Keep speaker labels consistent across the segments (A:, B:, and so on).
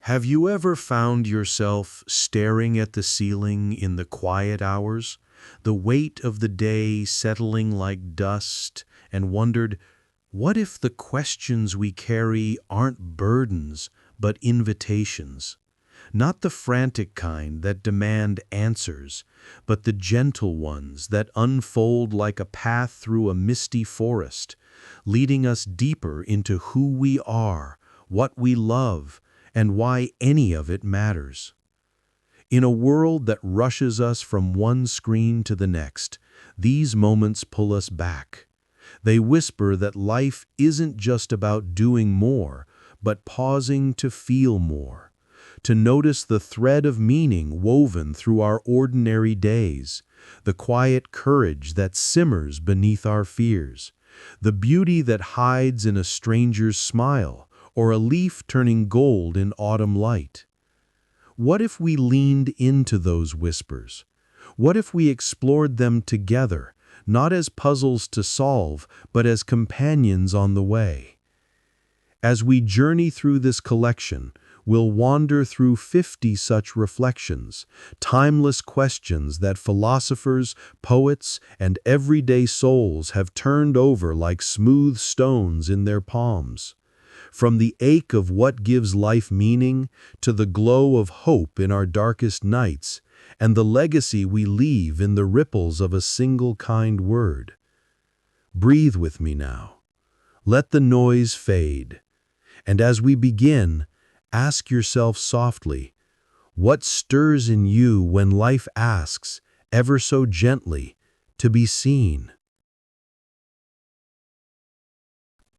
A: Have you ever found yourself staring at the ceiling in the quiet hours, the weight of the day settling like dust, and wondered, what if the questions we carry aren't burdens, but invitations? Not the frantic kind that demand answers, but the gentle ones that unfold like a path through a misty forest, leading us deeper into who we are, what we love, and why any of it matters. In a world that rushes us from one screen to the next, these moments pull us back. They whisper that life isn't just about doing more, but pausing to feel more, to notice the thread of meaning woven through our ordinary days, the quiet courage that simmers beneath our fears, the beauty that hides in a stranger's smile, or a leaf turning gold in autumn light. What if we leaned into those whispers? What if we explored them together, not as puzzles to solve, but as companions on the way? As we journey through this collection, we'll wander through 50 such reflections, timeless questions that philosophers, poets, and everyday souls have turned over like smooth stones in their palms. From the ache of what gives life meaning, to the glow of hope in our darkest nights, and the legacy we leave in the ripples of a single kind word. Breathe with me now. Let the noise fade. And as we begin, ask yourself softly, what stirs in you when life asks, ever so gently, to be seen?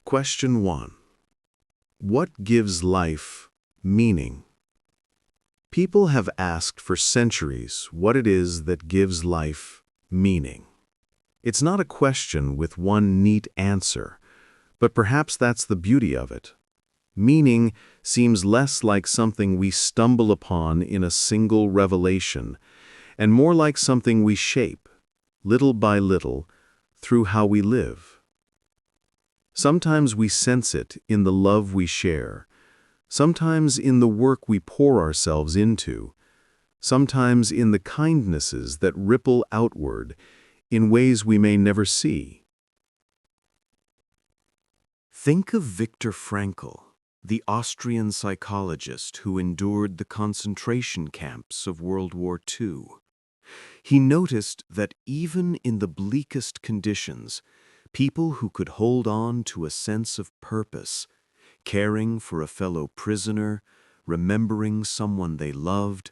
B: Question 1. What gives life meaning? People have asked for centuries what it is that gives life meaning. It's not a question with one neat answer, but perhaps that's the beauty of it. Meaning seems less like something we stumble upon in a single revelation, and more like something we shape, little by little, through how we live. Sometimes we sense it in the love we share, sometimes in the work we pour ourselves into, sometimes in the kindnesses that ripple outward in ways we may never see. Think of Viktor Frankl, the Austrian psychologist who endured the concentration camps of World War II. He noticed that even in the bleakest conditions, people who could hold on to a sense of purpose, caring for a fellow prisoner, remembering someone they loved,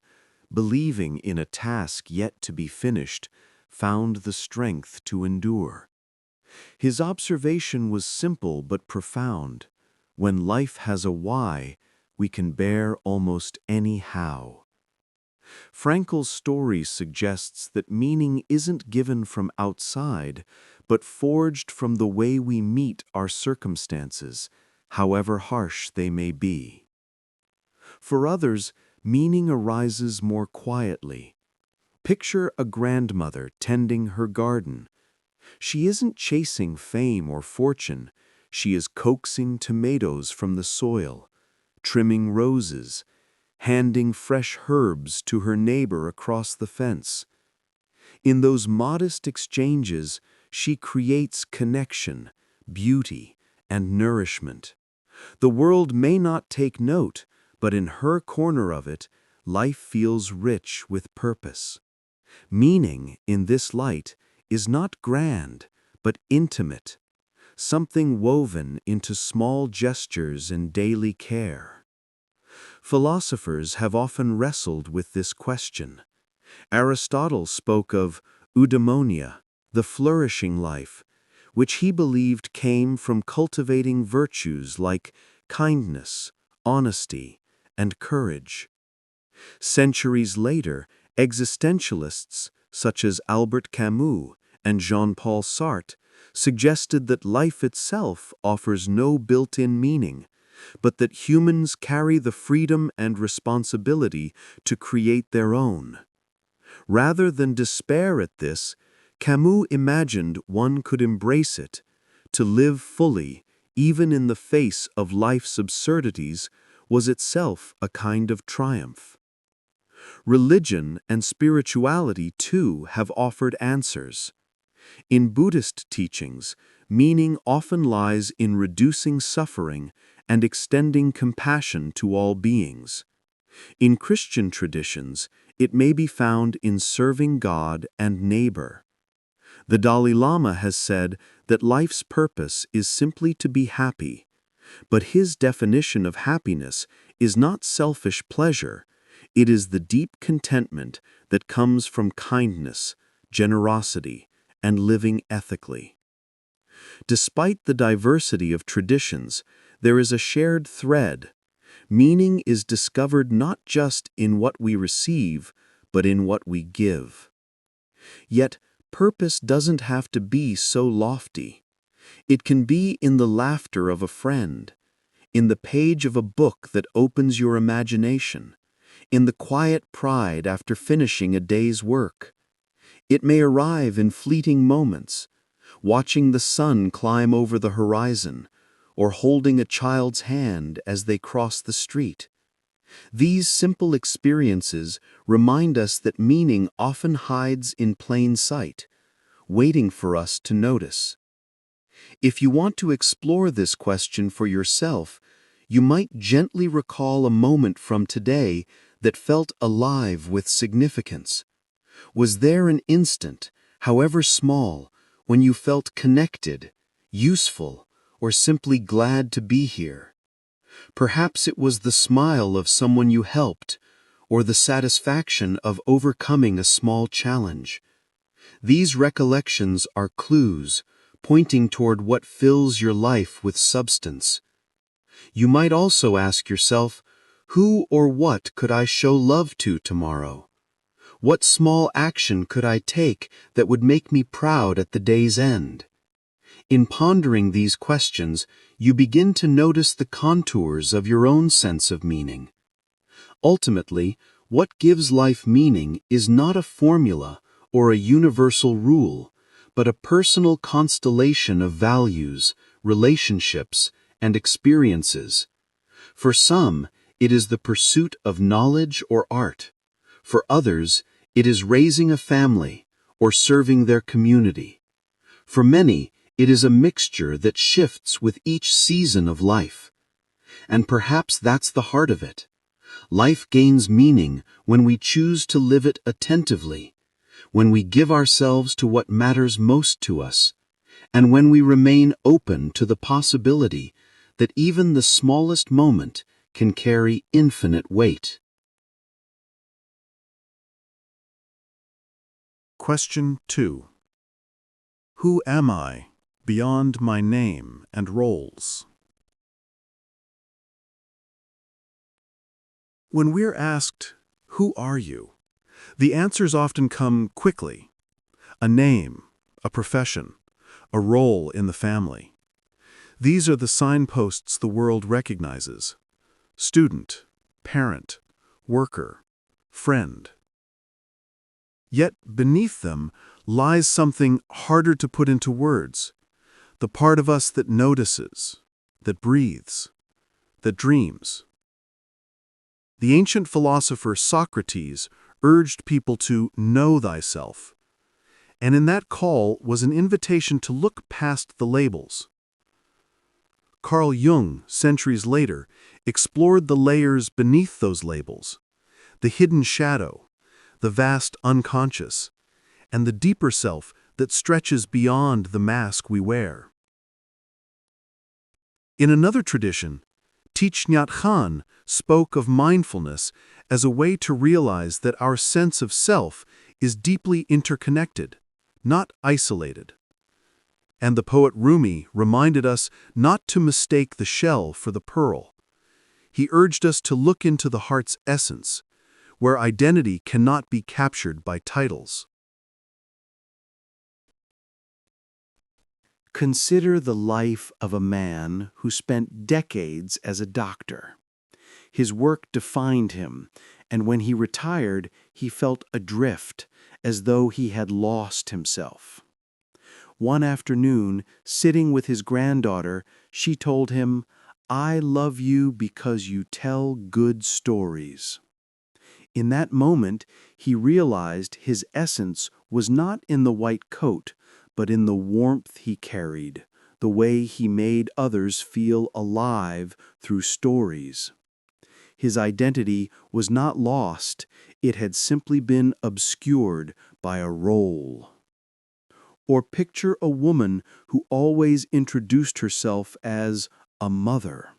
B: believing in a task yet to be finished, found the strength to endure. His observation was simple but profound. When life has a why, we can bear almost any how. Frankl's story suggests that meaning isn't given from outside, but forged from the way we meet our circumstances, however harsh they may be. For others, meaning arises more quietly. Picture a grandmother tending her garden. She isn't chasing fame or fortune. She is coaxing tomatoes from the soil, trimming roses, handing fresh herbs to her neighbor across the fence. In those modest exchanges, she creates connection, beauty, and nourishment. The world may not take note, but in her corner of it, life feels rich with purpose. Meaning, in this light, is not grand, but intimate, something woven into small gestures and daily care. Philosophers have often wrestled with this question. Aristotle spoke of eudaimonia, the flourishing life, which he believed came from cultivating virtues like kindness, honesty, and courage. Centuries later, existentialists such as Albert Camus and Jean-Paul Sartre suggested that life itself offers no built-in meaning, but that humans carry the freedom and responsibility to create their own. Rather than despair at this, Camus imagined one could embrace it, to live fully, even in the face of life's absurdities, was itself a kind of triumph. Religion and spirituality, too, have offered answers. In Buddhist teachings, meaning often lies in reducing suffering and extending compassion to all beings. In Christian traditions, it may be found in serving God and neighbor. The Dalai Lama has said that life's purpose is simply to be happy, but his definition of happiness is not selfish pleasure, it is the deep contentment that comes from kindness, generosity, and living ethically. Despite the diversity of traditions, there is a shared thread. Meaning is discovered not just in what we receive, but in what we give. Yet, purpose doesn't have to be so lofty. It can be in the laughter of a friend, in the page of a book that opens your imagination, in the quiet pride after finishing a day's work. It may arrive in fleeting moments, watching the sun climb over the horizon, or holding a child's hand as they cross the street. These simple experiences remind us that meaning often hides in plain sight, waiting for us to notice. If you want to explore this question for yourself, you might gently recall a moment from today that felt alive with significance. Was there an instant, however small, when you felt connected, useful, or simply glad to be here? Perhaps it was the smile of someone you helped, or the satisfaction of overcoming a small challenge. These recollections are clues, pointing toward what fills your life with substance. You might also ask yourself, who or what could I show love to tomorrow? What small action could I take that would make me proud at the day's end? In pondering these questions, you begin to notice the contours of your own sense of meaning. Ultimately, what gives life meaning is not a formula or a universal rule, but a personal constellation of values, relationships, and experiences. For some, it is the pursuit of knowledge or art. For others, it is raising a family or serving their community. For many, it is a mixture that shifts with each season of life. And perhaps that's the heart of it. Life gains meaning when we choose to live it attentively, when we give ourselves to what matters most to us, and when we remain open to the possibility that even the smallest moment can carry infinite weight.
C: Question 2. Who am I beyond my name and roles? When we're asked, "Who are you?" the answers often come quickly. A name, a profession, a role in the family. These are the signposts the world recognizes: student, parent, worker, friend. Yet beneath them lies something harder to put into words, the part of us that notices, that breathes, that dreams. The ancient philosopher Socrates urged people to know thyself, and in that call was an invitation to look past the labels. Carl Jung, centuries later, explored the layers beneath those labels, the hidden shadow, the vast unconscious, and the deeper self that stretches beyond the mask we wear. In another tradition, Thich Nhat Hanh spoke of mindfulness as a way to realize that our sense of self is deeply interconnected, not isolated. And the poet Rumi reminded us not to mistake the shell for the pearl. He urged us to look into the heart's essence, where identity cannot be captured by titles.
B: Consider the life of a man who spent decades as a doctor. His work defined him, and when he retired, he felt adrift, as though he had lost himself. One afternoon, sitting with his granddaughter, she told him,
C: "I love you because you tell good stories." In that moment, he realized his essence was not in the white coat, but in the warmth he carried, the way he made others feel alive through stories. His identity was not lost, it had simply been obscured by a role. Or picture a woman who always introduced herself as a mother.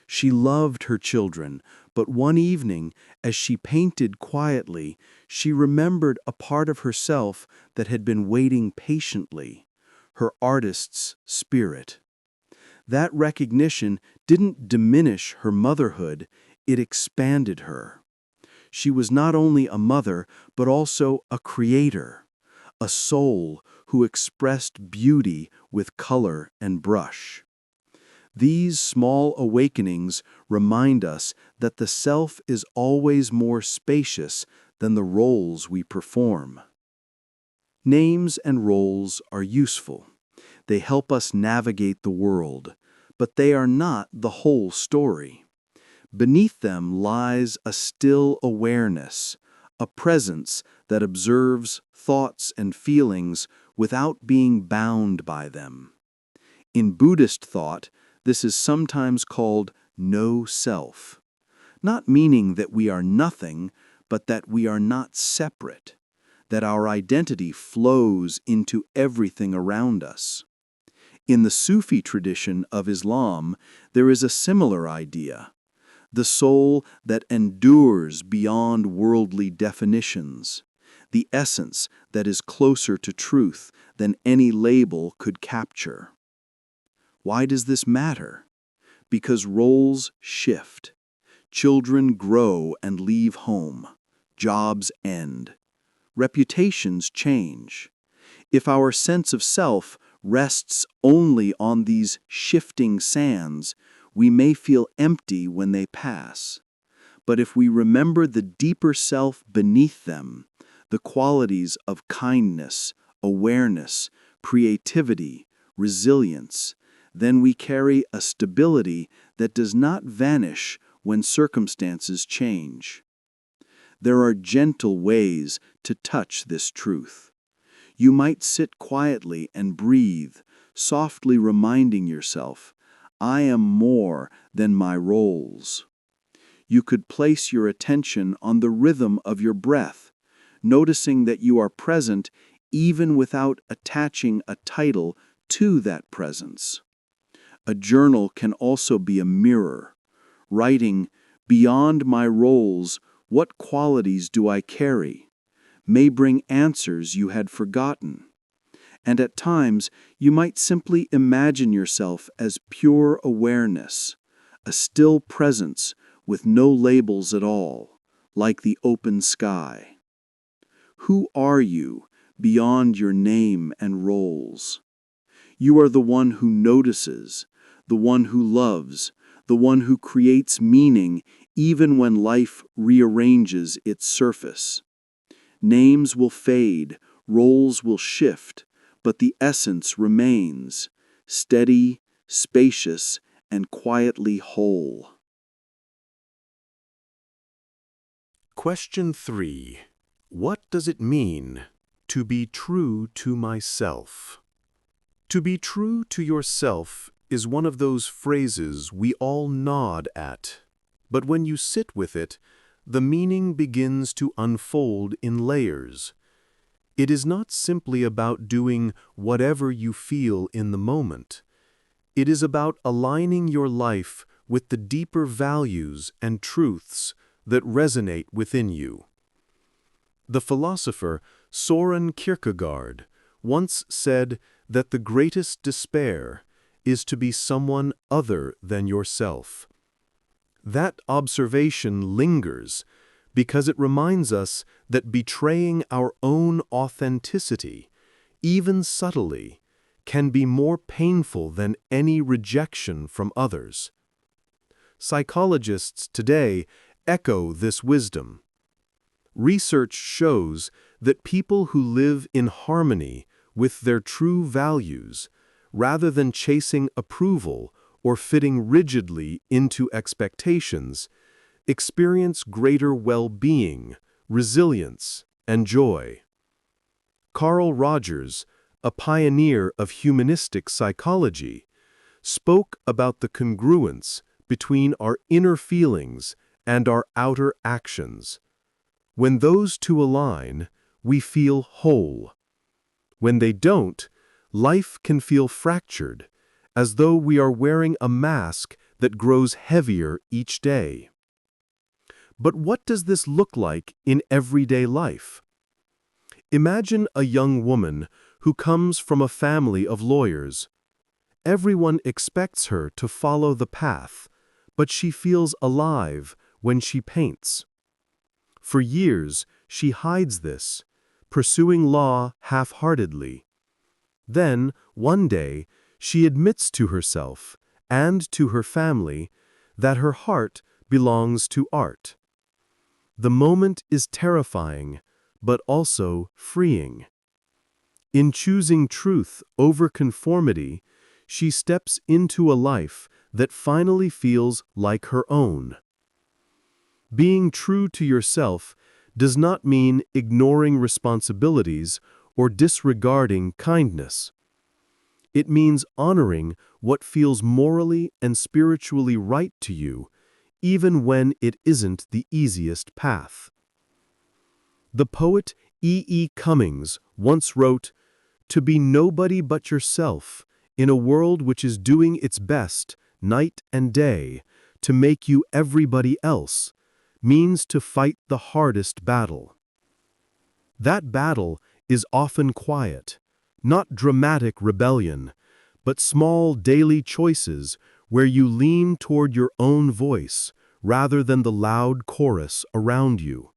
C: She loved her children, but one evening, as she painted quietly, she remembered a part of herself that had been waiting patiently, her artist's spirit. That recognition didn't diminish her motherhood, it expanded her. She was not only a mother, but also a creator, a soul who expressed beauty with color and brush. These small awakenings remind us that the self is always more spacious than the roles we perform. Names and roles are useful. They help us navigate the world, but they are not the whole story. Beneath them lies a still awareness, a presence that observes thoughts and feelings without being bound by them. In Buddhist thought, this is sometimes called no self, not meaning that we are nothing, but that we are not separate, that our identity flows into everything around us. In the Sufi tradition of Islam, there is a similar idea, the soul that endures beyond worldly definitions, the essence that is closer to truth than any label could capture. Why does this matter? Because roles shift. Children grow and leave home. Jobs end. Reputations change. If our sense of self rests only on these shifting sands, we may feel empty when they pass. But if we remember the deeper self beneath them, the qualities of kindness, awareness, creativity, resilience, then we carry a stability that does not vanish when circumstances change. There are gentle ways to touch this truth. You might sit quietly and breathe, softly reminding yourself, I am more than my roles. You could place your attention on the rhythm of your breath, noticing that you are present even without attaching a title to that presence. A journal can also be a mirror, writing, beyond my roles, what qualities do I carry, may bring answers you had forgotten. And at times, you might simply imagine yourself as pure awareness, a still presence with no labels at all, like the open sky. Who are you beyond your name and roles? You are the one who notices, the one who loves, the one who creates meaning even when life rearranges its surface. Names will fade, roles will shift, but the essence remains, steady, spacious, and quietly whole.
B: Question 3. What does it mean to be true to myself? To be true to yourself is one of those phrases we all nod at, but when you sit with it, the meaning begins to unfold in layers. It is not simply about doing whatever you feel in the moment. It is about aligning your life with the deeper values and truths that resonate within you. The philosopher Søren Kierkegaard once said that the greatest despair is to be someone other than yourself. That observation lingers because it reminds us that betraying our own authenticity, even subtly, can be more painful than any rejection from others. Psychologists today echo this wisdom. Research shows that people who live in harmony with their true values, rather than chasing approval or fitting rigidly into expectations, experience greater well-being, resilience, and joy. Carl Rogers, a pioneer of humanistic psychology, spoke about the congruence between our inner feelings and our outer actions. When those two align, we feel whole. When they don't, life can feel fractured, as though we are wearing a mask that grows heavier each day. But what does this look like in everyday life? Imagine a young woman who comes from a family of lawyers. Everyone expects her to follow the path, but she feels alive when she paints. For years, she hides this, pursuing law half-heartedly. Then, one day, she admits to herself and to her family that her heart belongs to art. The moment is terrifying, but also freeing. In choosing truth over conformity, she steps into a life that finally feels like her own. Being true to yourself does not mean ignoring responsibilities or disregarding kindness. It means honoring what feels morally and spiritually right to you, even when it isn't the easiest path. The poet E. Cummings once wrote, "To be nobody but yourself, in a world which is doing its best, night and day, to make you everybody else, means to fight the hardest battle." That battle is often quiet, not dramatic rebellion, but small daily choices where you lean toward your own voice rather than the loud chorus around you.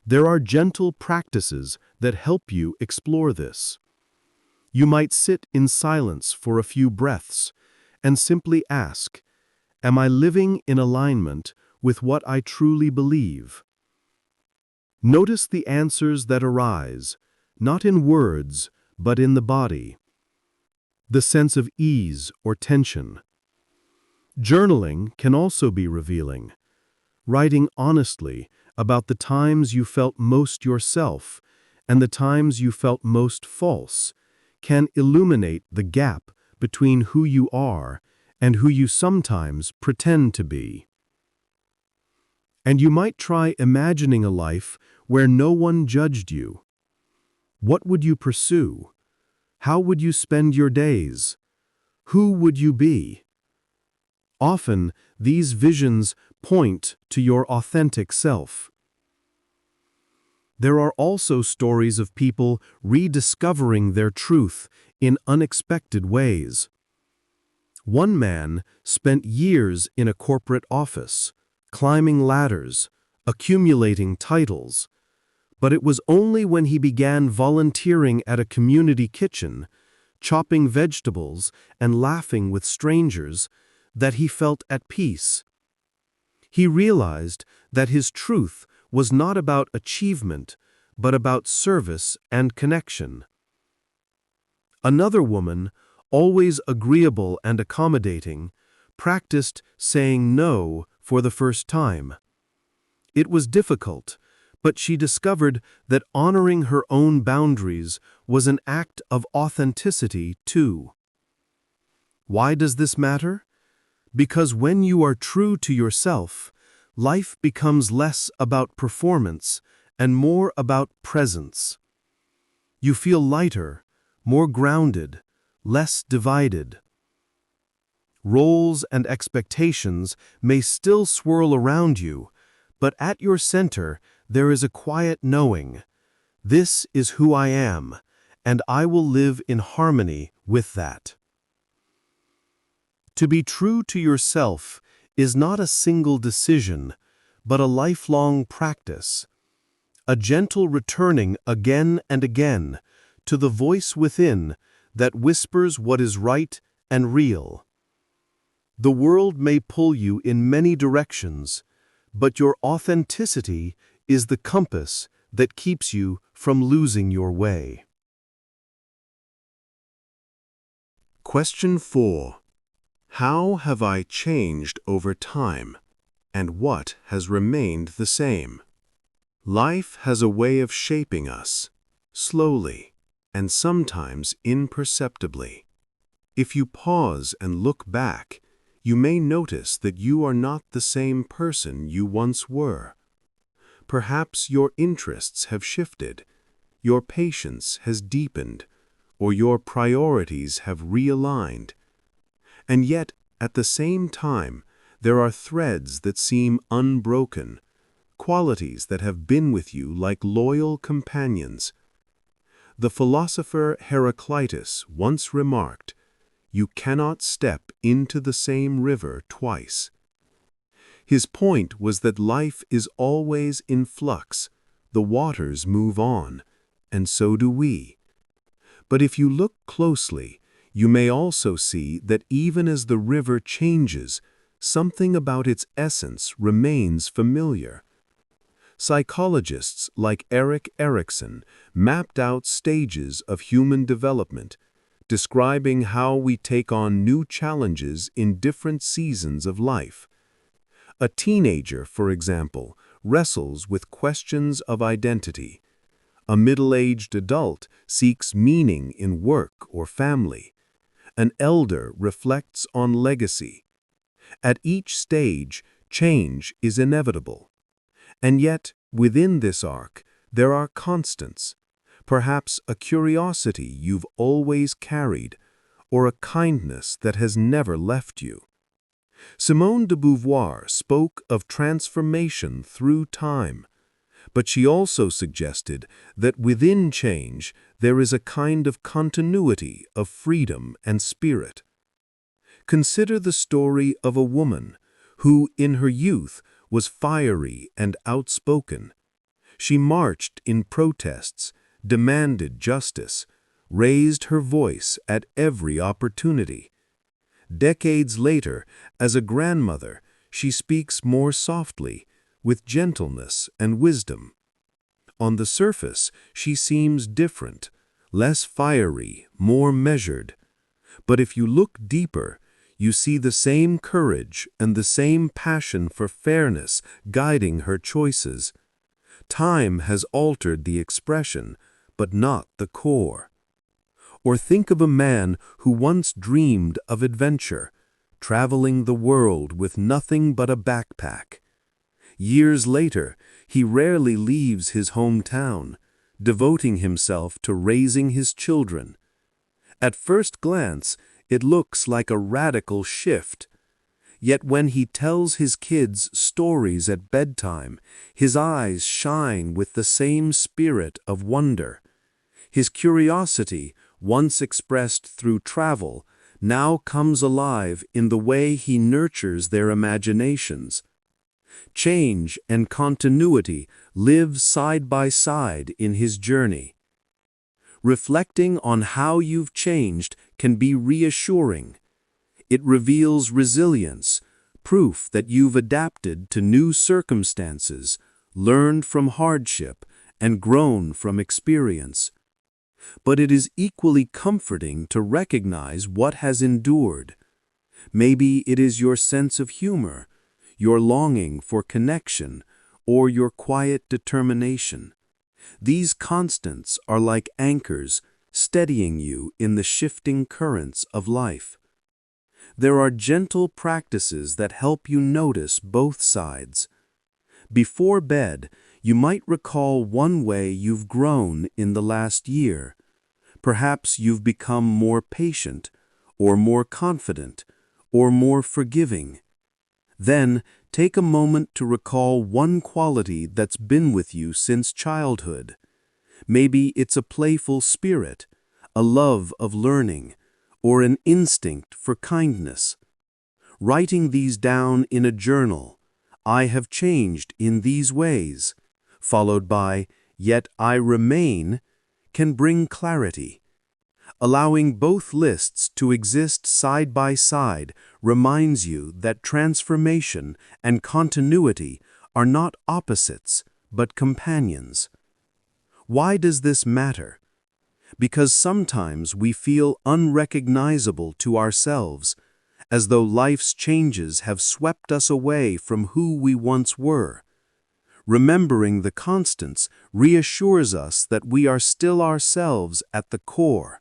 B: There are gentle practices that help you explore this. You might sit in silence for a few breaths and simply ask, "Am I living in alignment with what I truly believe?" Notice the answers that arise, not in words, but in the body. The sense of ease or tension. Journaling can also be revealing. Writing honestly about the times you felt most yourself and the times you felt most false can illuminate the gap between who you are and who you sometimes pretend to be. And you might try imagining a life where no one judged you. What would you pursue? How would you spend your days? Who would you be? Often, these visions point to your authentic self. There are also stories of people rediscovering their truth in unexpected ways. One man spent years in a corporate office, climbing ladders, accumulating titles, but it was only when he began volunteering at a community kitchen, chopping vegetables and laughing with strangers, that he felt at peace. He realized that his truth was not about achievement, but about service and connection. Another woman, always agreeable and accommodating, practiced saying no for the first time. It was difficult, but she discovered that honoring her own boundaries was an act of authenticity too. Why does this matter? Because when you are true to yourself, life becomes less about performance and more about presence. You feel lighter, more grounded, less divided. Roles and expectations may still swirl around you, but at your center there is a quiet knowing, "This is who I am, and I will live in harmony with that." To be true to yourself is not a single decision, but a lifelong practice, a gentle returning again and again to the voice within that whispers what is right and real. The world may pull you in many directions, but your authenticity is the compass that keeps you from losing your way. Question 4.
C: How have I changed over time, and what has remained the same? Life has a way of shaping us, slowly, and sometimes imperceptibly. If you pause and look back, you may notice that you are not the same person you once were. Perhaps your interests have shifted, your patience has deepened, or your priorities have realigned. And yet, at the same time, there are threads that seem unbroken, qualities that have been with you like loyal companions. The philosopher Heraclitus once remarked, "You cannot step into the same river twice." His point was that life is always in flux, the waters move on, and so do we. But if you look closely, you may also see that even as the river changes, something about its essence remains familiar. Psychologists like Erik Erikson mapped out stages of human development, describing how we take on new challenges in different seasons of life. A teenager, for example, wrestles with questions of identity. A middle-aged adult seeks meaning in work or family. An elder reflects on legacy. At each stage, change is inevitable. And yet, within this arc, there are constants. Perhaps a curiosity you've always carried, or a kindness that has never left you. Simone de Beauvoir spoke of transformation through time, but she also suggested that within change there is a kind of continuity of freedom and spirit. Consider the story of a woman who, in her youth, was fiery and outspoken. She marched in protests, demanded justice, raised her voice at every opportunity. Decades later, as a grandmother, she speaks more softly, with gentleness and wisdom. On the surface, she seems different, less fiery, more measured. But if you look deeper, you see the same courage and the same passion for fairness guiding her choices. Time has altered the expression, but not the core. Or think of a man who once dreamed of adventure, traveling the world with nothing but a backpack. Years later, he rarely leaves his hometown, devoting himself to raising his children. At first glance, it looks like a radical shift. Yet when he tells his kids stories at bedtime, his eyes shine with the same spirit of wonder. His curiosity, once expressed through travel, now comes alive in the way he nurtures their imaginations. Change and continuity live side by side in his journey. Reflecting on how you've changed can be reassuring. It reveals resilience, proof that you've adapted to new circumstances, learned from hardship, and grown from experience. But it is equally comforting to recognize what has endured. Maybe it is your sense of humor, your longing for connection, or your quiet determination. These constants are like anchors, steadying you in the shifting currents of life. There are gentle practices that help you notice both sides. Before bed, you might recall one way you've grown in the last year. Perhaps you've become more patient, or more confident, or more forgiving. Then, take a moment to recall one quality that's been with you since childhood. Maybe it's a playful spirit, a love of learning, or an instinct for kindness. Writing these down in a journal, "I have changed in these ways," followed by, "Yet I remain," can bring clarity. Allowing both lists to exist side by side reminds you that transformation and continuity are not opposites, but companions. Why does this matter? Because sometimes we feel unrecognizable to ourselves, as though life's changes have swept us away from who we once were. Remembering the constants reassures us that we are still ourselves at the core,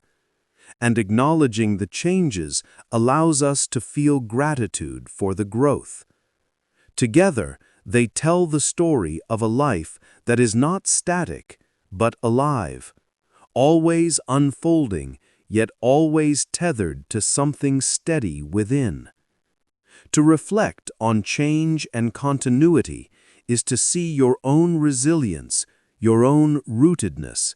C: and acknowledging the changes allows us to feel gratitude for the growth. Together, they tell the story of a life that is not static, but alive, always unfolding, yet always tethered to something steady within. To reflect on change and continuity is to see your own resilience, your own rootedness.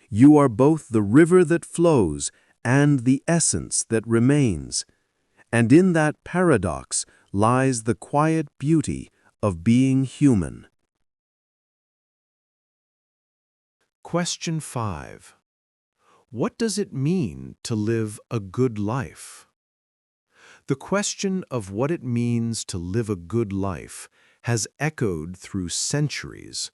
C: You are both the river that flows and the essence that remains. And in that paradox lies the quiet beauty of being human.
A: Question 5. What does it mean to live a good life? The question of what it means to live a good life has echoed through centuries,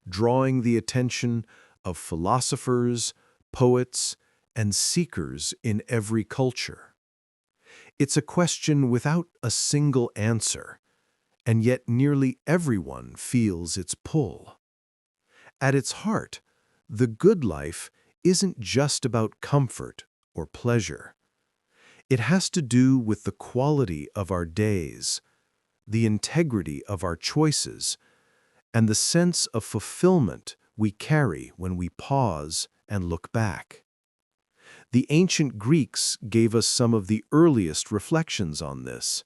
A: drawing the attention of philosophers, poets, and seekers in every culture. It's a question without a single answer, and yet nearly everyone feels its pull. At its heart, the good life isn't just about comfort or pleasure. It has to do with the quality of our days, the integrity of our choices, and the sense of fulfillment we carry when we pause and look back. The ancient Greeks gave us some of the earliest reflections on this.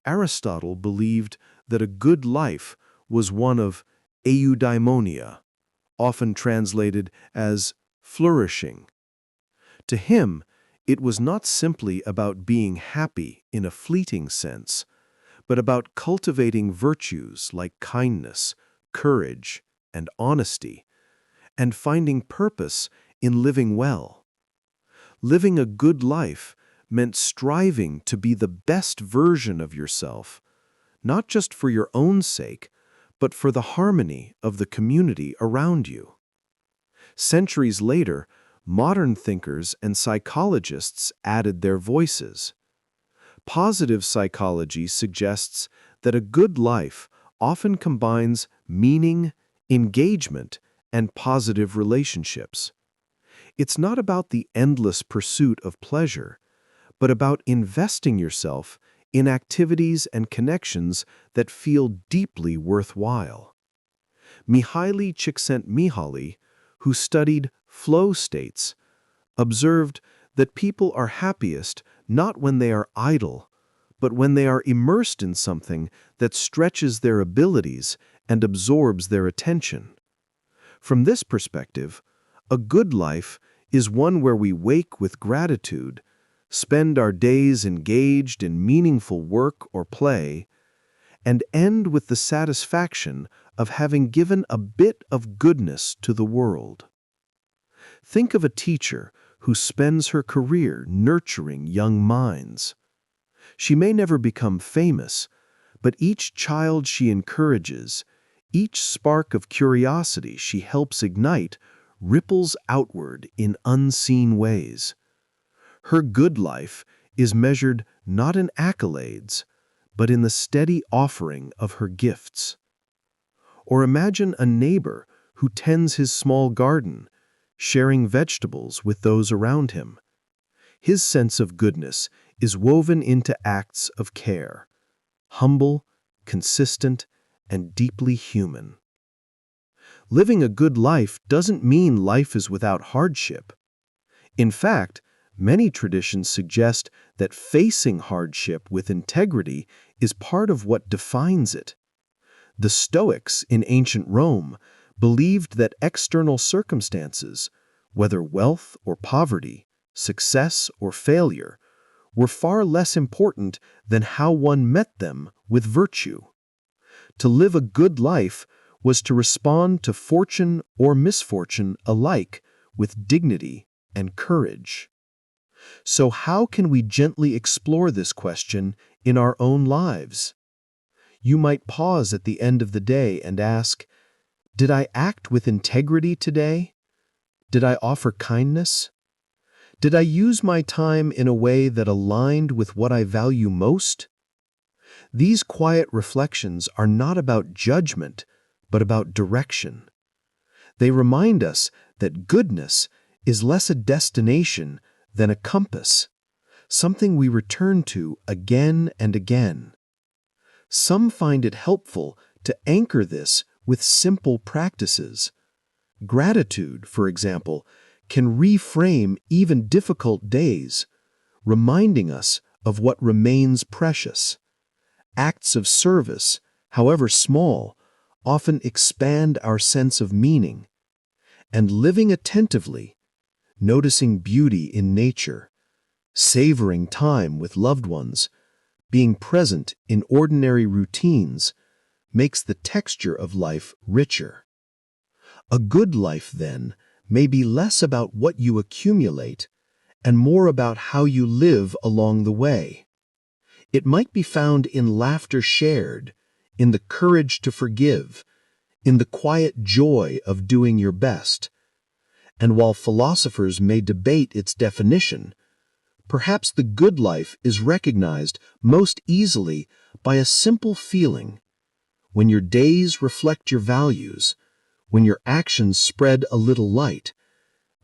A: Aristotle believed that a good life was one of eudaimonia, often translated as flourishing. To him, it was not simply about being happy in a fleeting sense, but about cultivating virtues like kindness, courage, and honesty, and finding purpose in living well. Living a good life meant striving to be the best version of yourself, not just for your own sake, but for the harmony of the community around you. Centuries later, modern thinkers and psychologists added their voices. Positive psychology suggests that a good life often combines meaning, engagement, and positive relationships. It's not about the endless pursuit of pleasure, but about investing yourself in activities and connections that feel deeply worthwhile. Mihaly Csikszentmihalyi, who studied flow states, observed that people are happiest not when they are idle, but when they are immersed in something that stretches their abilities and absorbs their attention. From this perspective, a good life is one where we wake with gratitude, spend our days engaged in meaningful work or play, and end with the satisfaction of having given a bit of goodness to the world. Think of a teacher who spends her career nurturing young minds. She may never become famous, but each child she encourages, each spark of curiosity she helps ignite, ripples outward in unseen ways. Her good life is measured not in accolades, but in the steady offering of her gifts. Or imagine a neighbor who tends his small garden, sharing vegetables with those around him. His sense of goodness is woven into acts of care, humble, consistent, and deeply human. Living a good life doesn't mean life is without hardship. In fact, many traditions suggest that facing hardship with integrity is part of what defines it. The Stoics in ancient Rome believed that external circumstances, whether wealth or poverty, success or failure, were far less important than how one met them with virtue. To live a good life was to respond to fortune or misfortune alike with dignity and courage. So how can we gently explore this question in our own lives? You might pause at the end of the day and ask, did I act with integrity today? Did I offer kindness?
C: Did I use my time in a way that aligned with what I value most? These quiet reflections are not about judgment, but about direction. They remind us that goodness is less a destination than a compass, something we return to again and again. Some find it helpful to anchor this with simple practices. Gratitude, for example, can reframe even difficult days, reminding us of what remains precious. Acts of service, however small, often expand our sense of meaning. And living attentively, noticing beauty in nature, savoring time with loved ones, being present in ordinary routines, makes the texture of life richer. A good life, then, may be less about what you accumulate and more about how you live along the way. It might be found in laughter shared, in the courage to forgive, in the quiet joy of doing your best. And while philosophers may debate its definition, perhaps the good life is recognized most easily by a simple feeling. When your days reflect your values, when your actions spread a little light,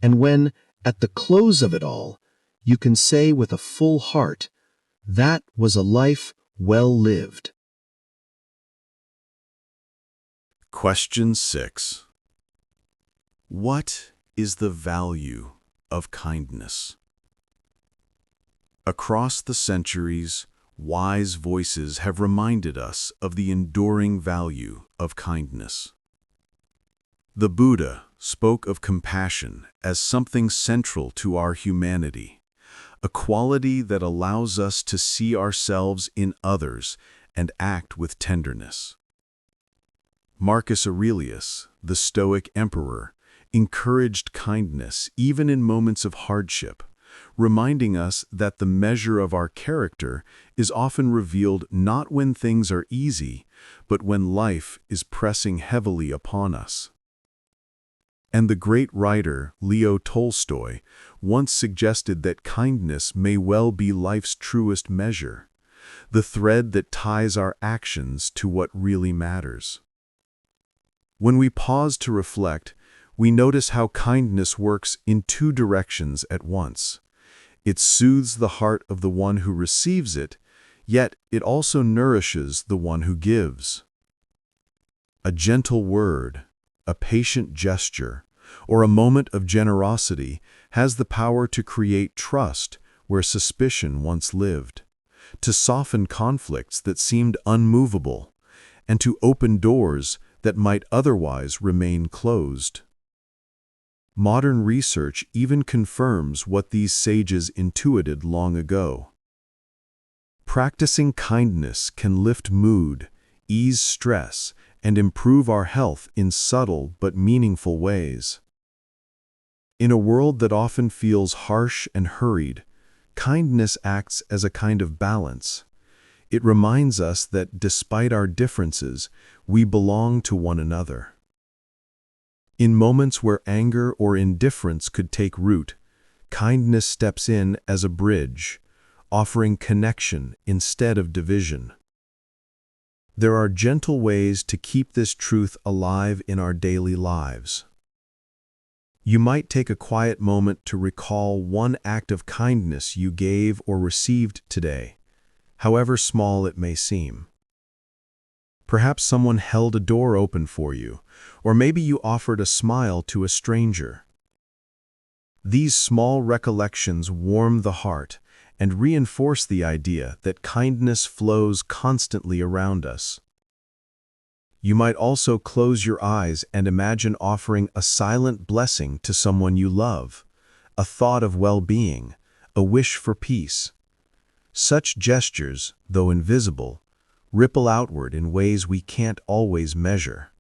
C: and when, at the close of it all, you can say with a full heart, that was a life well lived.
B: Question 6. What is the value of kindness? Across the centuries, wise voices have reminded us of the enduring value of kindness. The Buddha spoke of compassion as something central to our humanity, a quality that allows us to see ourselves in others and act with tenderness. Marcus Aurelius, the Stoic emperor, encouraged kindness even in moments of hardship, reminding us that the measure of our character is often revealed not when things are easy, but when life is pressing heavily upon us. And the great writer Leo Tolstoy once suggested that kindness may well be life's truest measure, the thread that ties our actions to what really matters. When we pause to reflect, we notice how kindness works in two directions at once. It soothes the heart of the one who receives it, yet it also nourishes the one who gives. A gentle word, a patient gesture, or a moment of generosity has the power to create trust where suspicion once lived, to soften conflicts that seemed unmovable, and to open doors that might otherwise remain closed. Modern research even confirms what these sages intuited long ago. Practicing kindness can lift mood, ease stress, and improve our health in subtle but meaningful ways. In a world that often feels harsh and hurried, kindness acts as a kind of balance. It reminds us that despite our differences, we belong to one another. In moments where anger or indifference could take root, kindness steps in as a bridge, offering connection instead of division. There are gentle ways to keep this truth alive in our daily lives. You might take a quiet moment to recall one act of kindness you gave or received today, however small it may seem. Perhaps someone held a door open for you, or maybe you offered a smile to a stranger. These small recollections warm the heart and reinforce the idea that kindness flows constantly around us. You might also close your eyes and imagine offering a silent blessing to someone you love, a thought of well-being, a wish for peace. Such gestures, though invisible, ripple outward in ways we can't always measure.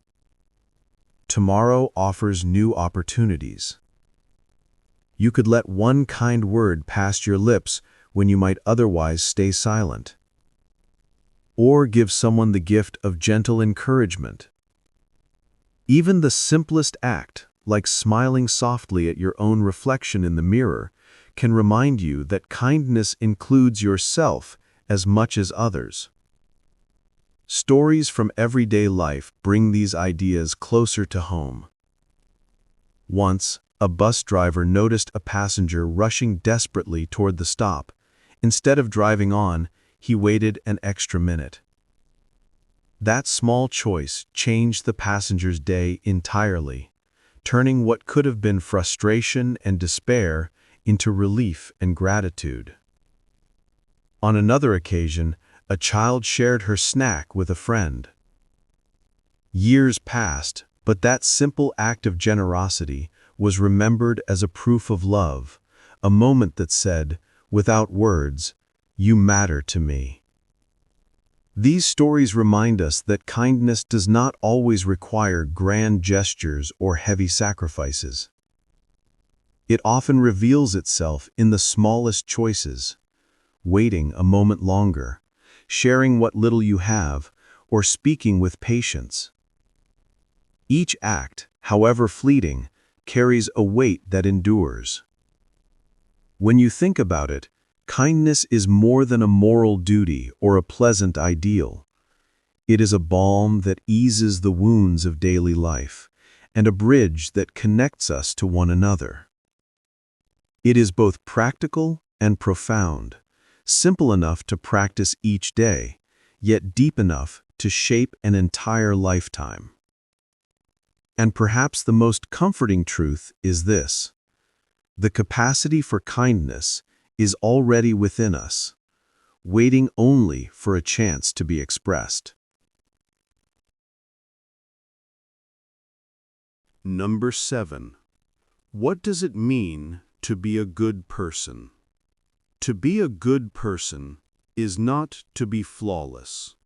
B: Tomorrow offers new opportunities. You could let one kind word pass your lips when you might otherwise stay silent. Or give someone the gift of gentle encouragement. Even the simplest act, like smiling softly at your own reflection in the mirror,
C: can remind you that kindness includes yourself as much as others. Stories from everyday life bring these ideas closer to home. Once, a bus driver noticed a passenger rushing desperately toward the stop. Instead of driving on, he waited an extra minute. That small choice changed the passenger's day entirely, turning what could have been frustration and despair into relief and gratitude. On another occasion, a child shared her snack with a friend. Years passed, but that simple act of generosity was remembered as a proof of love, a moment that said, without words, "You matter to me." These stories remind us that kindness does not always require grand gestures or heavy sacrifices. It often reveals itself in the smallest choices: waiting a moment longer, sharing what little you have, or speaking with patience. Each act, however fleeting, carries a weight that endures. When you think about it, kindness is more than a moral duty or a pleasant ideal. It is a balm that eases the wounds of daily life, and a bridge that connects us to one another. It is both practical and profound, simple enough to practice each day, yet deep enough to shape an entire lifetime. And perhaps the most comforting truth is this: the capacity for kindness is already within us, waiting only for a chance to be expressed.
B: Number 7. What does it mean to be a good person? To be a good person is not to be flawless.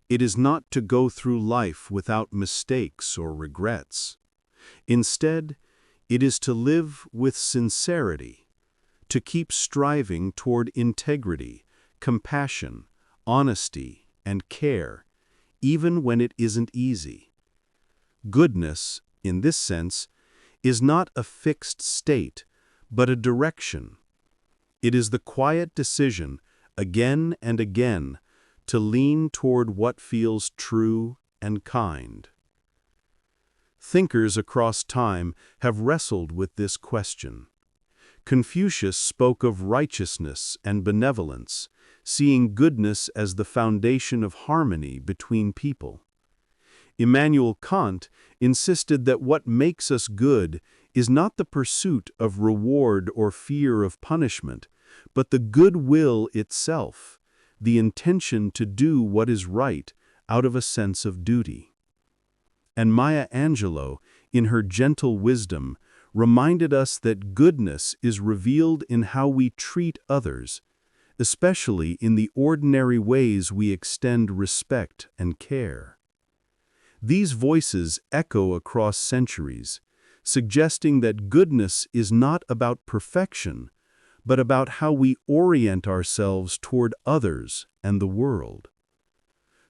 B: It is not to go through life without mistakes or regrets. Instead, it is to live with sincerity, to keep striving toward integrity, compassion, honesty, and care, even when it isn't easy. Goodness, in this sense, is not a fixed state, but a direction. It is the quiet decision, again and again, to lean toward what feels true and kind. Thinkers across time have wrestled with this question. Confucius spoke of righteousness and benevolence, seeing goodness as the foundation of harmony between people. Immanuel Kant insisted that what makes us good is not the pursuit of reward or fear of punishment, but the good will itself, the intention to do what is right out of a sense of duty. And Maya Angelou, in her gentle wisdom, reminded us that goodness is revealed in how we treat others, especially in the ordinary ways we extend respect and care. These voices echo across centuries, suggesting that goodness is not about perfection, but about how we orient ourselves toward others and the world.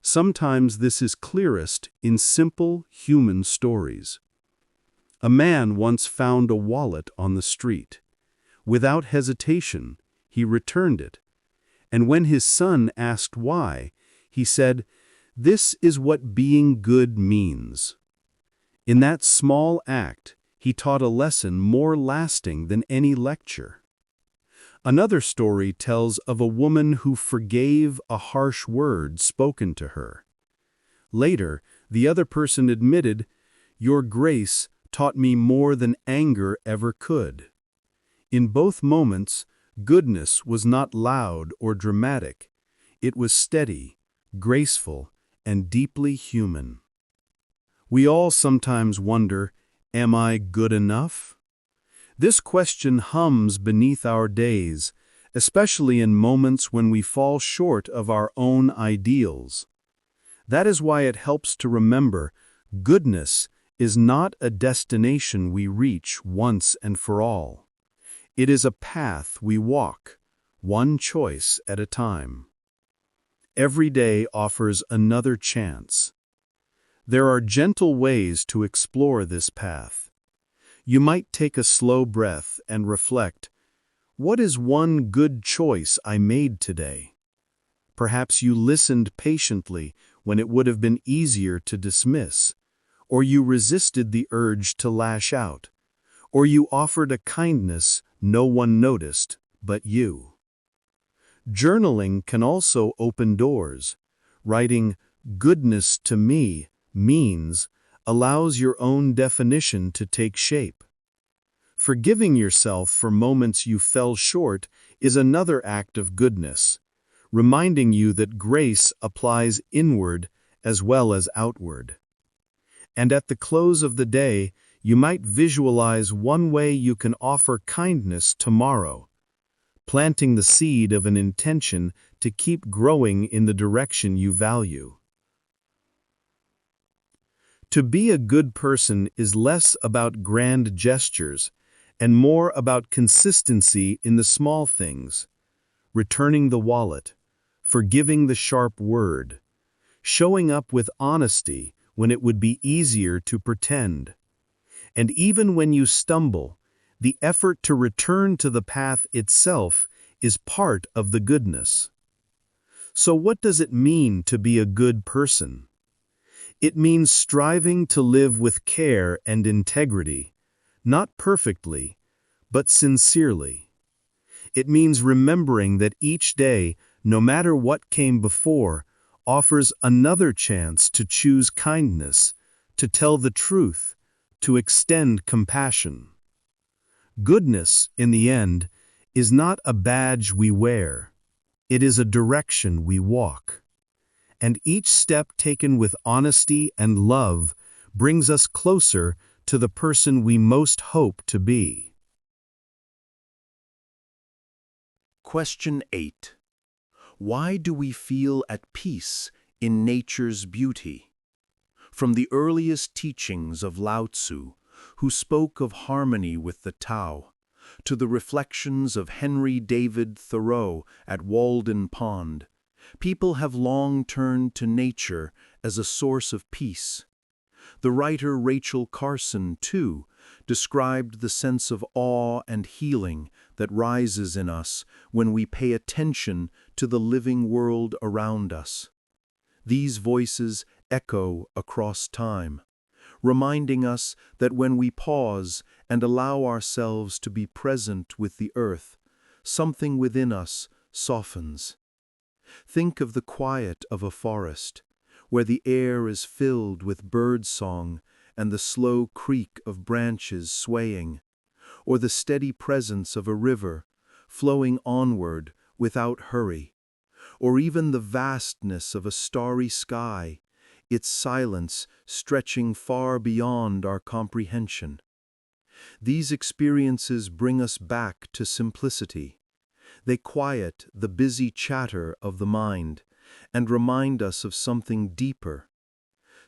B: Sometimes this is clearest in simple human stories. A man once found a wallet on the street. Without hesitation, he returned it. And when his son asked why, he said, "This is what being good means." In that small act, he taught a lesson more lasting than any lecture. Another story tells of a woman who forgave a harsh word spoken to her. Later, the other person admitted, "Your grace taught me more than anger ever could." In both moments, goodness was not loud or dramatic. It was steady, graceful, and deeply human. We all sometimes wonder, am I good enough? This question hums beneath our days, especially in moments when we fall short of our own ideals. That is why it helps to remember goodness is not a destination we reach once and for all. It is a path we walk, one choice at a time. Every day offers another chance. There are gentle ways to explore this path. You might take a slow breath and reflect,
C: What is one good choice I made today? Perhaps you listened patiently when it would have been easier to dismiss, or you resisted the urge to lash out, or you offered a kindness no one noticed but you. Journaling can also open doors. Writing, "Goodness to me" means allows your own definition to take shape. Forgiving yourself for moments you fell short is another act of goodness, reminding you that grace applies inward as well as outward. And at the close of the day, you might visualize one way you can offer kindness tomorrow, planting the seed of an intention to keep growing in the direction you value. To be a good person is less about grand gestures and more about consistency in the small things, returning the wallet, forgiving the sharp word, showing up with honesty when it would be easier to pretend. And even when you stumble, the effort to return to the path itself is part of the goodness. So what does it mean to be a good person? It means striving to live with care and integrity, not perfectly, but sincerely. It means remembering that each day, no matter what came before, offers another chance to choose kindness, to tell the truth, to extend compassion. Goodness, in the end, is not a badge we wear. It is a direction we walk. And each step taken with honesty and love brings us closer to the person we most hope to be.
A: Question 8. Why do we feel at peace in nature's beauty? From the earliest teachings of Lao Tzu, who spoke of harmony with the Tao, to the reflections of Henry David Thoreau at Walden Pond, people have long turned to nature as a source of peace. The writer Rachel Carson, too, described the sense of awe and healing that rises in us when we pay attention to the living world around us. These voices echo across time, reminding us that when we pause and allow ourselves to be present with the earth, something within us softens. Think of the quiet of a forest, where the air is filled with bird song and the slow creak of branches swaying, or the steady presence of a river flowing onward without hurry, or even the vastness of a starry sky, its silence stretching far beyond our comprehension. These experiences bring us back to simplicity. They quiet the busy chatter of the mind and remind us of something deeper.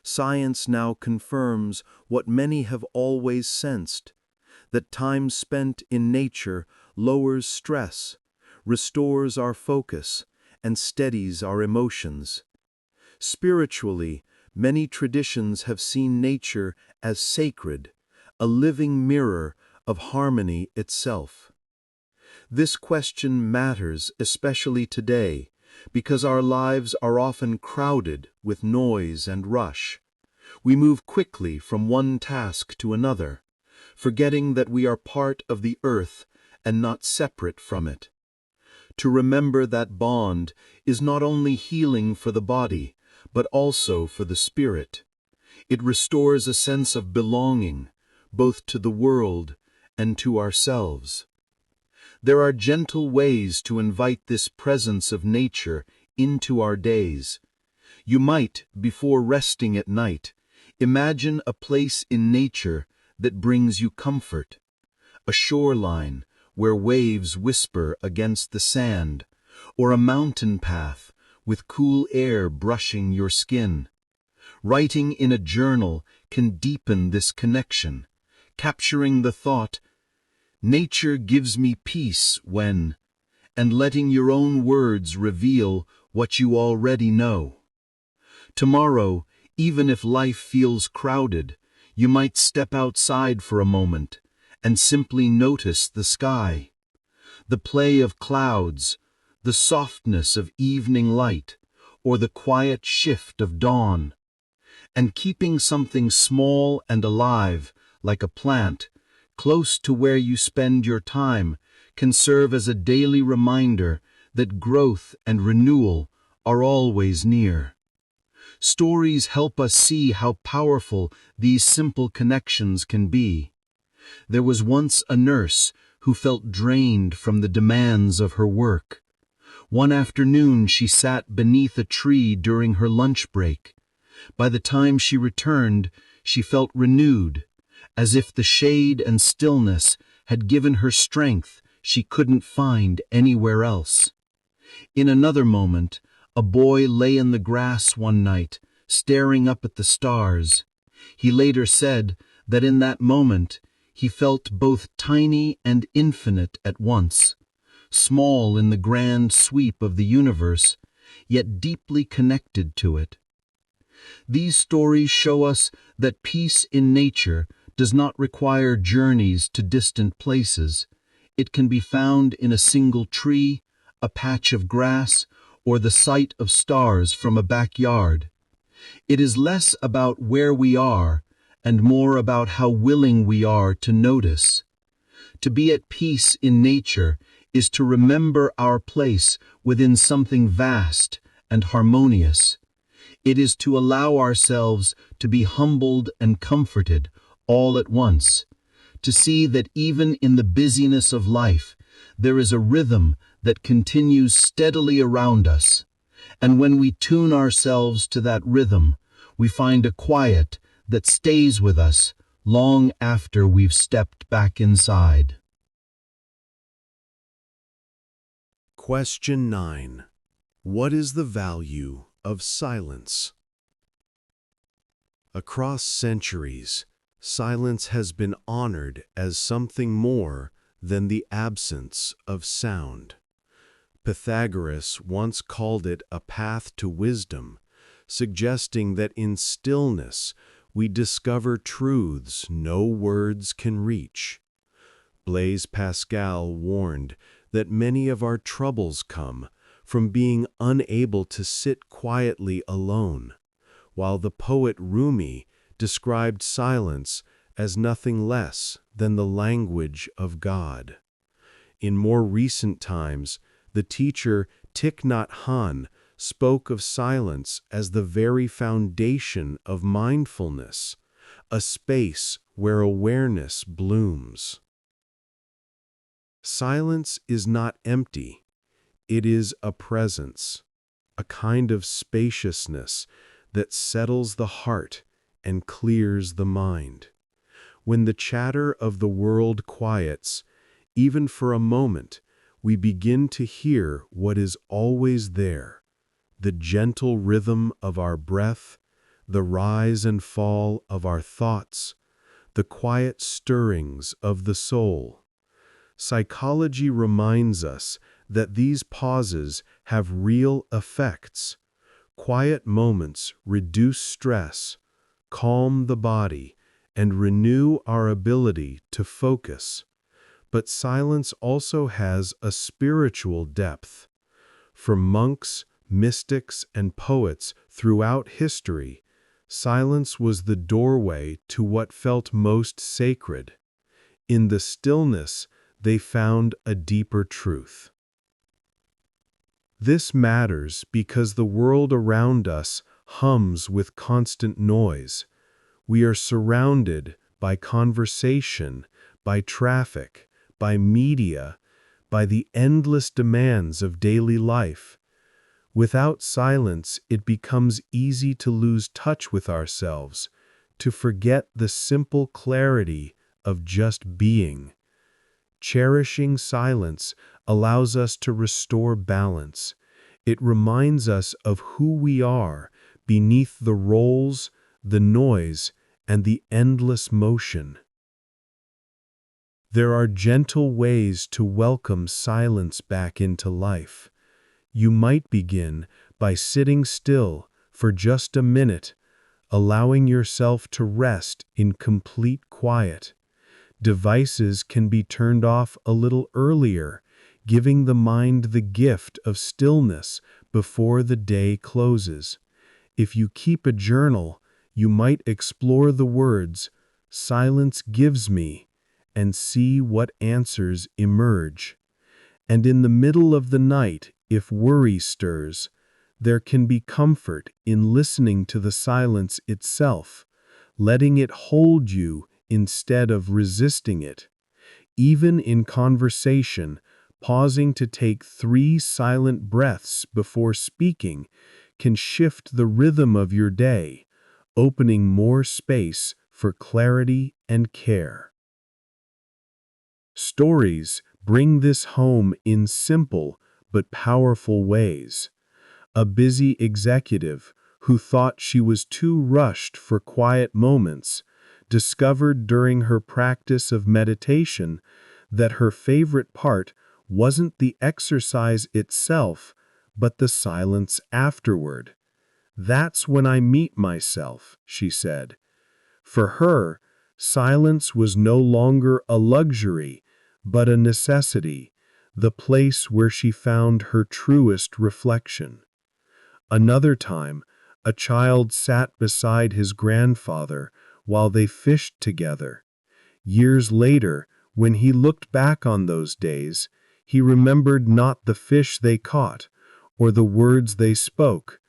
A: Science now confirms what many have always sensed, that time spent in nature lowers stress, restores our focus, and steadies our emotions. Spiritually, many traditions have seen nature as sacred, a living mirror of harmony itself. This question matters especially today, because our lives are often crowded with noise and rush. We move quickly from one task to another, forgetting that we are part of the earth and not separate from it. To remember that bond is not only healing for the body, but also for the spirit. It restores a sense of belonging, both to the world and to ourselves. There are gentle ways to invite this presence of nature into our days. You might, before resting at night, imagine a place in nature that brings you comfort. A shoreline where waves whisper against the sand, or a mountain path with cool air brushing your skin. Writing in a journal can deepen this connection, capturing the thought, "Nature gives me peace when," and letting your own words reveal what you already know. Tomorrow, even if life feels crowded, you might step outside for a moment and simply notice the sky.
C: the play of clouds, the softness of evening light, or the quiet shift of dawn. And keeping something small and alive, like a plant, close to where you spend your time, can serve as a daily reminder that growth and renewal are always near. Stories help us see how powerful these simple connections can be. There was once a nurse who felt drained from the demands of her work. One afternoon she sat beneath a tree during her lunch break. By the time she returned, she felt renewed, as if the shade and stillness had given her strength she couldn't find anywhere else. In another moment, a boy lay in the grass one night, staring up at the stars. He later said that in that moment, he felt both tiny and infinite at once, small in the grand sweep of the universe, yet deeply connected to it. These stories show us that peace in nature does not require journeys to distant places. It can be found in a single tree, a patch of grass, or the sight of stars from a backyard. It is less about where we are and more about how willing we are to notice. To be at peace in nature is to remember our place within something vast and harmonious. It is to allow ourselves to be humbled and comforted all at once, to see that even in the busyness of life, there is a rhythm that continues steadily around us. And when we tune ourselves to that rhythm, we find a quiet that stays with us long after we've stepped back inside.
B: Question 9. What is the value of silence? Across centuries, silence has been honored as something more than the absence of sound. Pythagoras once called it a path to wisdom, suggesting that in stillness we discover truths no words can reach. Blaise Pascal warned that many of our troubles come from being unable to sit quietly alone, while the poet Rumi described silence as nothing less than the language of God. In more recent times, the teacher Thich Nhat Hanh spoke of silence as the very foundation of mindfulness, a space where awareness blooms. Silence is not empty. It is a presence, a kind of spaciousness that settles the heart and clears the mind. When the chatter of the world quiets, even for a moment, we begin to hear what is always there, the gentle rhythm of our breath, the rise and fall of our thoughts, the quiet stirrings of the soul. Psychology reminds us that these pauses have real effects. Quiet moments reduce stress, calm the body, and renew our ability to focus. But silence also has a spiritual depth. For monks, mystics, and poets throughout history, silence was the doorway to what felt most sacred. In the stillness, they found a deeper truth. This matters because the world around us hums with constant noise. We are surrounded by conversation, by traffic, by media, by the endless demands of daily life. Without silence, it becomes easy to lose touch with ourselves, to forget the simple clarity of just being. Cherishing silence allows us to restore balance. It reminds us of who we are beneath the roles, the noise, and the endless motion. There are gentle ways to welcome silence back into life. You might begin by sitting still for just a minute, allowing yourself to rest in complete quiet. Devices can be turned off a little earlier,
C: giving the mind the gift of stillness before the day closes. If you keep a journal, you might explore the words, "Silence gives me," and see what answers emerge. And in the middle of the night, if worry stirs, there can be comfort in listening to the silence itself, letting it hold you instead of resisting it. Even in conversation, pausing to take 3 silent breaths before speaking can shift the rhythm of your day, opening more space for clarity and care. Stories bring this home in simple but powerful ways. A busy executive who thought she was too rushed for quiet moments discovered during her practice of meditation that her favorite part wasn't the exercise itself, but the silence afterward. "That's when I meet myself," she said. For her, silence was no longer a luxury, but a necessity, the place where she found her truest reflection. Another time, a child sat beside his grandfather while they fished together. Years later, when he looked back on those days, he remembered not the fish they caught or the words they spoke,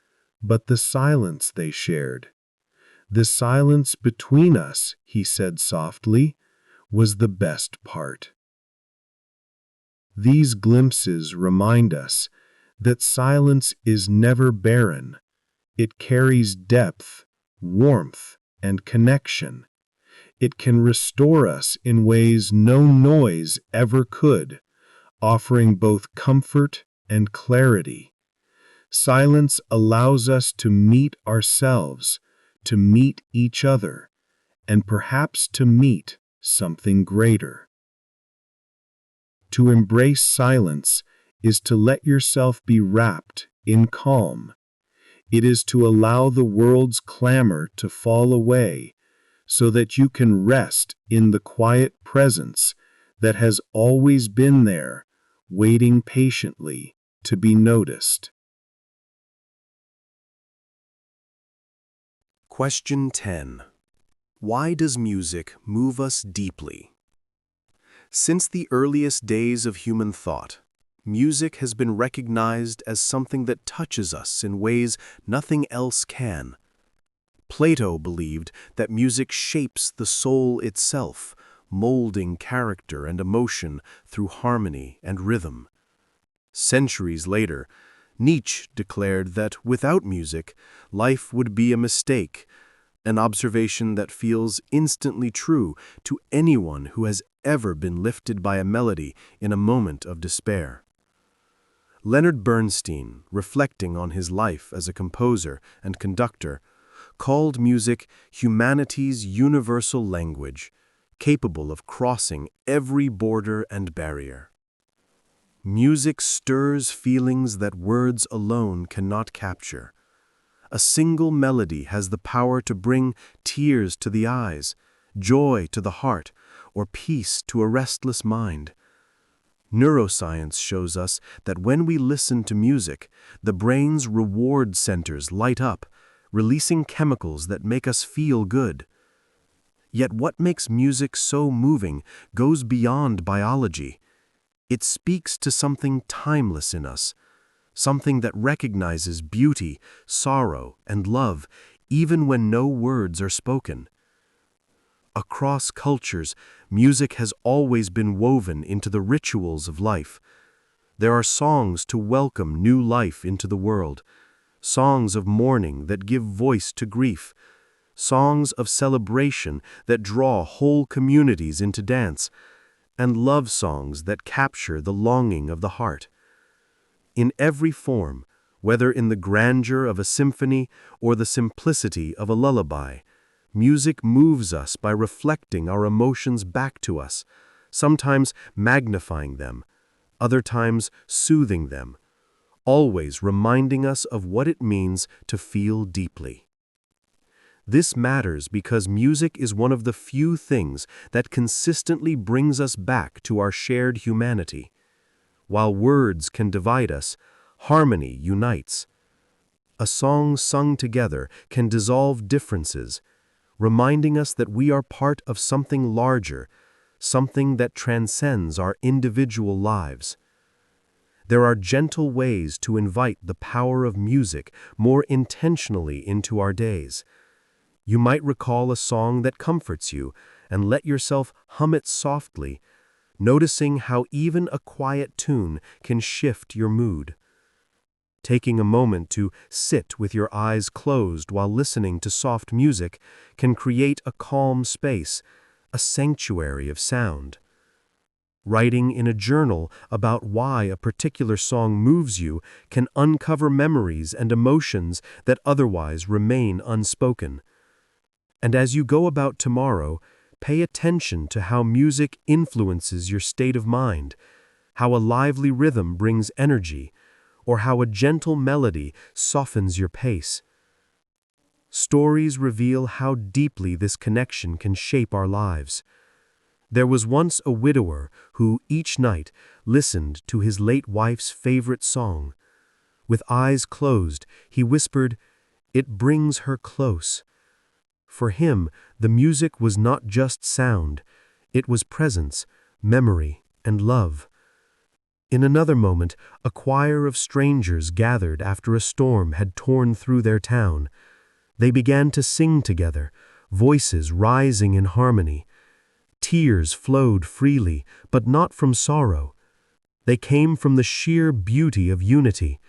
C: but the silence they shared. "The silence between us," he said softly, "was the best part." These glimpses remind us that silence is never barren. It carries depth, warmth, and connection. It can restore us in ways no noise ever could, offering both comfort and clarity. Silence allows us to meet ourselves, to meet each other, and perhaps to meet something greater. To embrace silence is to let yourself be wrapped in calm. It is to allow the world's clamor to fall away so that you can rest in the quiet presence that has always been there, waiting patiently to be noticed.
B: Question 10. Why does music move us deeply? Since the earliest days of human thought, music has been recognized as something that touches us in ways nothing else can. Plato believed that music shapes the soul itself, molding character and emotion through harmony and rhythm. Centuries later, Nietzsche declared that without music, life would be a mistake, an observation that feels instantly true to anyone who has ever been lifted by a melody in a moment of despair. Leonard Bernstein, reflecting on his life as a composer and conductor, called music humanity's universal language, capable of crossing every border and barrier. Music stirs feelings that words alone cannot capture. A single melody has the power to bring tears to the eyes, joy to the heart, or peace to a restless mind. Neuroscience shows us that when we listen to music, the brain's reward centers light up, releasing chemicals that make us feel good. Yet what makes music so moving goes beyond biology. It speaks to something timeless in us, something that recognizes beauty, sorrow, and love, even when no words are spoken. Across cultures, music has always been woven into the rituals of life. There are songs to welcome new life into the world, songs of mourning that give voice to grief, songs of celebration that draw whole communities into dance, and love songs that capture the longing of the heart. In every form, whether in the grandeur of a symphony or the simplicity of a lullaby, music moves us by reflecting our emotions back to us, sometimes magnifying them, other times soothing them, always reminding us of what it means to feel deeply. This matters because music is one of the few things that consistently brings us back to our shared humanity. While words can divide us, harmony unites. A song sung together can dissolve differences, reminding us that we are part of something larger, something that transcends our individual lives. There are gentle ways to invite the power of music more intentionally into our days. You might recall a song that comforts you and let yourself hum it softly, noticing how even a quiet tune can shift your mood. Taking a moment to sit with your eyes closed while listening to soft music can create a calm space, a sanctuary of sound. Writing in a journal about why a particular song moves you can uncover memories and emotions that otherwise remain unspoken. And as you go about tomorrow, pay attention to how music influences your state of mind, how a lively rhythm brings energy, or how a gentle melody softens your pace. Stories reveal how deeply this connection can shape our lives. There was once a widower who, each night, listened to his late wife's favorite song. With eyes closed, he whispered, "It brings her close." For him, the music was not just sound, it was presence, memory, and love. In another moment, a choir of strangers gathered after a storm had torn through their town. They began to sing together, voices rising in harmony. Tears flowed freely, but not from sorrow. They came from the sheer beauty of unity,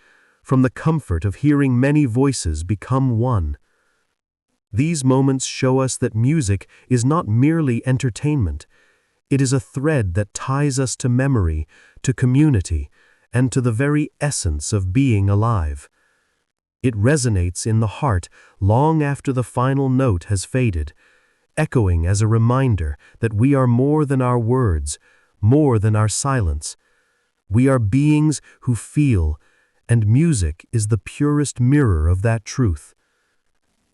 B: from the comfort of hearing many voices become one. These moments show us that music is not merely entertainment. It is a thread that ties us to memory, to community, and to the very essence of being alive. It resonates in the heart long after the final note has faded, echoing as a reminder that we are more than our words, more than our silence. We are beings who feel, and music is the purest mirror of that truth.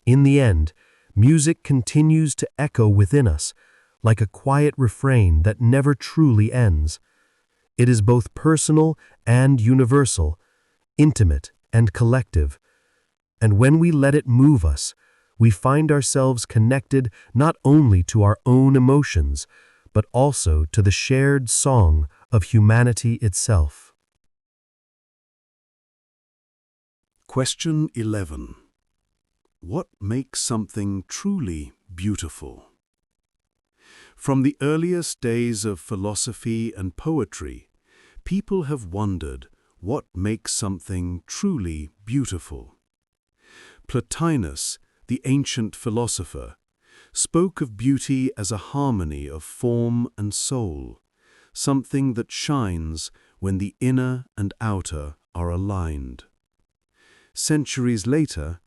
B: In the end, music continues to echo within us, like a quiet refrain that never truly ends. It is both personal and universal, intimate and collective. And when we let it move us, we find ourselves connected not only to our own emotions, but also to the shared song of humanity itself.
C: Question 11. What makes something truly beautiful? From the earliest days of philosophy and poetry, people have wondered what makes something truly beautiful. Plotinus, the ancient philosopher, spoke of beauty as a harmony of form and soul, something that shines when the inner and outer are aligned. Centuries later,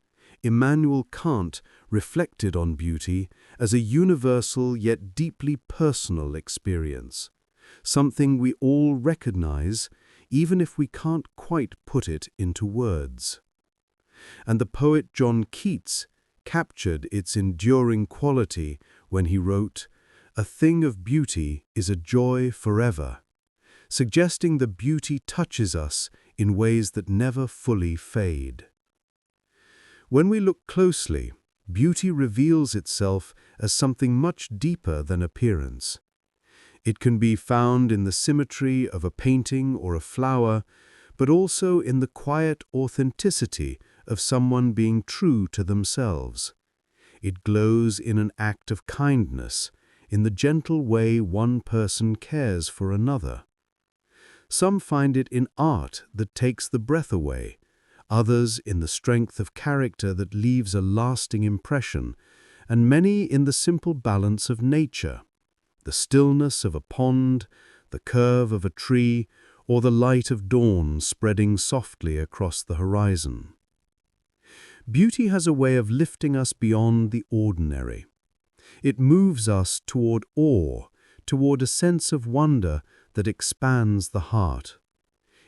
C: Immanuel Kant reflected on beauty as a universal yet deeply personal experience, something we all recognize even if we can't quite put it into words. And the poet John Keats captured its enduring quality when he wrote, "A thing of beauty is a joy forever," suggesting that beauty touches us in ways that never fully fade. When we look closely, beauty reveals itself as something much deeper than appearance. It can be found in the symmetry of a painting or a flower, but also in the quiet authenticity of someone being true to themselves. It glows in an act of kindness, in the gentle way one person cares for another. Some find it in art that takes the breath away, others in the strength of character that leaves a lasting impression, and many in the simple balance of nature, the stillness of a pond, the curve of a tree, or the light of dawn spreading softly across the horizon. Beauty has a way of lifting us beyond the ordinary. It moves us toward awe, toward a sense of wonder that expands the heart.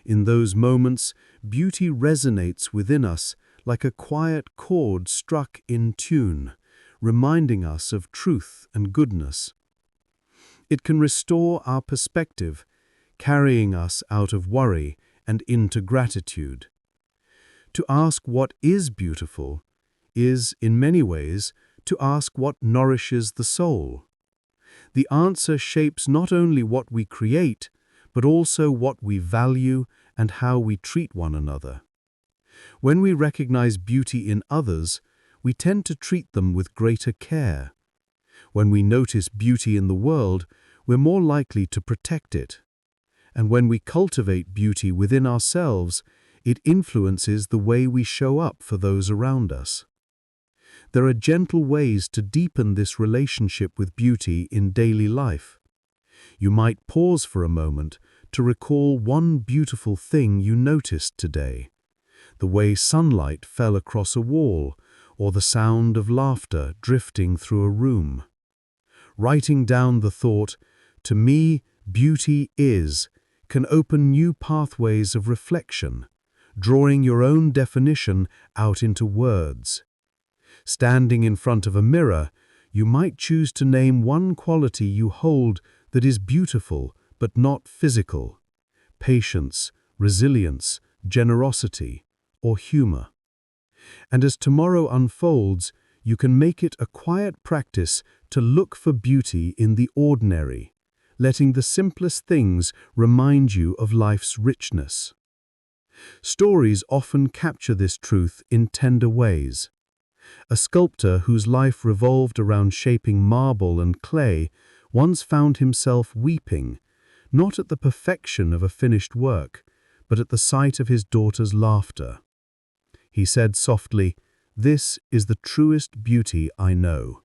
C: In those moments, beauty resonates within us like a quiet chord struck in tune, reminding us of truth and goodness. It can restore our perspective, carrying us out of worry and into gratitude. To ask what is beautiful is, in many ways, to ask what nourishes the soul. The answer shapes not only what we create, but also what we value and how we treat one another. When we recognize beauty in others, we tend to treat them with greater care. When we notice beauty in the world, we're more likely to protect it. And when we cultivate beauty within ourselves, it influences the way we show up for those around us. There are gentle ways to deepen this relationship with beauty in daily life. You might pause for a moment to recall one beautiful thing you noticed today. The way sunlight fell across a wall, or the sound of laughter drifting through a room. Writing down the thought, "To me, beauty is," can open new pathways of reflection, drawing your own definition out into words. Standing in front of a mirror, you might choose to name one quality you hold that is beautiful but not physical: patience, resilience, generosity, or humor. And as tomorrow unfolds, you can make it a quiet practice to look for beauty in the ordinary, letting the simplest things remind you of life's richness. Stories often capture this truth in tender ways. A sculptor whose life revolved around shaping marble and clay once found himself weeping, not at the perfection of a finished work, but at the sight of his daughter's laughter. He said softly, "This is the truest beauty I know."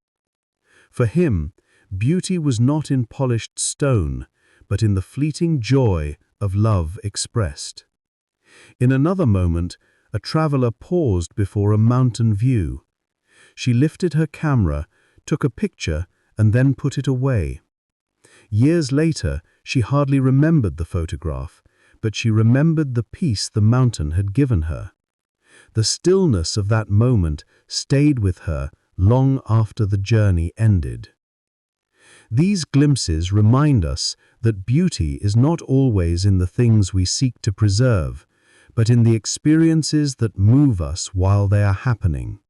C: For him, beauty was not in polished stone, but in the fleeting joy of love expressed. In another moment, a traveler paused before a mountain view. She lifted her camera, took a picture, and then put it away. Years later, she hardly remembered the photograph, but she remembered the peace the mountain had given her. The stillness of that moment stayed with her long after the journey ended. These glimpses remind us that beauty is not always in the things we seek to preserve, but in the experiences that move us while they are happening.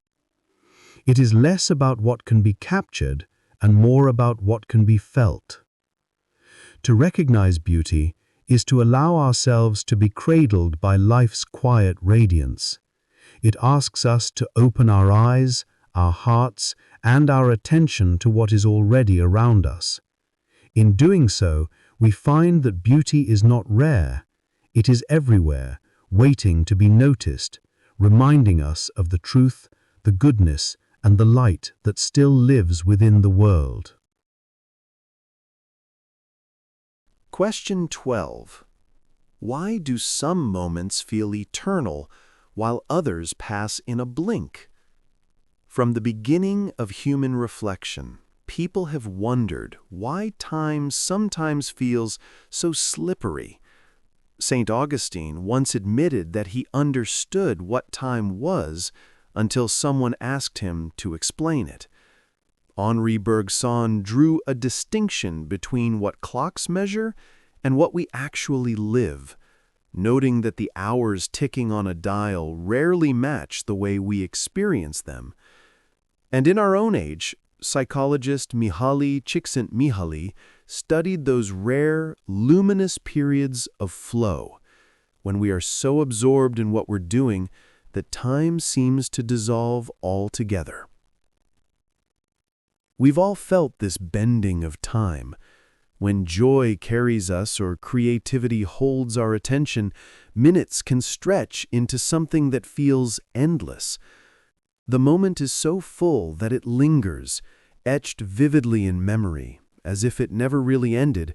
C: It is less about what can be captured and more about what can be felt. To recognize beauty is to allow ourselves to be cradled by life's quiet radiance. It asks us to open our eyes, our hearts, and our attention to what is already around us. In doing so, we find that beauty is not rare. It is everywhere, waiting to be noticed, reminding us of the truth, the goodness, and the light that still lives within the world.
B: Question 12. Why do some moments feel eternal while others pass in a blink? From the beginning of human reflection, people have wondered why time sometimes feels so slippery. St. Augustine once admitted that he understood what time was until someone asked him to explain it. Henri Bergson drew a distinction between what clocks measure and what we actually live, noting that the hours ticking on a dial rarely match the way we experience them. And in our own age, psychologist Mihaly Csikszentmihalyi studied those rare, luminous periods of flow, when we are so absorbed in what we're doing that time seems to dissolve altogether. We've all felt this bending of time. When joy carries us or creativity holds our attention, minutes can stretch into something that feels endless. The moment is so full that it lingers, etched vividly in memory, as if it never really ended.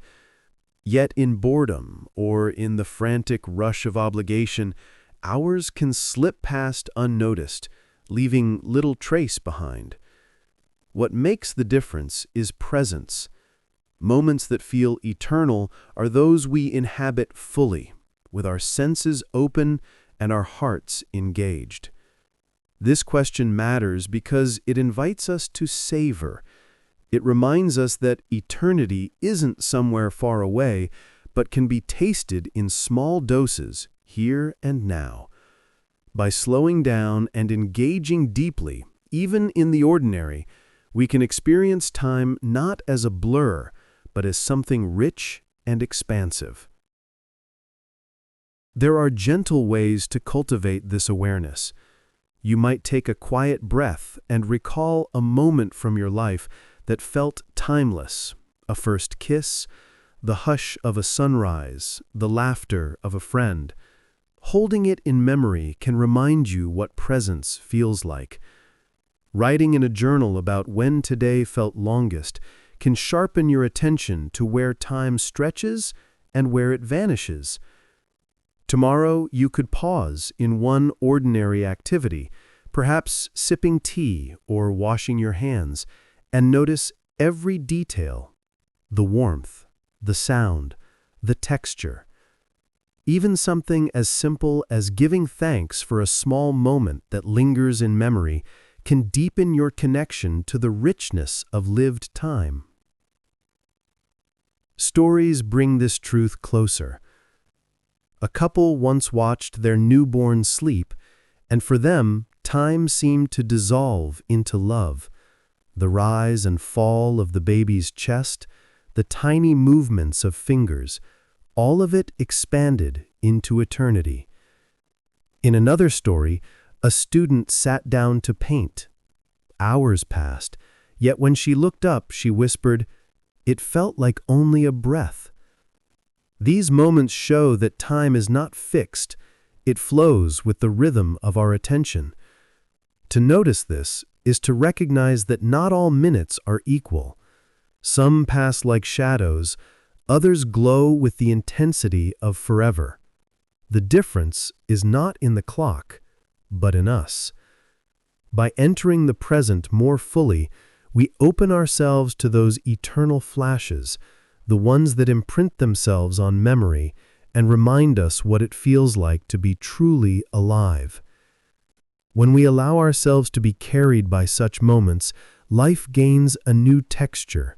B: Yet in boredom or in the frantic rush of obligation, hours can slip past unnoticed, leaving little trace behind. What makes the difference is presence. Moments that feel eternal are those we inhabit fully, with our senses open and our hearts engaged. This question matters because it invites us to savor. It reminds us that eternity isn't somewhere far away,
C: but can be tasted in small doses, here and now. By slowing down and engaging deeply, even in the ordinary, we can experience time not as a blur, but as something rich and expansive. There are gentle ways to cultivate this awareness. You might take a quiet breath and recall a moment from your life that felt timeless, a first kiss, the hush of a sunrise, the laughter of a friend. Holding it in memory can remind you what presence feels like. Writing in a journal about when today felt longest can sharpen your attention to where time stretches and where it vanishes. Tomorrow you could pause in one ordinary activity, perhaps sipping tea or washing your hands, and notice every detail: the warmth, the sound, the texture. Even something as simple as giving thanks for a small moment that lingers in memory can deepen your connection to the richness of lived time. Stories bring this truth closer. A couple once watched their newborn sleep, and for them, time seemed to dissolve into love. The rise and fall of the baby's chest, the tiny movements of fingers, all of it expanded into eternity. In another story, a student sat down to paint. Hours passed, yet when she looked up, she whispered, "It felt like only a breath." These moments show that time is not fixed, it flows with the rhythm of our attention. To notice this is to recognize that not all minutes are equal. Some pass like shadows, others glow with the intensity of forever. The difference is not in the clock, but in us. By entering the present more fully, we open ourselves to those eternal flashes, the ones that imprint themselves on memory and remind us what it feels like to be truly alive. When we allow ourselves to be carried by such moments, life gains a new texture.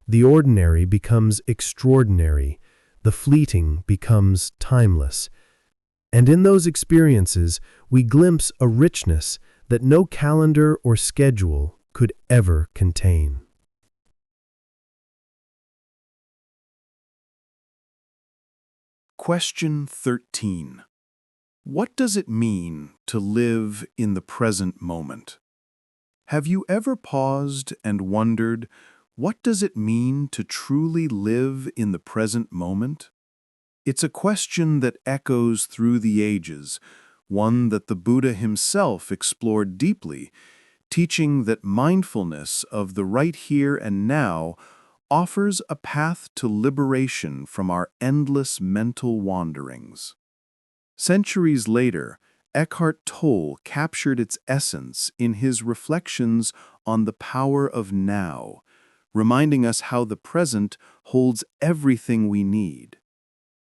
C: The ordinary becomes extraordinary, the fleeting becomes timeless. And in those experiences, we glimpse a richness that no calendar or schedule could ever contain.
B: Question 13. What does it mean to live in the present moment? Have you ever paused and wondered, what does it mean to truly live in the present moment? It's a question that echoes through the ages, one that the Buddha himself explored deeply, teaching that mindfulness of the right here and now offers a path to liberation from our endless mental wanderings. Centuries later, Eckhart Tolle captured its essence in his reflections on the power of now, reminding us how the present holds everything we need.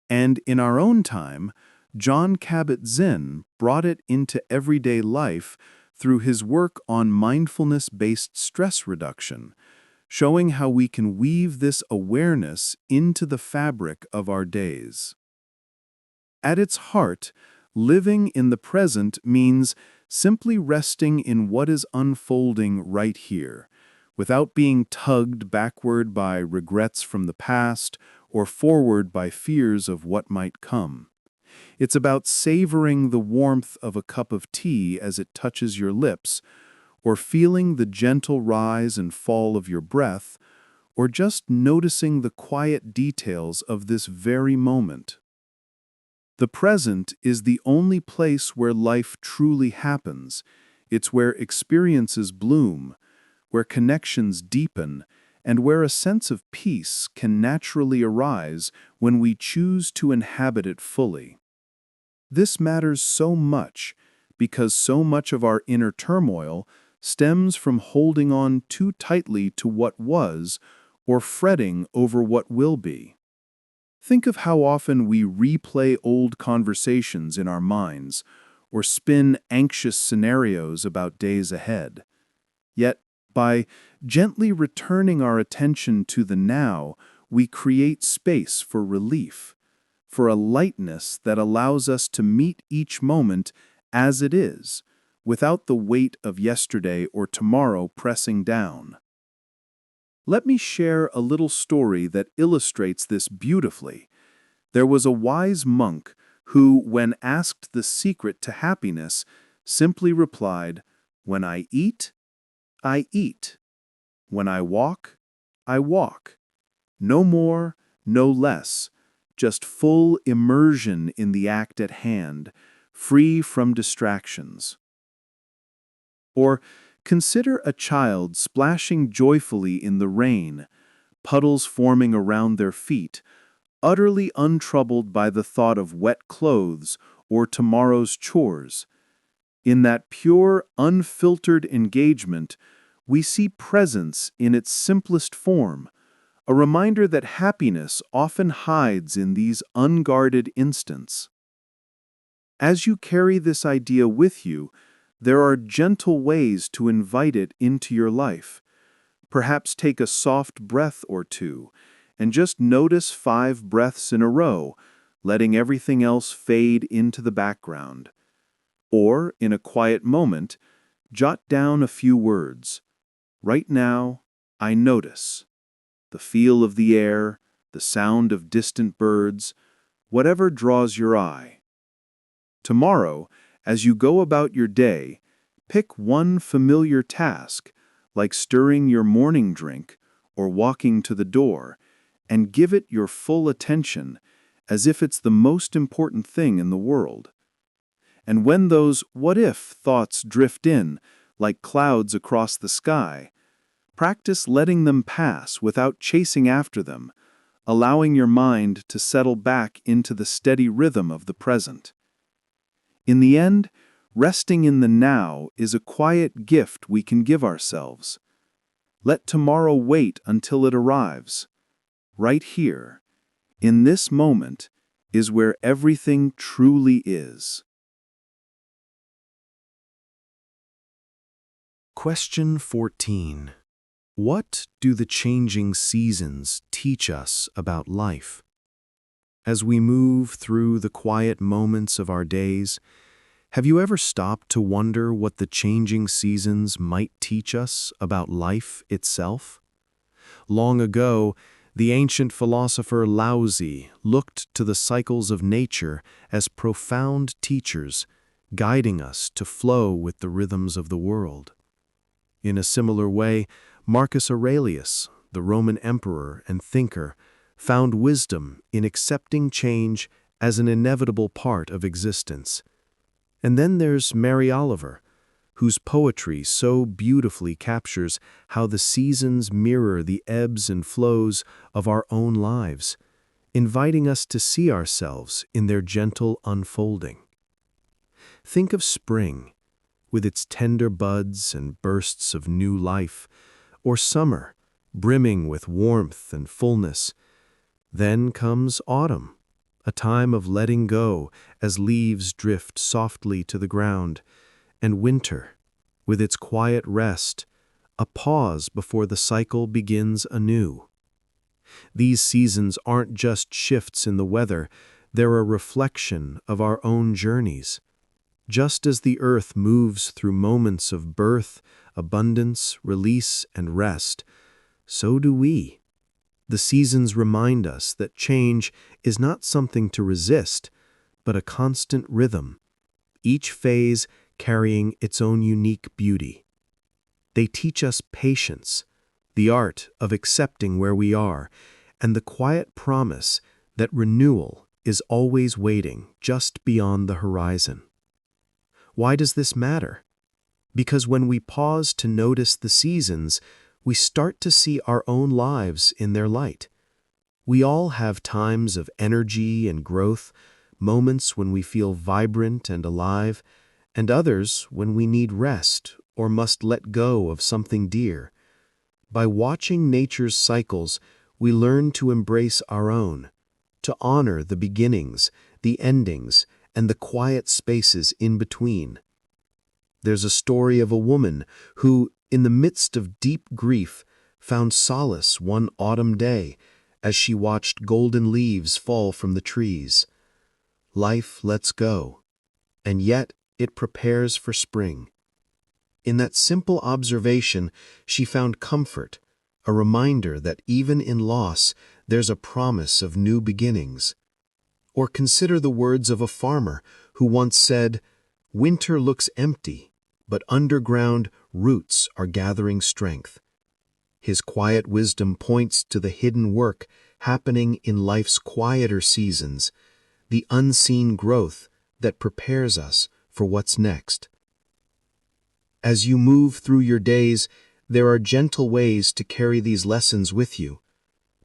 B: And in our own time, John Kabat-Zinn brought it into everyday life through his work on mindfulness-based stress reduction, showing how we can weave this awareness into the fabric of our days. At its heart, living in the present means simply resting in what is unfolding right here, without being tugged backward by regrets from the past or forward by fears of what might come. It's about savoring the warmth of a cup of tea as it touches your lips, or feeling the gentle rise and fall of your breath, or just noticing the quiet details of this very moment. The present is the only place where life truly happens. It's where experiences bloom, where connections deepen, and where a sense of peace can naturally arise when we choose to inhabit it fully. This matters so much because so much of our inner turmoil stems from holding on too tightly to what was or fretting over what will be. Think of how often we replay old conversations in our minds or spin anxious scenarios about days ahead. Yet, by gently returning our attention to the now, we create space for relief,
C: for a lightness that allows us to meet each moment as it is, without the weight of yesterday or tomorrow pressing down. Let me share a little story that illustrates this beautifully. There was a wise monk who, when asked the secret to happiness, simply replied, "When I eat, I eat. When I walk, I walk. No more, no less, just full immersion in the act at hand, free from distractions." Or consider a child splashing joyfully in the rain, puddles forming around their feet, utterly untroubled by the thought of wet clothes or tomorrow's chores. In that pure, unfiltered engagement, we see presence in its simplest form, a reminder that happiness often hides in these unguarded instants. As you carry this idea with you, there are gentle ways to invite it into your life. Perhaps take a soft breath or two, and just notice 5 breaths in a row, letting everything else fade into the background. Or, in a quiet moment, jot down a few words. Right now, I notice. The feel of the air, the sound of distant birds, whatever draws your eye. Tomorrow, as you go about your day, pick one familiar task, like stirring your morning drink or walking to the door, and give it your full attention, as if it's the most important thing in the world. And when those what-if thoughts drift in, like clouds across the sky, practice letting them pass without chasing after them, allowing your mind to settle back into the steady rhythm of the present. In the end, resting in the now is a quiet gift we can give ourselves. Let tomorrow wait until it arrives. Right here, in this moment, is where everything truly is.
B: Question 14. What do the changing seasons teach us about life? As we move through the quiet moments of our days, have you ever stopped to wonder what the changing seasons might teach us about life itself? Long ago, the ancient philosopher Laozi looked to the cycles of nature as profound teachers, guiding us to flow with the rhythms of the world. In a similar way, Marcus Aurelius, the Roman emperor and thinker, found wisdom in accepting change as an inevitable part of existence. And then there's Mary Oliver, whose poetry so beautifully captures how the seasons mirror the ebbs and flows of our own lives, inviting us to see ourselves in their gentle unfolding. Think of spring, with its tender buds and bursts of new life, or summer, brimming with warmth and fullness. Then comes autumn, a time of letting go as leaves drift softly to the ground, and winter, with its quiet rest, a pause before the cycle begins anew. These seasons aren't just shifts in the weather, they're a reflection of our own journeys. Just as the earth moves through moments of birth, abundance, release, and rest, so do we. The seasons remind us that change is not something to resist, but a constant rhythm, each phase carrying its own unique beauty. They teach us patience, the art of accepting where we are, and the quiet promise that renewal is always waiting just beyond the horizon. Why does this matter? Because when we pause to notice the seasons, we start to see our own lives in their light. We all have times of energy and growth, moments when we feel vibrant and alive, and others when we need rest or must let go of something dear. By watching nature's cycles, we learn to embrace our own, to honor the beginnings, the endings, and the quiet spaces in between. There's a story of a woman who, in the midst of deep grief, found solace one autumn day as she watched golden leaves fall from the trees. Life lets go, and yet it prepares for spring. In that simple observation, she found comfort, a reminder that even in loss, there's a promise of new beginnings. Or consider the words of a farmer who once said, "Winter looks empty, but underground roots are gathering strength." His quiet wisdom points to the hidden work happening in life's quieter seasons, the unseen growth that prepares us for what's next. As you move through your days, there are gentle ways to carry these lessons with you.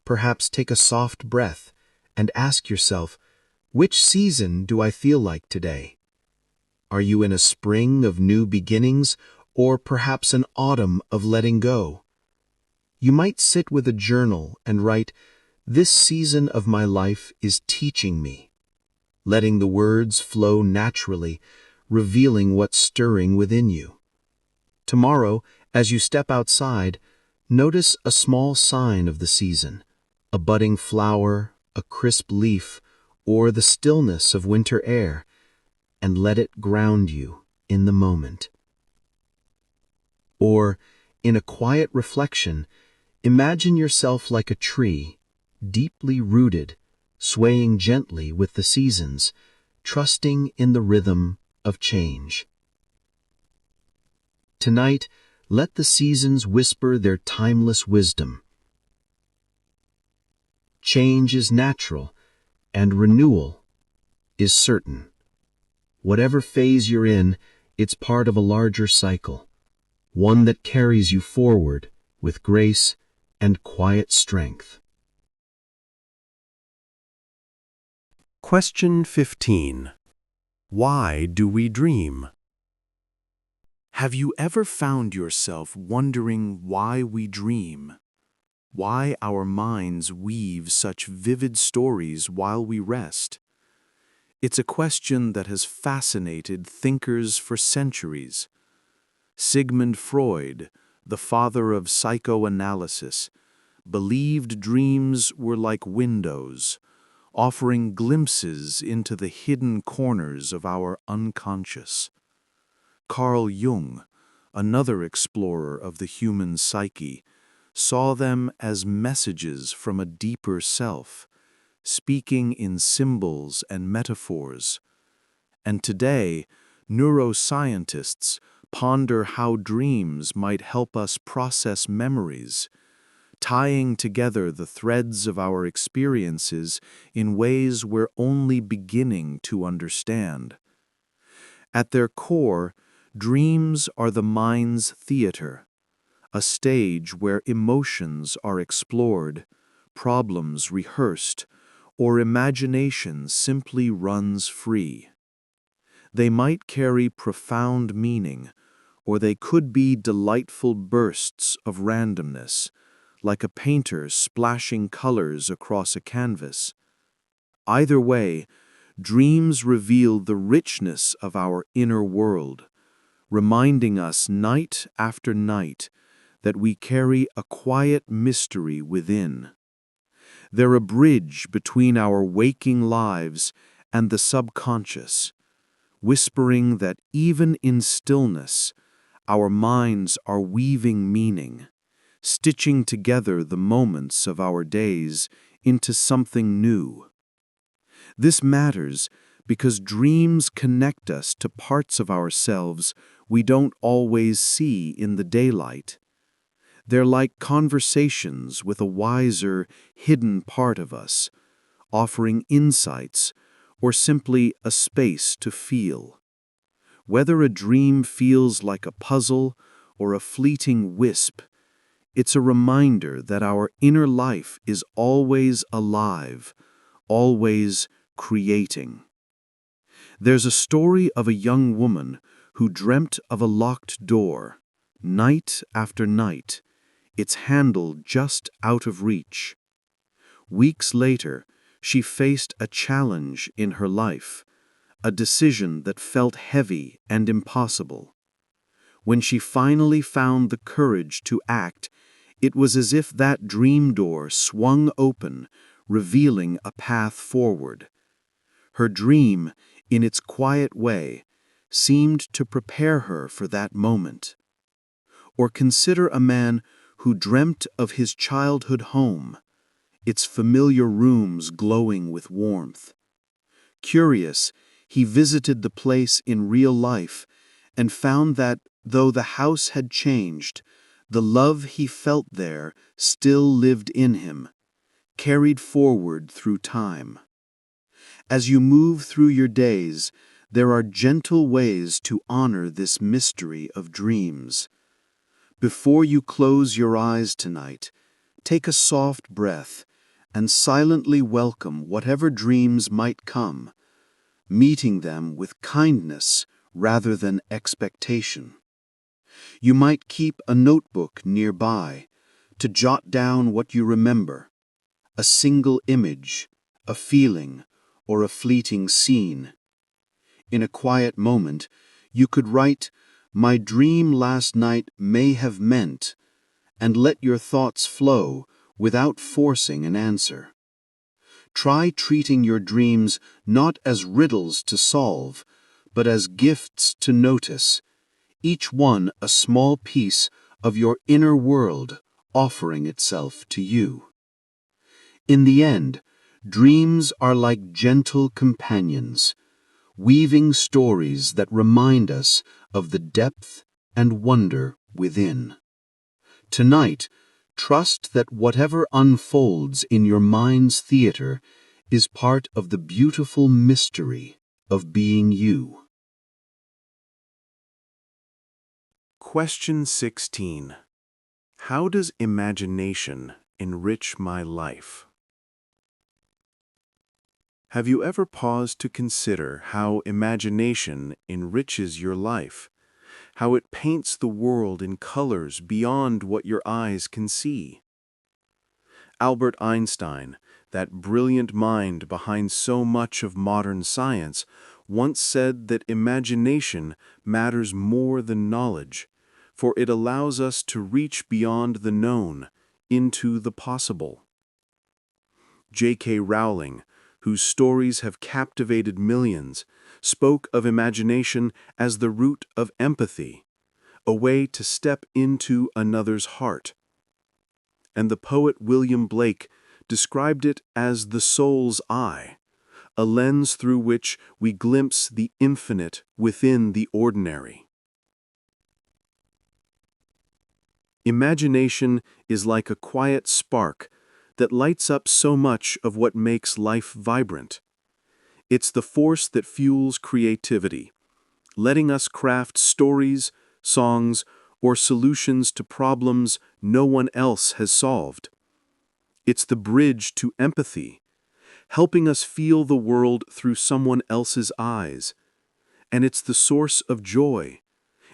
B: Perhaps take a soft breath and ask yourself, which season do I feel like today? Are you in a spring of new beginnings, or perhaps an autumn of letting go? You might sit with a journal and write, "This season of my life is teaching me," letting the words flow naturally, revealing what's stirring within you. Tomorrow, as you step outside, notice a small sign of the season, a budding flower, a crisp leaf, or the stillness of winter air, and let it ground you in the moment. Or, in a quiet reflection, imagine yourself like a tree, deeply rooted, swaying gently with the seasons, trusting in the rhythm of change. Tonight, let the seasons whisper their timeless wisdom. Change is natural, and renewal is certain. Whatever phase you're in, it's part of a larger cycle, one that carries you forward with grace and quiet strength.
C: Question 15. Why do we dream?
B: Have you ever found yourself wondering why we dream? Why our minds weave such vivid stories while we rest? It's a question that has fascinated thinkers for centuries. Sigmund Freud, the father of psychoanalysis, believed dreams were like windows, offering glimpses into the hidden corners of our unconscious. Carl Jung, another explorer of the human psyche, saw them as messages from a deeper self, speaking in symbols and metaphors. And today, neuroscientists ponder how dreams might help us process memories, tying together the threads of our experiences in ways we're only beginning to understand. At their core, dreams are the mind's theater, a stage where emotions are explored, problems rehearsed, or imagination simply runs free. They might carry profound meaning, or they could be delightful bursts of randomness, like a painter splashing colors across a canvas. Either way, dreams reveal the richness of our inner world, reminding us night after night that we carry a quiet mystery within. They're a bridge between our waking lives and the subconscious, whispering that even in stillness, our minds are weaving meaning, stitching together the moments of our days into something new. This matters because dreams connect us to parts of ourselves we don't always see in the daylight. They're like conversations with a wiser, hidden part of us, offering insights or simply a space to feel. Whether a dream feels like a puzzle or a fleeting wisp, it's a reminder that our inner life is always alive, always creating. There's a story of a young woman who dreamt of a locked door, night after night, its handle just out of reach. Weeks later, she faced a challenge in her life, a decision that felt heavy and impossible. When she finally found the courage to act, It was as if that dream door swung open, revealing a path forward. Her dream, in its quiet way, seemed to prepare her for that moment. Or consider a man who dreamt of his childhood home, its familiar rooms glowing with warmth. Curious, he visited the place in real life and found that, though the house had changed, the love he felt there still lived in him, carried forward through time. As you move through your days, there are gentle ways to honor this mystery of dreams. Before you close your eyes tonight, take a soft breath and silently welcome whatever dreams might come, meeting them with kindness rather than expectation. You might keep a notebook nearby to jot down what you remember, a single image, a feeling, or a fleeting scene. In a quiet moment, you could write, "My dream last night may have meant," and let your thoughts flow without forcing an answer. Try treating your dreams not as riddles to solve, but as gifts to notice, each one a small piece of your inner world offering itself to you. In the end, dreams are like gentle companions, weaving stories that remind us of the depth and wonder within. Tonight, trust that whatever unfolds in your mind's theater is part of the beautiful mystery of being you.
C: Question 16. How does imagination enrich my life? Have you ever paused to consider how imagination enriches your life? How it paints the world in colors beyond what your eyes can see? Albert Einstein, that brilliant mind behind so much of modern science, once said that imagination matters more than knowledge, for it allows us to reach beyond the known into the possible. J.K. Rowling, whose stories have captivated millions, spoke of imagination as the root of empathy, a way to step into another's heart. And the poet William Blake described it as the soul's eye, a lens through which we glimpse the infinite within the ordinary. Imagination is like a quiet spark that lights up so much of what makes life vibrant. It's the force that fuels creativity, letting us craft stories, songs, or solutions to problems no one else has solved. It's the bridge to empathy, helping us feel the world through someone else's eyes. And it's the source of joy,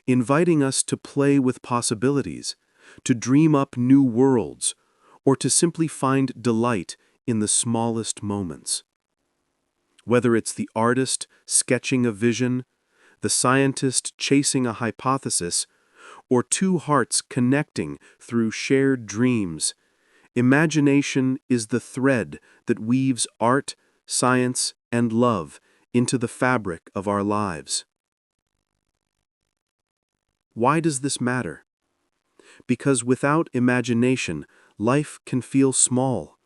C: inviting us to play with possibilities, to dream up new worlds, or to simply find delight in the smallest moments. Whether it's the artist sketching a vision, the scientist chasing a hypothesis, or two hearts connecting through shared dreams, imagination is the thread that weaves art, science, and love into the fabric of our lives. Why does this matter? Because without imagination, life can feel small,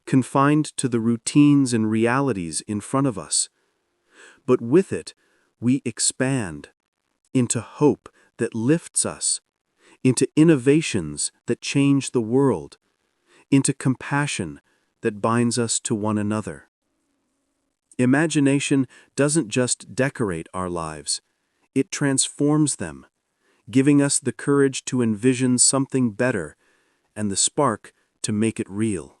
C: confined to the routines and realities in front of us. But with it, we expand into hope that lifts us, into innovations that change the world, into compassion that binds us to one another. Imagination doesn't just decorate our lives, it transforms them, giving us the courage to envision something better and the spark to make it real.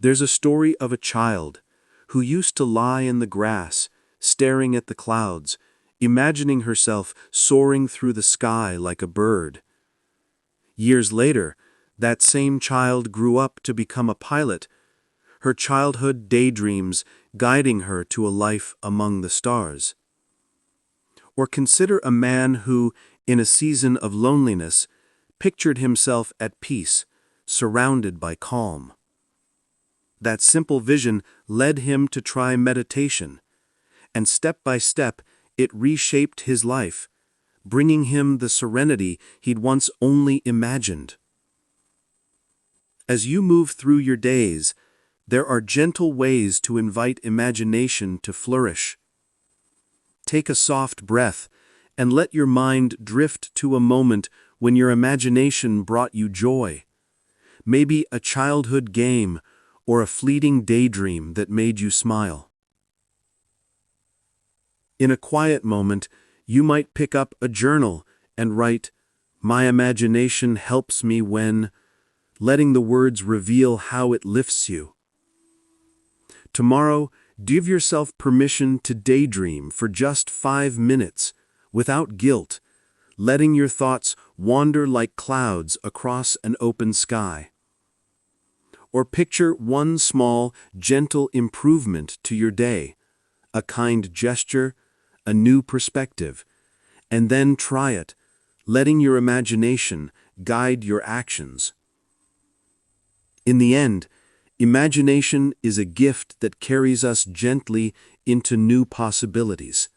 C: There's a story of a child who used to lie in the grass, staring at the clouds, imagining herself soaring through the sky like a bird. Years later, that same child grew up to become a pilot, her childhood daydreams guiding her to a life among the stars. Or consider a man who, in a season of loneliness, pictured himself at peace, surrounded by calm. That simple vision led him to try meditation, and step by step it reshaped his life, bringing him the serenity he'd once only imagined. As you move through your days, there are gentle ways to invite imagination to flourish. Take a soft breath and let your mind drift to a moment when your imagination brought you joy. Maybe a childhood game or a fleeting daydream that made you smile. In a quiet moment, you might pick up a journal and write, "My imagination helps me when," letting the words reveal how it lifts you. Tomorrow, give yourself permission to daydream for just 5 minutes, without guilt, letting your thoughts wander like clouds across an open sky. Or picture one small, gentle improvement to your day, a kind gesture, a new perspective, and then try it, letting your imagination guide your actions. In the end, imagination is a gift that carries us gently into new possibilities.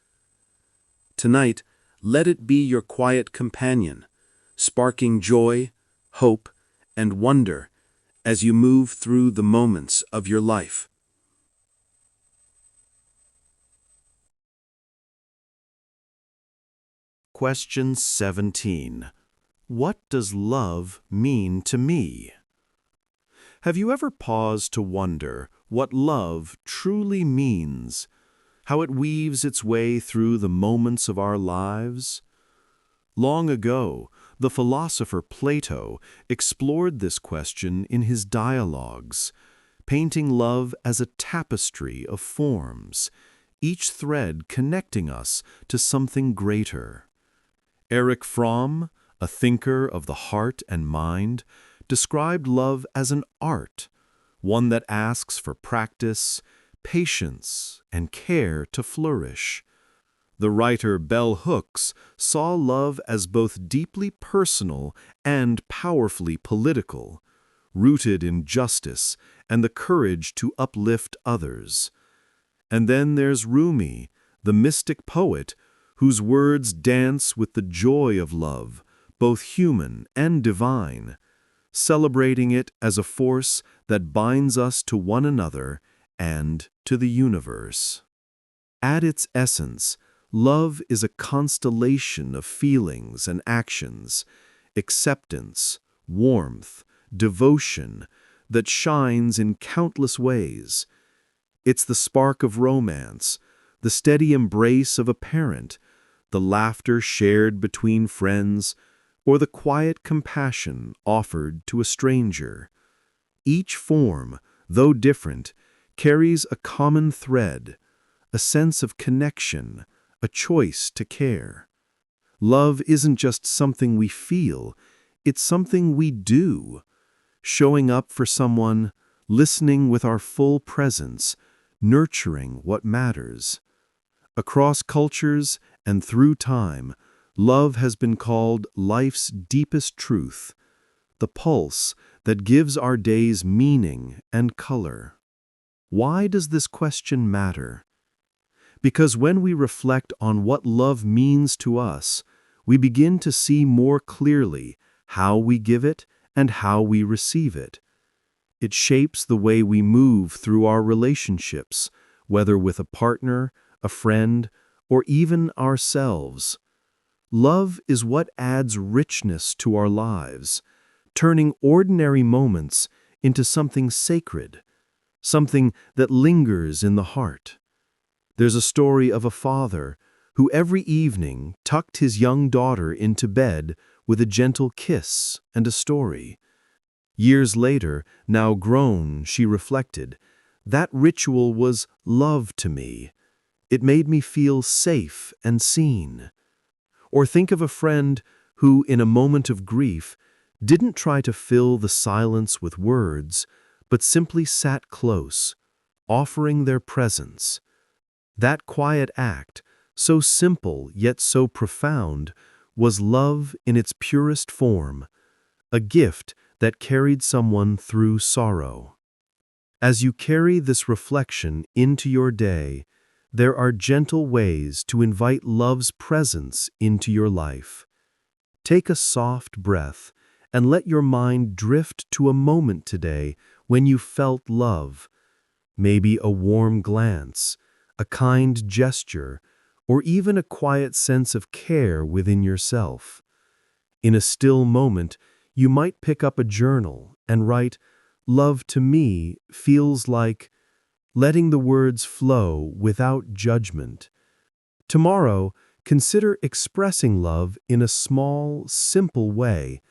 C: Tonight, let it be your quiet companion, sparking joy, hope, and wonder as you move through the moments of your life.
A: Question 17. What does love mean to me? Have you ever paused to wonder what love truly means, how it weaves its way through the moments of our lives? Long ago, the philosopher Plato explored this question in his dialogues, painting love as a tapestry of forms, each thread connecting us to something greater. Erich Fromm, a thinker of the heart and mind, described love as an art, one that asks for practice, patience, and care to flourish. The writer Bell Hooks saw love as both deeply personal and powerfully political, rooted in justice and the courage to uplift others. And then there's Rumi, the mystic poet, whose words dance with the joy of love, both human and divine, celebrating it as a force that binds us to one another and to the universe. At its essence, love is a constellation of feelings and actions, acceptance, warmth, devotion, that shines in countless ways. It's the spark of romance, the steady embrace of a parent, the laughter shared between friends, or the quiet compassion offered to a stranger. Each form, though different, carries a common thread, a sense of connection, a choice to care. Love isn't just something we feel, it's something we do. Showing up for someone, listening with our full presence, nurturing what matters. Across cultures and through time, love has been called life's deepest truth, the pulse that gives our days meaning and color. Why does this question matter? Because when we reflect on what love means to us, we begin to see more clearly how we give it and how we receive it. It shapes the way we move through our relationships, whether with a partner, a friend, or even ourselves. Love is what adds richness to our lives, turning ordinary moments into something sacred, something that lingers in the heart. There's a story of a father who every evening tucked his young daughter into bed with a gentle kiss and a story. Years later, now grown, she reflected, "That ritual was love to me. It made me feel safe and seen." Or think of a friend who, in a moment of grief, didn't try to fill the silence with words, but simply sat close, offering their presence. That quiet act, so simple yet so profound, was love in its purest form,
C: a gift that carried someone through sorrow. As you carry this reflection into your day, there are gentle ways to invite love's presence into your life. Take a soft breath and let your mind drift to a moment today when you felt love. Maybe a warm glance, a kind gesture, or even a quiet sense of care within yourself. In a still moment, you might pick up a journal and write, "Love to me feels like," letting the words flow without judgment. Tomorrow, consider expressing love in a small, simple way: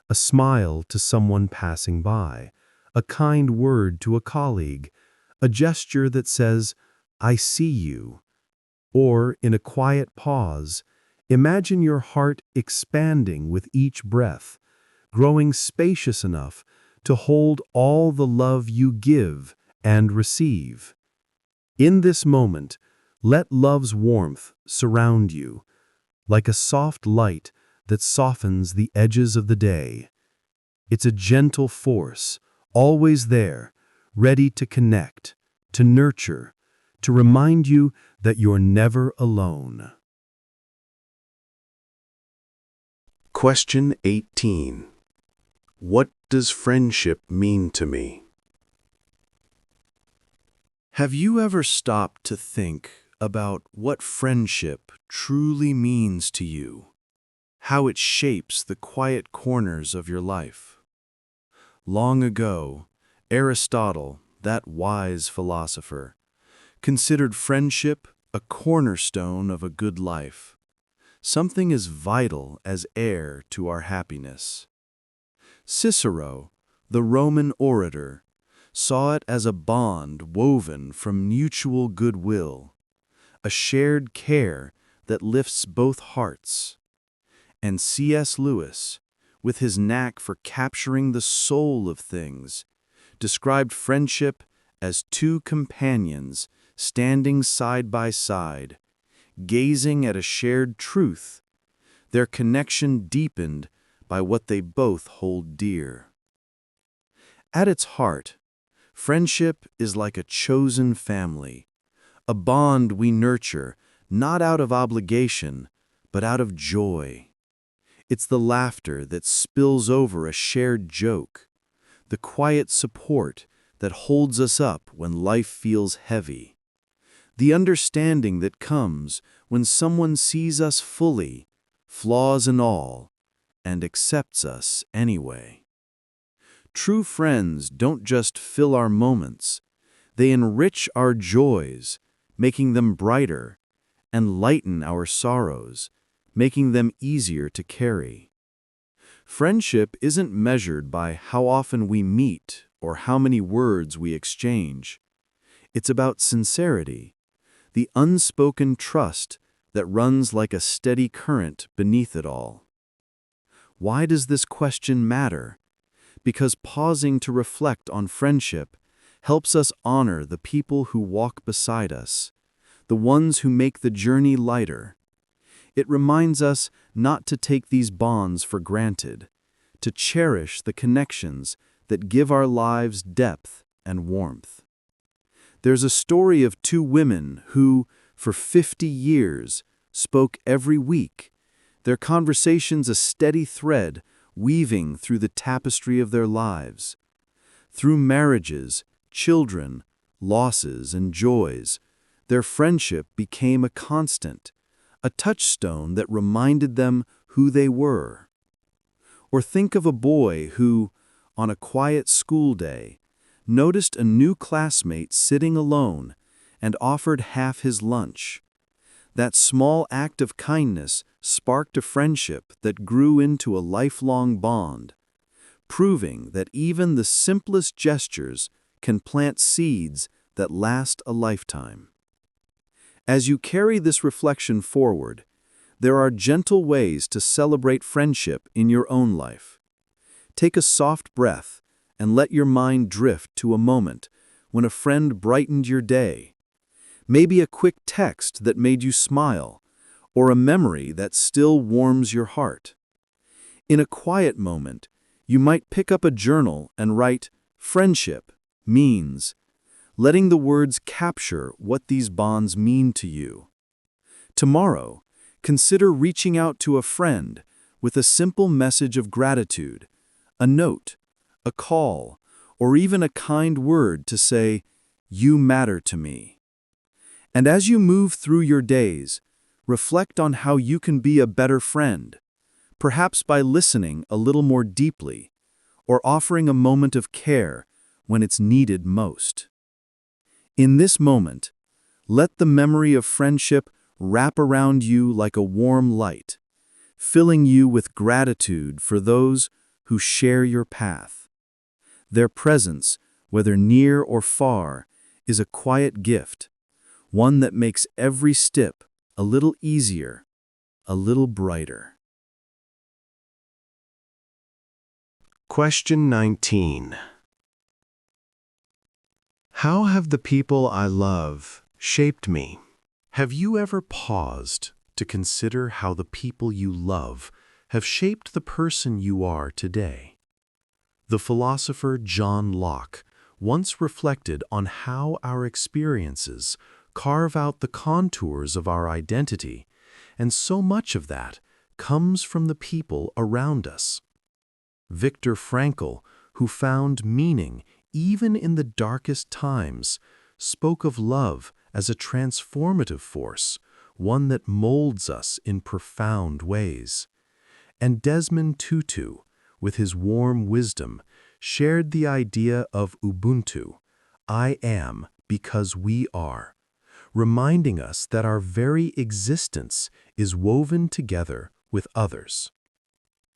C: a smile to someone passing by, a kind word to a colleague, a gesture that says, "I see you." Or, in a quiet pause, imagine your heart expanding with each breath, growing spacious enough to hold all the love you give and receive. In this moment, let love's warmth surround you, like a soft light that softens the edges of the day. It's a gentle force, always there, ready to connect, to nurture, to remind you that you're never alone.
B: Question 18. What does friendship mean to me?
C: Have you ever stopped to think about what friendship truly means to you? How it shapes the quiet corners of your life? Long ago, Aristotle, that wise philosopher, considered friendship a cornerstone of a good life, something as vital as air to our happiness. Cicero, the Roman orator, saw it as a bond woven from mutual goodwill, a shared care that lifts both hearts. And C.S. Lewis, with his knack for capturing the soul of things, described friendship as two companions standing side by side, gazing at a shared truth, their connection deepened by what they both hold dear. At its heart, friendship is like a chosen family, a bond we nurture not out of obligation, but out of joy. It's the laughter that spills over a shared joke, the quiet support that holds us up when life feels heavy, the understanding that comes when someone sees us fully, flaws and all, and accepts us anyway. True friends don't just fill our moments, they enrich our joys, making them brighter, and lighten our sorrows, making them easier to carry. Friendship isn't measured by how often we meet or how many words we exchange. It's about sincerity, the unspoken trust that runs like a steady current beneath it all. Why does this question matter? Because pausing to reflect on friendship helps us honor the people who walk beside us, the ones who make the journey lighter. It reminds us not to take these bonds for granted, to cherish the connections that give our lives depth and warmth. There's a story of two women who, for 50 years, spoke every week, their conversations a steady thread weaving through the tapestry of their lives. Through marriages, children, losses, and joys, their friendship became a constant, a touchstone that reminded them who they were. Or think of a boy who, on a quiet school day, noticed a new classmate sitting alone and offered half his lunch. That small act of kindness sparked a friendship that grew into a lifelong bond, proving that even the simplest gestures can plant seeds that last a lifetime. As you carry this reflection forward, there are gentle ways to celebrate friendship in your own life. Take a soft breath and let your mind drift to a moment when a friend brightened your day. Maybe a quick text that made you smile, or a memory that still warms your heart. In a quiet moment, You might pick up a journal and write, "Friendship means," letting the words capture what these bonds mean to you. Tomorrow, consider reaching out to a friend with a simple message of gratitude, a note, a call, or even a kind word to say, "You matter to me." And as you move through your days, reflect on how you can be a better friend, perhaps by listening a little more deeply or offering a moment of care when it's needed most. In this moment, let the memory of friendship wrap around you like a warm light, filling you with gratitude for those who share your path. Their presence, whether near or far, is a quiet gift, one that makes every step a little easier, a little brighter.
B: Question 19. How have the people I love shaped me? Have you ever paused to consider how the people you love have shaped the person you are today? The philosopher John Locke once reflected on how our experiences carve out the contours of our identity, and so much of that comes from the people around us. Viktor Frankl, who found meaning even in the darkest times, spoke of love as a transformative force, one that molds us in profound ways. And Desmond Tutu, with his warm wisdom, shared the idea of Ubuntu, I am because we are, reminding us that our very existence is woven together with others.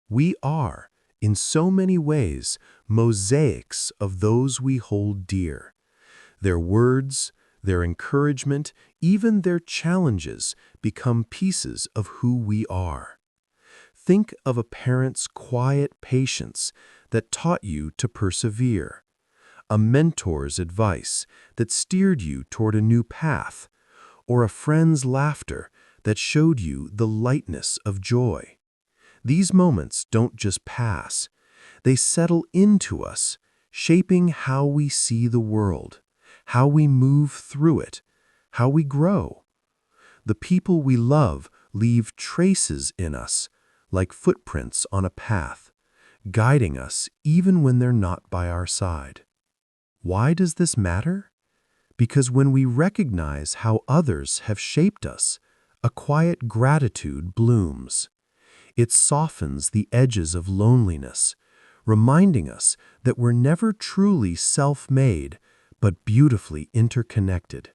B: We are, in so many ways, mosaics of those we hold dear. Their words, their encouragement, even their challenges become pieces of who we are. Think of a parent's quiet patience that taught you to persevere, a mentor's advice that steered you toward a new path, or a friend's laughter that showed you the lightness of joy. These moments don't just pass. They settle into us, shaping how we see the world, how we move through it, how we grow. The people we love leave traces in us, like footprints on a path, guiding us even when they're not by our side. Why does this matter? Because when we recognize how others have shaped us, a quiet gratitude blooms. It softens the edges of loneliness, reminding us that we're never truly self-made, but beautifully interconnected.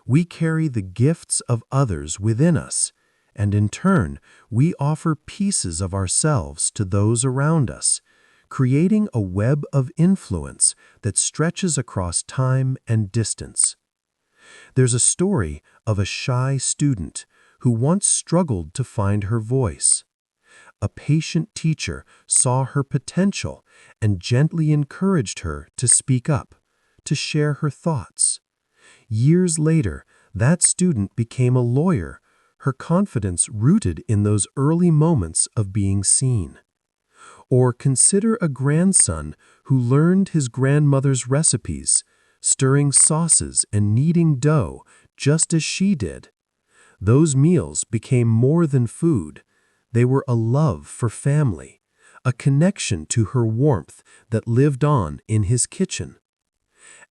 B: We carry the gifts of others within us, and in turn, we offer pieces of ourselves to those around us, creating a web of influence that stretches across time and distance. There's a story of a shy student who once struggled to find her voice. A patient teacher saw her potential and gently encouraged her to speak up, to share her thoughts. Years later, that student became a lawyer, her confidence rooted in those early moments of being seen. Or consider a grandson who learned his grandmother's recipes, stirring sauces and kneading dough just as she did. Those meals became more than food. They were a love for family, a connection to her warmth that lived on in his kitchen.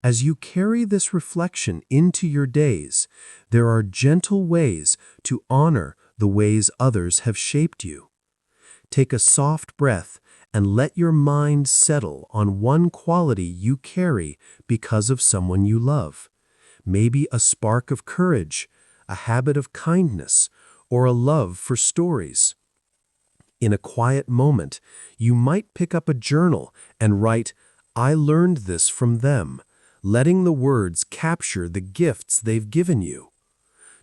B: As you carry this reflection into your days, there are gentle ways to honor the ways others have shaped you. Take a soft breath and let your mind settle on one quality you carry because of someone you love. Maybe a spark of courage, a habit of kindness, or a love for stories. In a quiet moment, you might pick up a journal and write, I learned this from them, letting the words capture the gifts they've given you.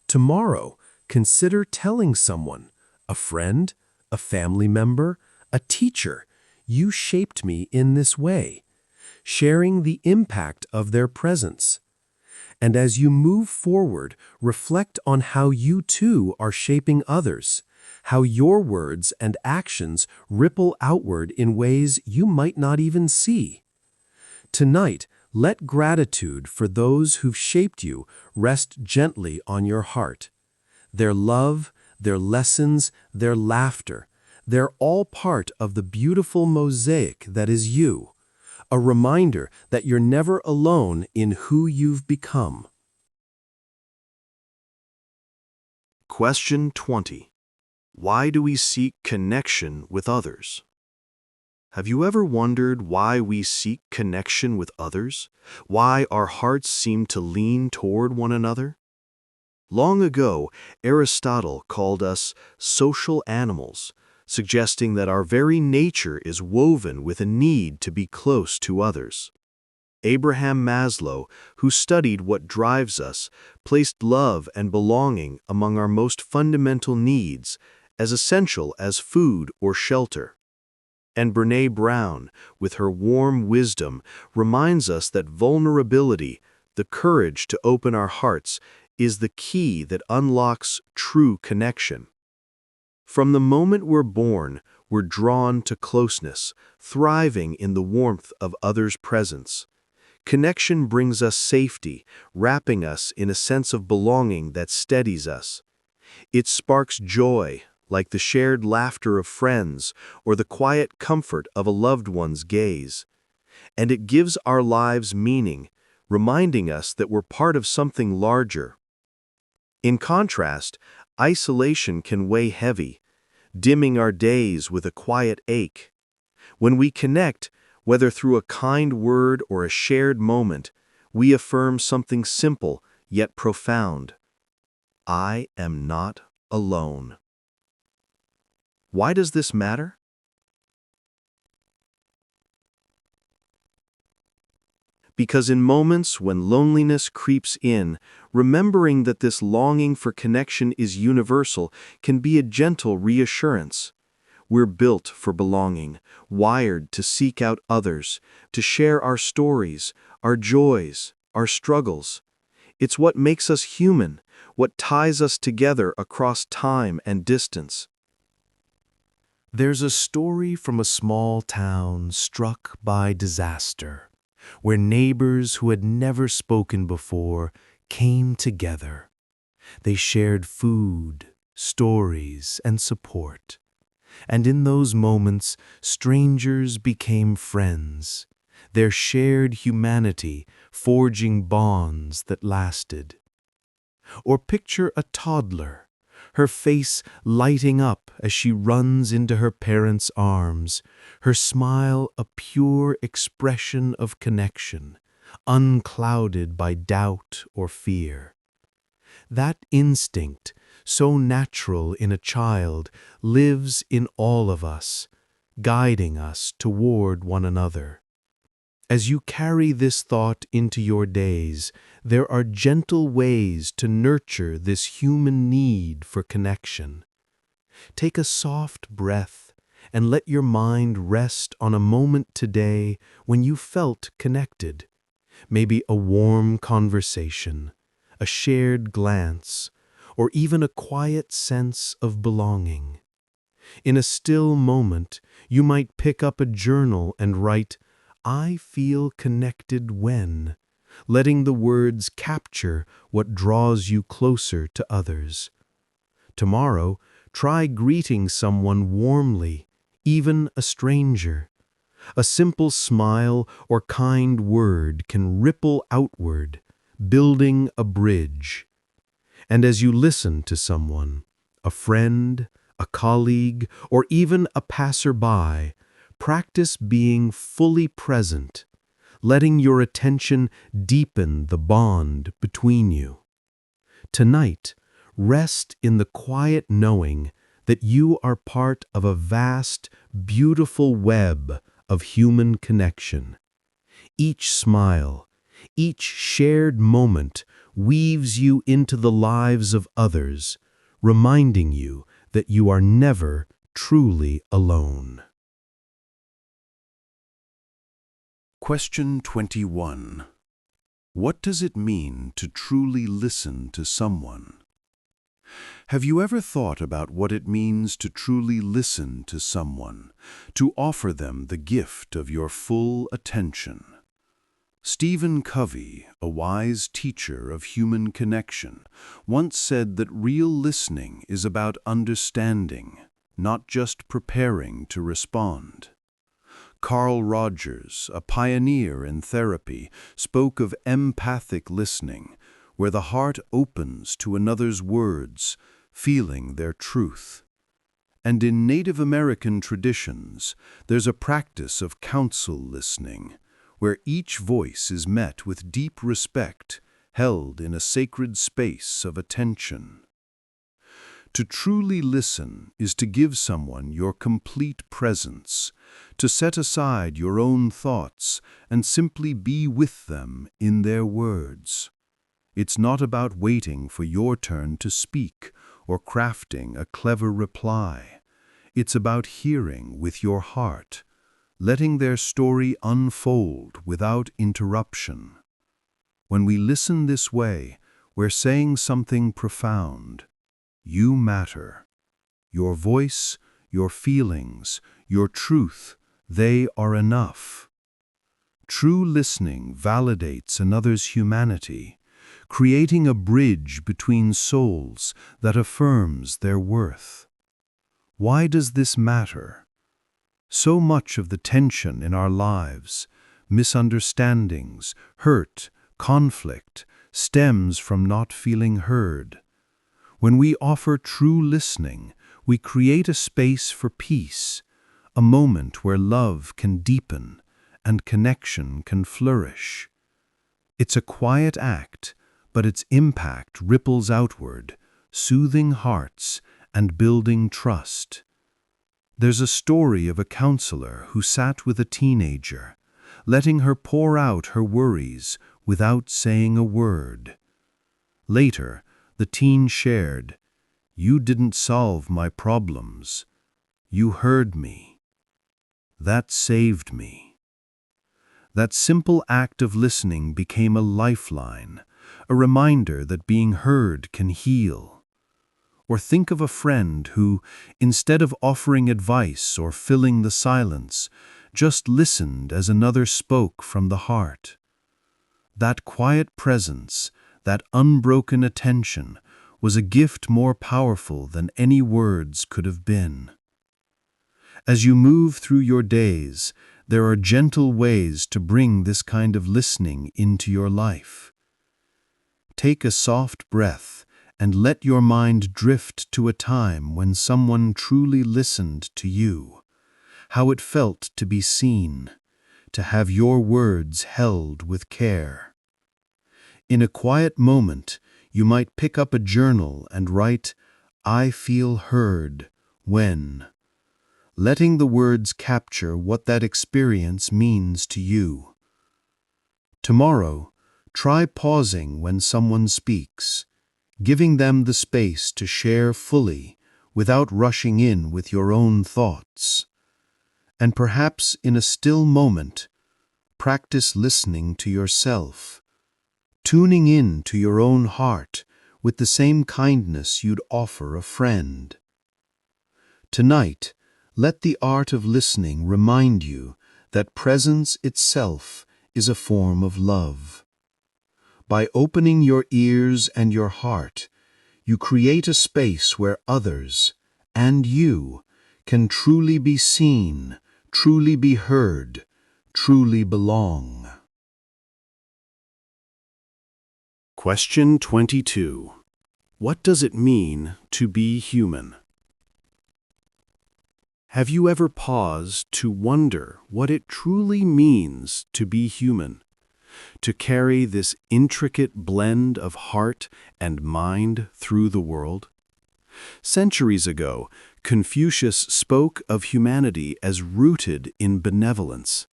B: Tomorrow, consider telling someone, a friend, a family member, a teacher, you shaped me in this way, sharing the impact of their presence. And as you move forward, reflect on how you too are shaping others,
D: how your words and actions ripple outward in ways you might not even see. Tonight, let gratitude for those who've shaped you rest gently on your heart. Their love, their lessons, their laughter, they're all part of the beautiful mosaic that is you, a reminder that you're never alone in who you've become.
B: Question 20. Why do we seek connection with others? Have you ever wondered why we seek connection with others? Why our hearts seem to lean toward one another? Long ago, Aristotle called us social animals, suggesting that our very nature is woven with a need to be close to others. Abraham Maslow, who studied what drives us, placed love and belonging among our most fundamental needs, as essential as food or shelter. And Brené Brown, with her warm wisdom, reminds us that vulnerability, the courage to open our hearts, is the key that unlocks true connection. From the moment we're born, we're drawn to closeness, thriving in the warmth of others' presence. Connection brings us safety, wrapping us in a sense of belonging that steadies us. It sparks joy, like the shared laughter of friends or the quiet comfort of a loved one's gaze. And it gives our lives meaning, reminding us that we're part of something larger. In contrast, isolation can weigh heavy, dimming our days with a quiet ache. When we connect, whether through a kind word or a shared moment, we affirm something simple yet profound. I am not alone. Why does this matter? Because in moments when loneliness creeps in, remembering that this longing for connection is universal can be a gentle reassurance. We're built for belonging, wired to seek out others, to share our stories, our joys, our struggles. It's what makes us human, what ties us together across time and distance.
D: There's a story from a small town struck by disaster, where neighbors who had never spoken before came together. They shared food, stories, and support. And in those moments, strangers became friends, their shared humanity forging bonds that lasted. Or picture a toddler, her face lighting up as she runs into her parents' arms, her smile a pure expression of connection, unclouded by doubt or fear. That instinct, so natural in a child, lives in all of us, guiding us toward one another. As you carry this thought into your days, there are gentle ways to nurture this human need for connection. Take a soft breath and let your mind rest on a moment today when you felt connected. Maybe a warm conversation, a shared glance, or even a quiet sense of belonging. In a still moment, you might pick up a journal and write, "I feel connected when," letting the words capture what draws you closer to others. Tomorrow, try greeting someone warmly, even a stranger. A simple smile or kind word can ripple outward, building a bridge. And as you listen to someone, a friend, a colleague, or even a passerby, practice being fully present, letting your attention deepen the bond between you. Tonight, rest in the quiet knowing that you are part of a vast, beautiful web of human connection. Each smile, each shared moment weaves you into the lives of others, reminding you that you are never truly alone.
C: Question 21. What does it mean to truly listen to someone? Have you ever thought about what it means to truly listen to someone, to offer them the gift of your full attention? Stephen Covey, a wise teacher of human connection, once said that real listening is about understanding, not just preparing to respond. Carl Rogers, a pioneer in therapy, spoke of empathic listening, where the heart opens to another's words, feeling their truth. And in Native American traditions, there's a practice of counsel listening, where each voice is met with deep respect, held in a sacred space of attention. To truly listen is to give someone your complete presence, to set aside your own thoughts and simply be with them in their words. It's not about waiting for your turn to speak or crafting a clever reply. It's about hearing with your heart, letting their story unfold without interruption. When we listen this way, we're saying something profound. You matter. Your voice, your feelings, your truth, they are enough. True listening validates another's humanity, creating a bridge between souls that affirms their worth. Why does this matter? So much of the tension in our lives, misunderstandings, hurt, conflict, stems from not feeling heard. When we offer true listening, we create a space for peace, a moment where love can deepen and connection can flourish. It's a quiet act, but its impact ripples outward, soothing hearts and building trust. There's a story of a counselor who sat with a teenager, letting her pour out her worries without saying a word. Later, the teen shared, "You didn't solve my problems. You heard me. That saved me." That simple act of listening became a lifeline, a reminder that being heard can heal. Or think of a friend who, instead of offering advice or filling the silence, just listened as another spoke from the heart. That quiet presence, that unbroken attention, was a gift more powerful than any words could have been. As you move through your days, there are gentle ways to bring this kind of listening into your life. Take a soft breath and let your mind drift to a time when someone truly listened to you, how it felt to be seen, to have your words held with care. In a quiet moment, you might pick up a journal and write, "I feel heard when," letting the words capture what that experience means to you. Tomorrow, try pausing when someone speaks, giving them the space to share fully without rushing in with your own thoughts. And perhaps in a still moment, practice listening to yourself, tuning in to your own heart with the same kindness you'd offer a friend. Tonight, let the art of listening remind you that presence itself is a form of love. By opening your ears and your heart, you create a space where others, and you, can truly be seen, truly be heard, truly belong.
B: Question 22. What does it mean to be human? Have you ever paused to wonder what it truly means to be human? To carry this intricate blend of heart and mind through the world? Centuries ago, Confucius spoke of humanity as rooted in benevolence,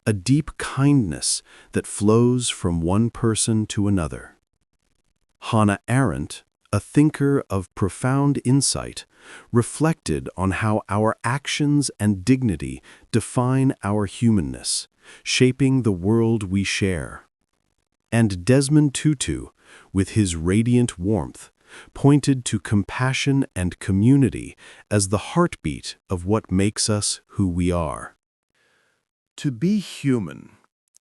B: a deep kindness that flows from one person to another. Hannah Arendt, a thinker of profound insight, reflected on how our actions and dignity define our humanness, shaping the world we share. And Desmond Tutu, with his radiant warmth,
C: pointed to compassion and community as the heartbeat of what makes us who we are.
A: To be human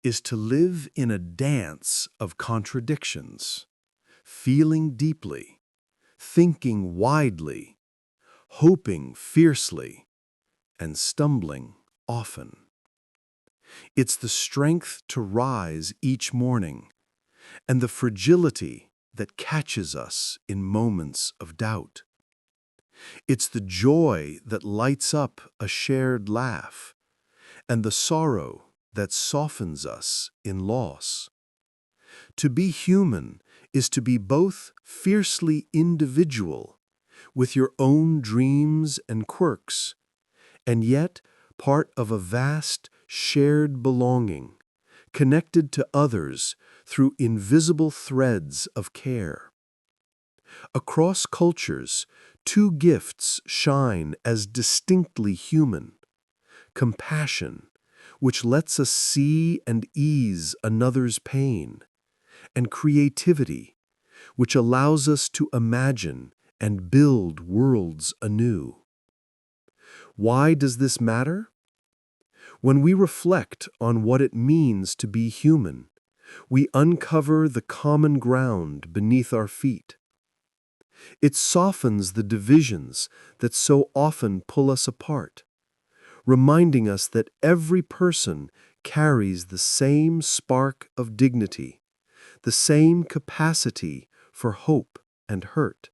A: is to live in a dance of contradictions, feeling deeply, thinking widely, hoping fiercely, and stumbling often. It's the strength to rise each morning and the fragility that catches us in moments of doubt. It's the joy that lights up a shared laugh and the sorrow that softens us in loss. To be human is to be both fiercely individual, with your own dreams and quirks, and yet part of a vast, shared belonging, connected to others through invisible threads of care. Across cultures, two gifts shine as distinctly human: compassion, which lets us see and ease another's pain, and creativity, which allows us to imagine and build worlds anew. Why does this matter? When we reflect on what it means to be human, we uncover the common ground beneath our feet. It softens the divisions that so often pull us apart, reminding us that every person carries the same spark of dignity, the same capacity for hope and hurt.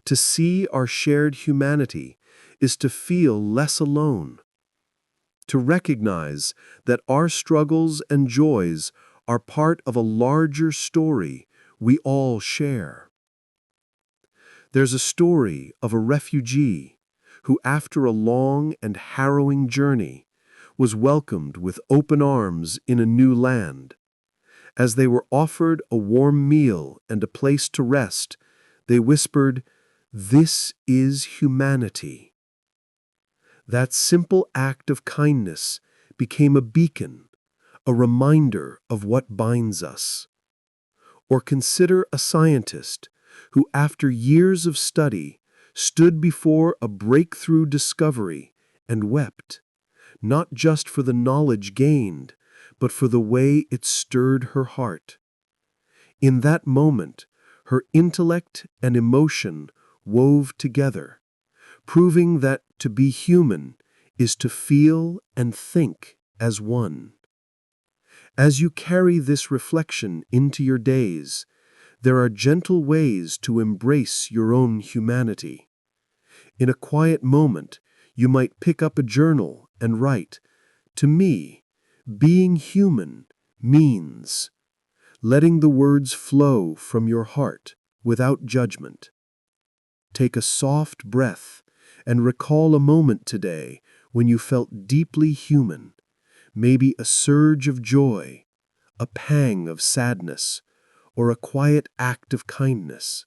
A: To see our shared humanity is to feel less alone, to recognize that our struggles and joys are part of a larger story we all share. There's a story of a refugee who, after a long and harrowing journey, was welcomed with open arms in a new land. As they were offered a warm meal and a place to rest, they whispered, "This is humanity." That simple act of kindness became a beacon, a reminder of what binds us. Or consider a scientist who, after years of study, stood before a breakthrough discovery and wept, not just for the knowledge gained, but for the way it stirred her heart. In that moment, her intellect and emotion wove together, proving that to be human is to feel and think as one. As you carry this reflection into your days, there are gentle ways to embrace your own humanity. In a quiet moment, you might pick up a journal and write, "To me, being human means," letting the words flow from your heart without judgment. Take a soft breath and recall a moment today when you felt deeply human, maybe a surge of joy, a pang of sadness, or a quiet act of kindness.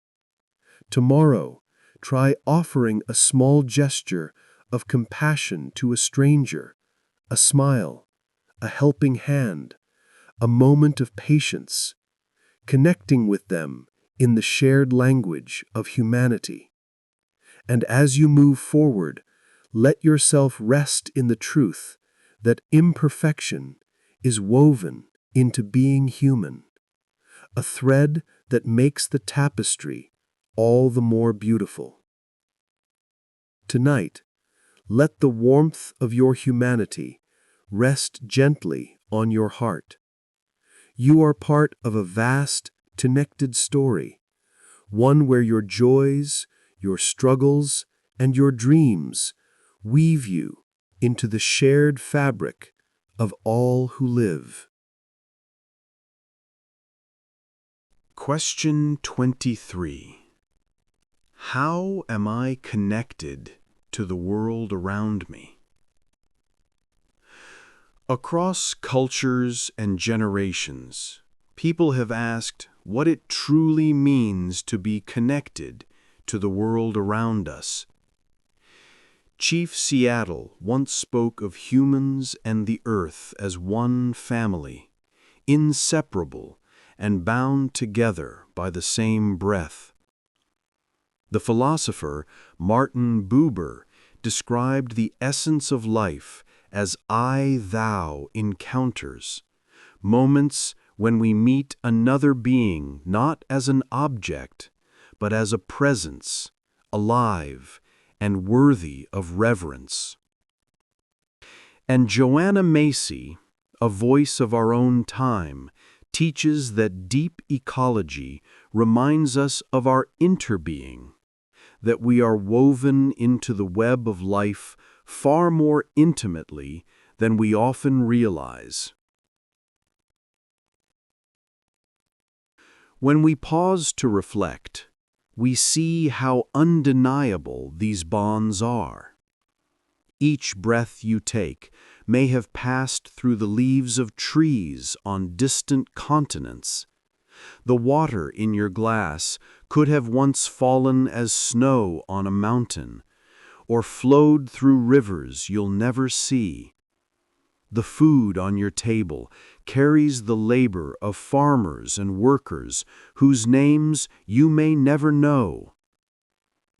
A: Tomorrow, try offering a small gesture of compassion to a stranger, a smile, a helping hand, a moment of patience, connecting with them in the shared language of humanity. And as you move forward, let yourself rest in the truth that imperfection is woven into being human, a thread that makes the tapestry all the more beautiful. Tonight, let the warmth of your humanity rest gently on your heart. You are part of a vast, connected story, one where your joys, your struggles, and your dreams weave you into the shared fabric of all who live.
C: Question 23. How am I connected to the world around me? Across cultures and generations, people have asked what it truly means to be connected to the world around us. Chief Seattle once spoke of humans and the earth as one family, inseparable and bound together by the same breath. The philosopher Martin Buber described the essence of life as I-thou encounters, moments when we meet another being not as an object, but as a presence, alive and worthy of reverence. And Joanna Macy, a voice of our own time, teaches that deep ecology reminds us of our interbeing, that we are woven into the web of life far more intimately than we often realize. When we pause to reflect, we see how undeniable these bonds are. Each breath you take may have passed through the leaves of trees on distant continents. The water in your glass could have once fallen as snow on a mountain, or flowed through rivers you'll never see. The food on your table carries the labor of farmers and workers whose names you may never know.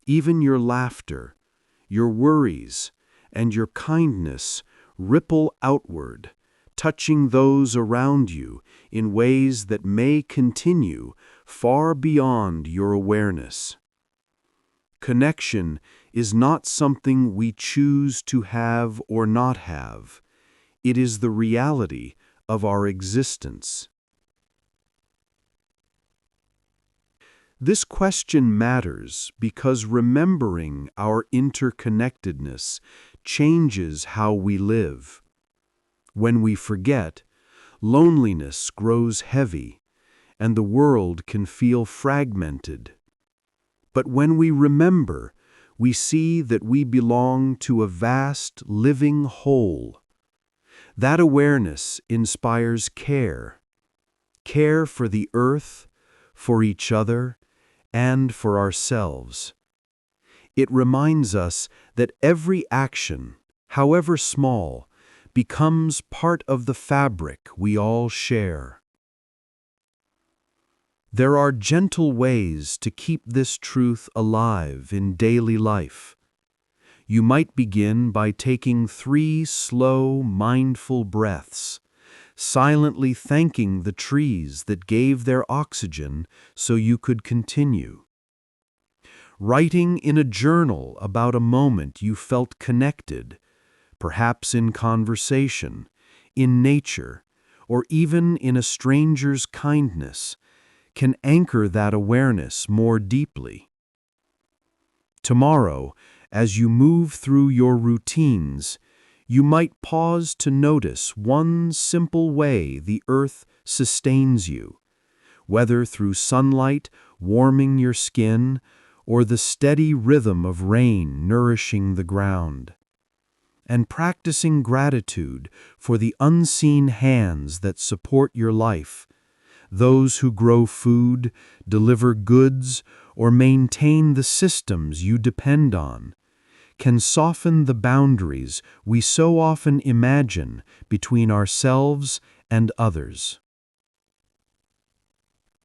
C: Even your laughter, your worries, and your kindness ripple outward, touching those around you in ways that may continue far beyond your awareness. Connection is not something we choose to have or not have. It is the reality of our existence. This question matters because remembering our interconnectedness changes how we live. When we forget, loneliness grows heavy, and the world can feel fragmented. But when we remember, we see that we belong to a vast, living whole. That awareness inspires care. Care for the earth, for each other, and for ourselves. It reminds us that every action, however small, becomes part of the fabric we all share. There are gentle ways to keep this truth alive in daily life. You might begin by taking 3 slow, mindful breaths, silently thanking the trees that gave their oxygen so you could continue. Writing in a journal about a moment you felt connected, perhaps in conversation, in nature, or even in a stranger's kindness, can anchor that awareness more deeply. Tomorrow, as you move through your routines, you might pause to notice one simple way the earth sustains you, whether through sunlight warming your skin or the steady rhythm of rain nourishing the ground. And practicing gratitude for the unseen hands that support your life, those who grow food, deliver goods, or maintain the systems you depend on, can soften the boundaries we so often imagine between ourselves and others.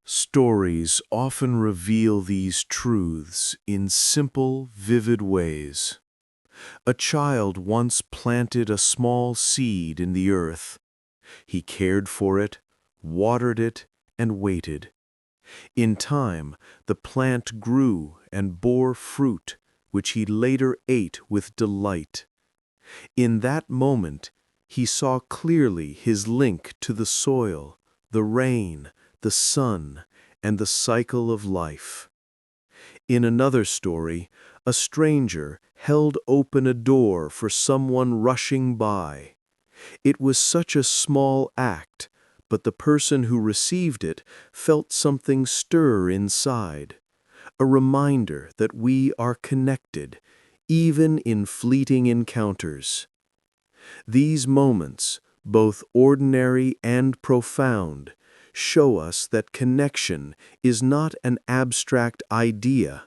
B: Stories often reveal these truths in simple, vivid ways. A child once planted a small seed in the earth. He cared for it, watered it, and waited. In time, the plant grew and bore fruit, which he later ate with delight. In that moment, he saw clearly his link to the soil, the rain, the sun, and the cycle of life. In another story, a stranger held open a door for someone rushing by. It was such a small act, but the person who received it felt something stir inside, a reminder that we are connected, even in fleeting encounters. These moments, both ordinary and profound, show us that connection is not an abstract idea.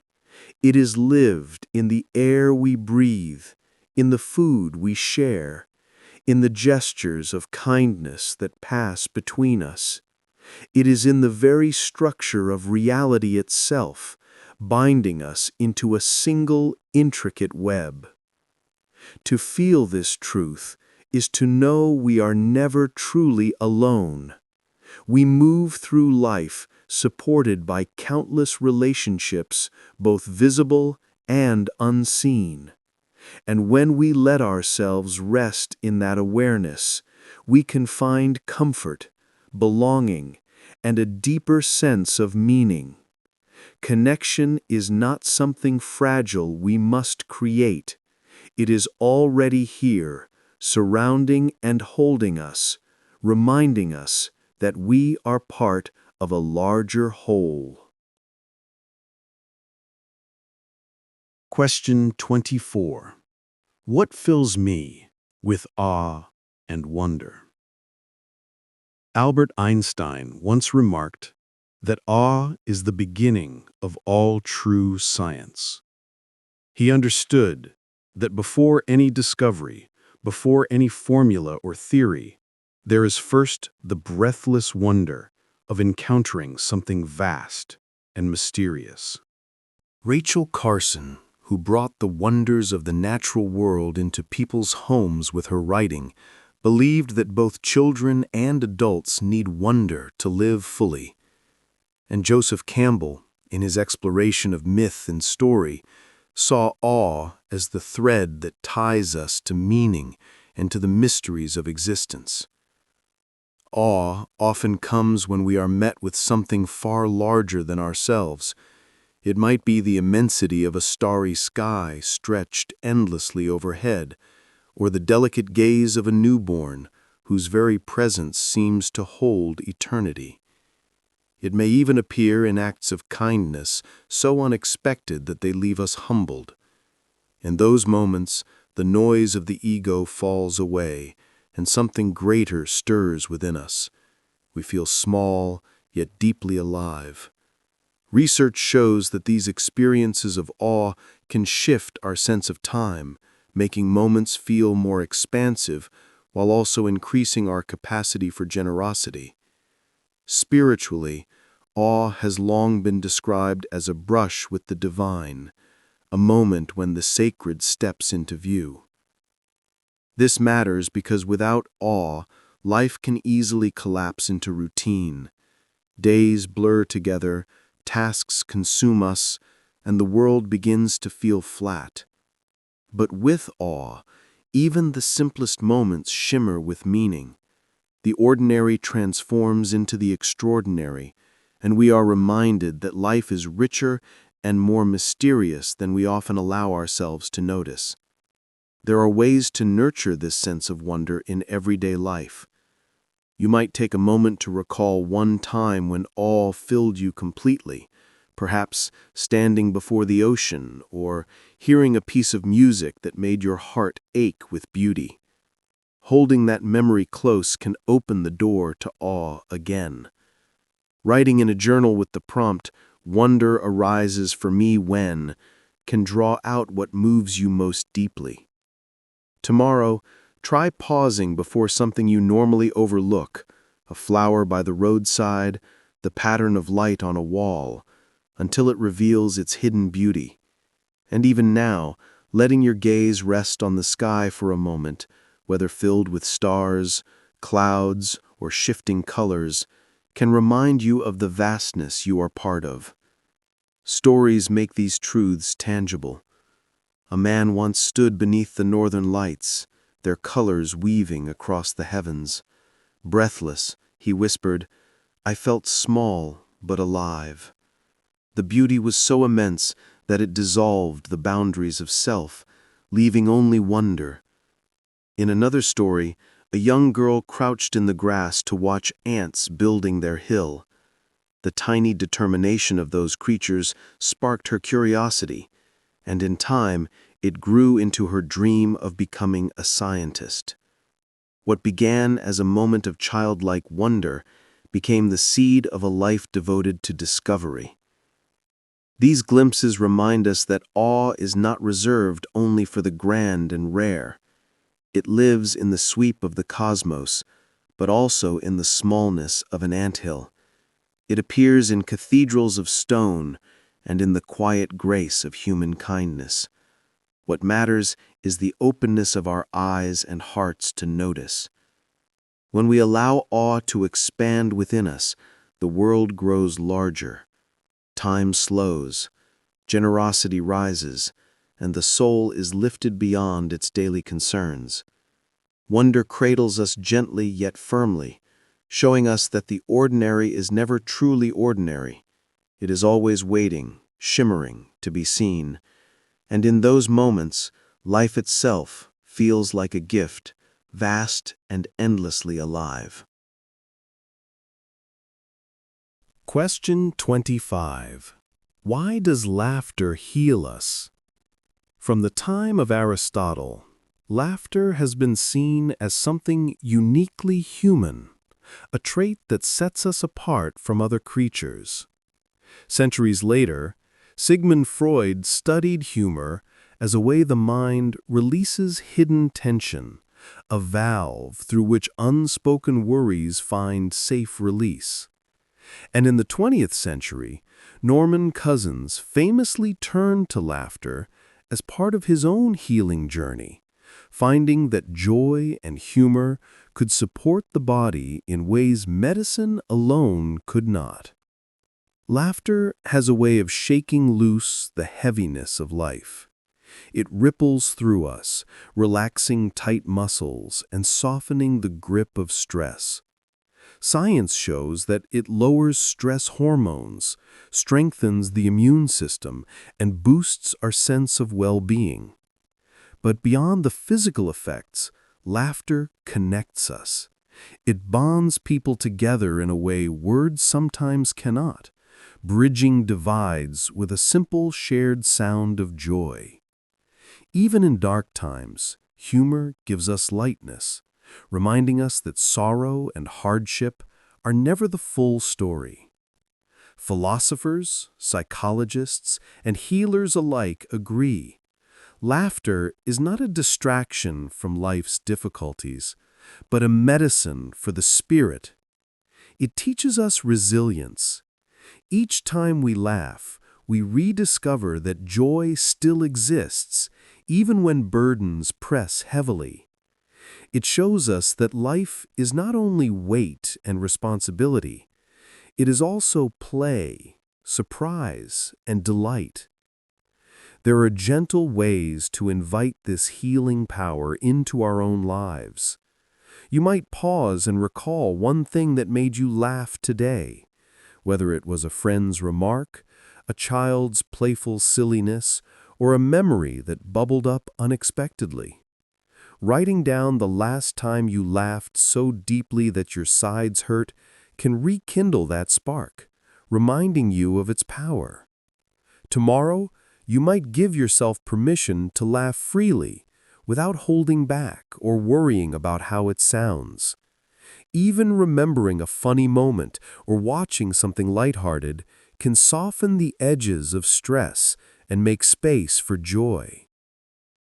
B: It is lived in the air we breathe, in the food we share, in the gestures of kindness that pass between us. It is in the very structure of reality itself, binding us into a single intricate web. To feel this truth is to know we are never truly alone. We move through life supported by countless relationships, both visible and unseen. And when we let ourselves rest in that awareness, we can find comfort, belonging, and a deeper sense of meaning. Connection is not something fragile we must create. It is already here, surrounding and holding us, reminding us that we are part of a larger whole.
C: Question 24. What fills me with awe and wonder? Albert Einstein once remarked that awe is the beginning of all true science. He understood that before any discovery, before any formula or theory, there is first the breathless wonder of encountering something vast and mysterious.
B: Rachel Carson, who brought the wonders of the natural world into people's homes with her writing, believed that both children and adults need wonder to live fully. And Joseph Campbell, in his exploration of myth and story, saw awe as the thread that ties us to meaning and to the mysteries of existence. Awe often comes when we are met with something far larger than ourselves. It might be the immensity of a starry sky stretched endlessly overhead, or the delicate gaze of a newborn whose very presence seems to hold eternity. It may even appear in acts of kindness so unexpected that they leave us humbled. In those moments, the noise of the ego falls away, and something greater stirs within us. We feel small, yet deeply alive. Research shows that these experiences of awe can shift our sense of time, making moments feel more expansive while also increasing our capacity for generosity. Spiritually, awe has long been described as a brush with the divine, a moment when the sacred steps into view. This matters because without awe, life can easily collapse into routine. Days blur together, tasks consume us, and the world begins to feel flat. But with awe, even the simplest moments shimmer with meaning. The ordinary transforms into the extraordinary, and we are reminded that life is richer and more mysterious than we often allow ourselves to notice. There are ways to nurture this sense of wonder in everyday life. You might take a moment to recall one time when awe filled you completely, perhaps standing before the ocean or hearing a piece of music that made your heart ache with beauty. Holding that memory close can open the door to awe again. Writing in a journal with the prompt, "Wonder arises for me when," can draw out what moves you most deeply. Tomorrow, try pausing before something you normally overlook, a flower by the roadside, the pattern of light on a wall, until it reveals its hidden beauty. And even now, letting your gaze rest on the sky for a moment, whether filled with stars, clouds, or shifting colors, can remind you of the vastness you are part of. Stories make these truths tangible. A man once stood beneath the northern lights, their colors weaving across the heavens. Breathless, he whispered, "I felt small but alive." The beauty was so immense that it dissolved the boundaries of self, leaving only wonder. In another story, a young girl crouched in the grass to watch ants building their hill. The tiny determination of those creatures sparked her curiosity, and in time, it grew into her dream of becoming a scientist. What began as a moment of childlike wonder became the seed of a life devoted to discovery. These glimpses remind us that awe is not reserved only for the grand and rare. It lives in the sweep of the cosmos, but also in the smallness of an anthill. It appears in cathedrals of stone and in the quiet grace of human kindness. What matters is the openness of our eyes and hearts to notice. When we allow awe to expand within us, the world grows larger. Time slows, generosity rises, and the soul is lifted beyond its daily concerns. Wonder cradles us gently yet firmly, showing us that the ordinary is never truly ordinary. It is always waiting, shimmering, to be seen. And in those moments, life itself feels like a gift, vast and endlessly alive.
D: Question 25. Why does laughter heal us? From the time of Aristotle, laughter has been seen as something uniquely human, a trait that sets us apart from other creatures. Centuries later, Sigmund Freud studied humor as a way the mind releases hidden tension, a valve through which unspoken worries find safe release. And in the 20th century, Norman Cousins famously turned to laughter as part of his own healing journey, finding that joy and humor could support the body in ways medicine alone could not. Laughter has a way of shaking loose the heaviness of life. It ripples through us, relaxing tight muscles and softening the grip of stress. Science shows that it lowers stress hormones, strengthens the immune system, and boosts our sense of well-being. But beyond the physical effects, laughter connects us. It bonds people together in a way words sometimes cannot, bridging divides with a simple shared sound of joy. Even in dark times, humor gives us lightness, reminding us that sorrow and hardship are never the full story. Philosophers, psychologists, and healers alike agree. Laughter is not a distraction from life's difficulties, but a medicine for the spirit. It teaches us resilience. Each time we laugh, we rediscover that joy still exists, even when burdens press heavily. It shows us that life is not only weight and responsibility, it is also play, surprise, and delight. There are gentle ways to invite this healing power into our own lives. You might pause and recall one thing that made you laugh today, whether it was a friend's remark, a child's playful silliness, or a memory that bubbled up unexpectedly. Writing down the last time you laughed so deeply that your sides hurt can rekindle that spark, reminding you of its power. Tomorrow, you might give yourself permission to laugh freely, without holding back or worrying about how it sounds. Even remembering a funny moment or watching something lighthearted can soften the edges of stress and make space for joy.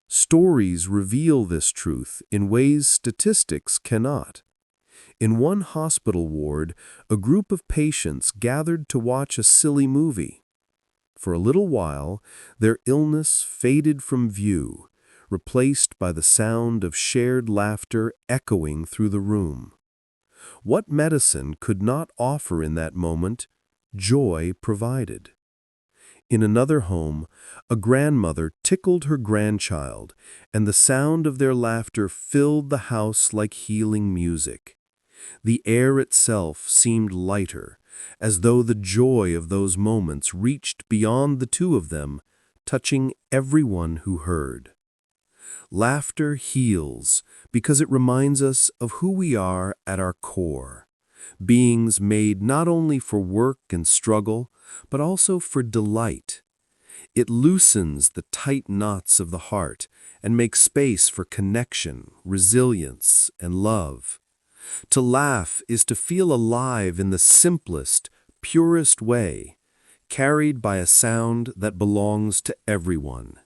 D: Stories reveal this truth in ways statistics cannot. In one hospital ward, a group of patients gathered to watch a silly movie. For a little while, their illness faded from view, replaced by the sound of shared laughter echoing through the room. What medicine could not offer in that moment, joy provided. In another home, a grandmother tickled her grandchild, and the sound of their laughter filled the house like healing music. The air itself seemed lighter, as though the joy of those moments reached beyond the two of them, touching everyone who heard. Laughter heals because it reminds us of who we are at our core, beings made not only for work and struggle, but also for delight. It loosens the tight knots of the heart and makes space for connection, resilience, and love. To laugh is to feel alive in the simplest, purest way, carried by a sound that belongs to everyone.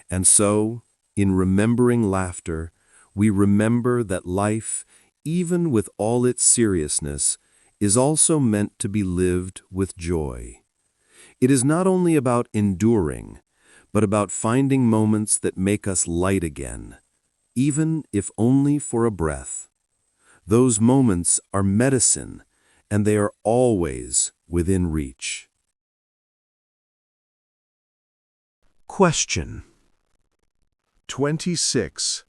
D: And so, in remembering laughter, we remember that life, even with all its seriousness, is also meant to be lived with joy.
B: It is not only about enduring, but about finding moments that make us light again, even if only for a breath. Those moments are medicine, and they are always within reach.
C: Question.
A: 26.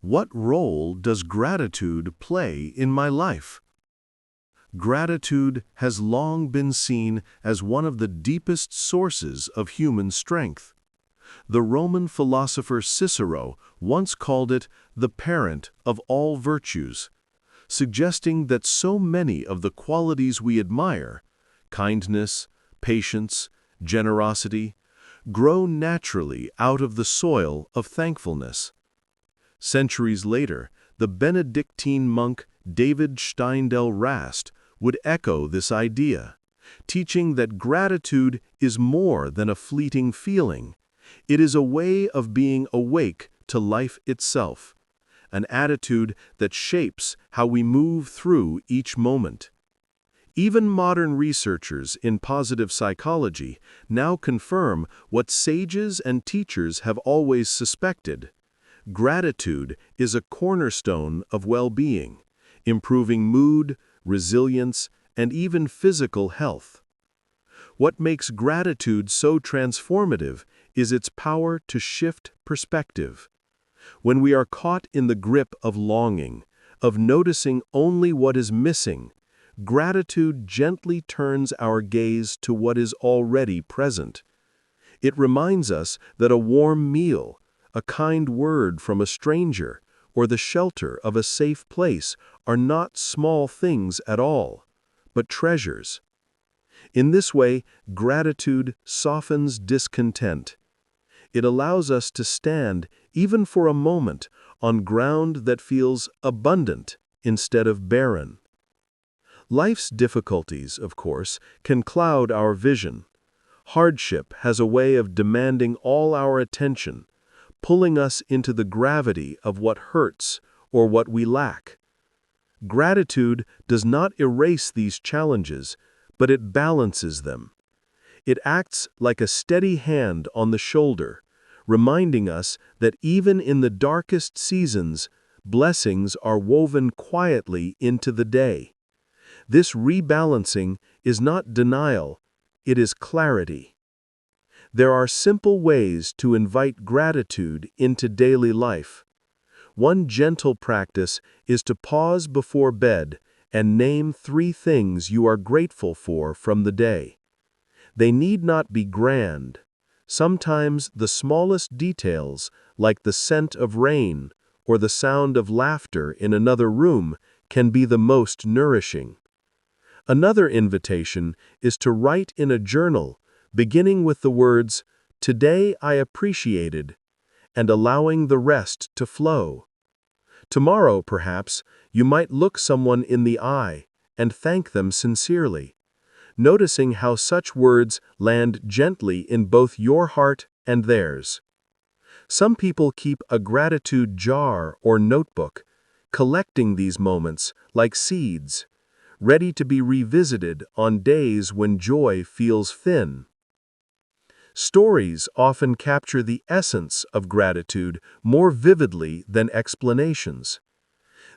A: What role does gratitude play in my life? Gratitude has long been seen as one of the deepest sources of human strength. The Roman philosopher Cicero once called it the parent of all virtues, suggesting that so many of the qualities we admire, kindness, patience, generosity, grow naturally out of the soil of thankfulness. Centuries later, the Benedictine monk David Steindl-Rast would echo this idea, teaching that gratitude is more than a fleeting feeling. It is a way of being awake to life itself, an attitude that shapes how we move through each moment. Even modern researchers in positive psychology now confirm what sages and teachers have always suspected. Gratitude is a cornerstone of well-being, improving mood, resilience, and even physical health. What makes gratitude so transformative is its power to shift perspective. When we are caught in the grip of longing, of noticing only what is missing, gratitude gently turns our gaze to what is already present. It reminds us that a warm meal, a kind word from a stranger, or the shelter of a safe place are not small things at all, but treasures. In this way, gratitude softens discontent. It allows us to stand, even for a moment, on ground that feels abundant instead of barren. Life's difficulties, of course, can cloud our vision. Hardship has a way of demanding all our attention, pulling us into the gravity of what hurts or what we lack. Gratitude does not erase these challenges, but it balances them. It acts like a steady hand on the shoulder, reminding us that even in the darkest seasons, blessings are woven quietly into the day. This rebalancing is not denial, it is clarity. There are simple ways to invite gratitude into daily life. One gentle practice is to pause before bed and name 3 things you are grateful for from the day. They need not be grand. Sometimes the smallest details, like the scent of rain or the sound of laughter in another room, can be the most nourishing. Another invitation is to write in a journal, beginning with the words, "Today I appreciated," and allowing the rest to flow. Tomorrow, perhaps, you might look someone in the eye and thank them sincerely, noticing how such words land gently in both your heart and theirs. Some people keep a gratitude jar or notebook, collecting these moments like seeds, ready to be revisited on days when joy feels thin. Stories often capture the essence of gratitude more vividly than explanations.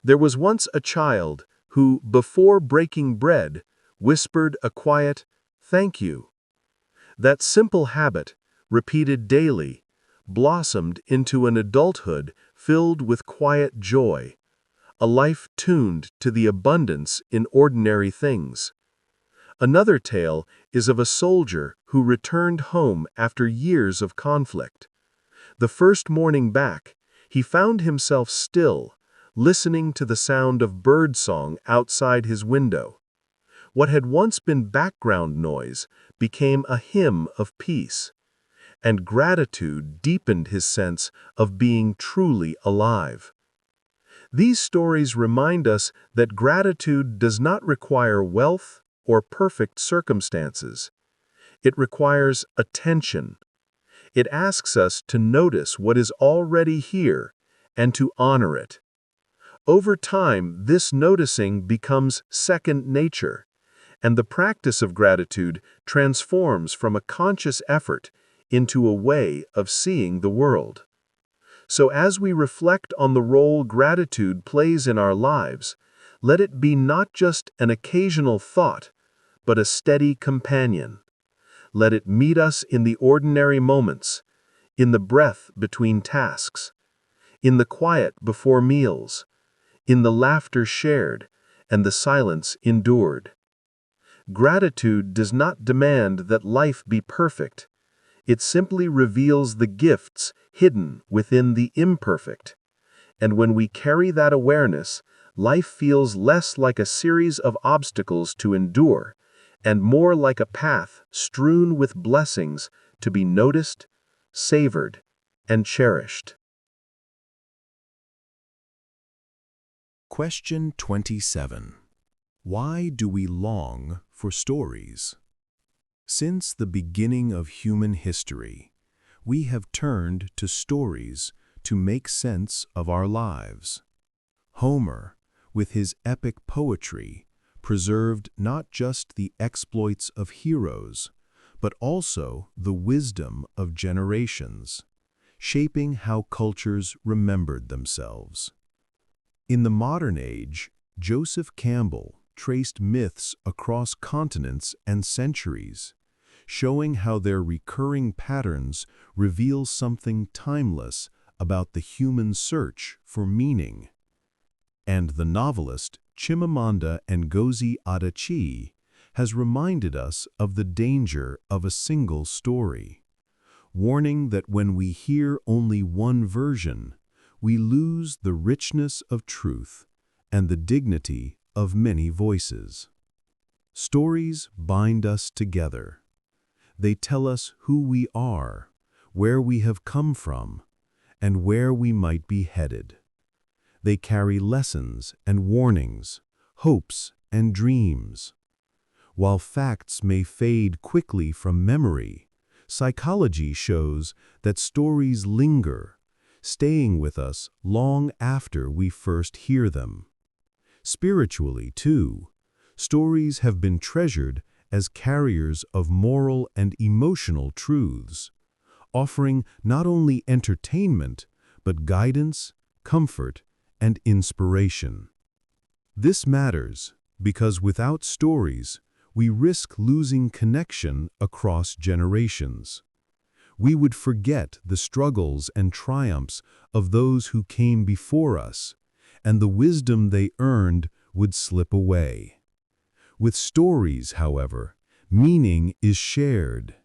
A: There was once a child who, before breaking bread, whispered a quiet, "Thank you." That simple habit, repeated daily, blossomed into an adulthood filled with quiet joy, a life tuned to the abundance in ordinary things. Another tale is of a soldier who returned home after years of conflict. The first morning back, he found himself still, listening to the sound of birdsong outside his window. What had once been background noise became a hymn of peace, and gratitude deepened his sense of being truly alive. These stories remind us that gratitude does not require wealth or perfect circumstances. It requires attention. It asks us to notice what is already here and to honor it. Over time, this noticing becomes second nature,
C: and the practice of gratitude transforms from a conscious effort into a way of seeing the world. So as we reflect on the role gratitude plays in our lives, let it be not just an occasional thought, but a steady companion. Let it meet us in the ordinary moments, in the breath between tasks, in the quiet before meals, in the laughter shared, and the silence endured. Gratitude does not demand that life be perfect. It simply reveals the gifts hidden within the imperfect. And when we carry that awareness, life feels less like a series of obstacles to endure, and more like a path strewn with blessings to be noticed, savored, and cherished.
A: Question 27. Why do we long for stories? Since the beginning of human history, we have turned to stories to make sense of our lives. Homer, with his epic poetry, preserved not just the exploits of heroes, but also the wisdom of generations, shaping how cultures remembered themselves. In the modern age, Joseph Campbell traced myths across continents and centuries, showing how their recurring patterns reveal something timeless about the human search for meaning. And the novelist Chimamanda Ngozi Adichie has reminded us of the danger of a single story, warning that when we hear only one version, we lose the richness of truth and the dignity of many voices. Stories bind us together. They tell us who we are, where we have come from, and where we might be headed. They carry lessons and warnings, hopes and dreams. While facts may fade quickly from memory, psychology shows that stories linger, staying with us long after we first hear them. Spiritually, too, stories have been treasured as carriers of moral and emotional truths, offering not only entertainment, but guidance, comfort, and inspiration. This matters because without stories, we risk losing connection across generations. We would forget the struggles and triumphs of those who came before us, and the wisdom they earned would slip away. With stories, however, meaning is shared.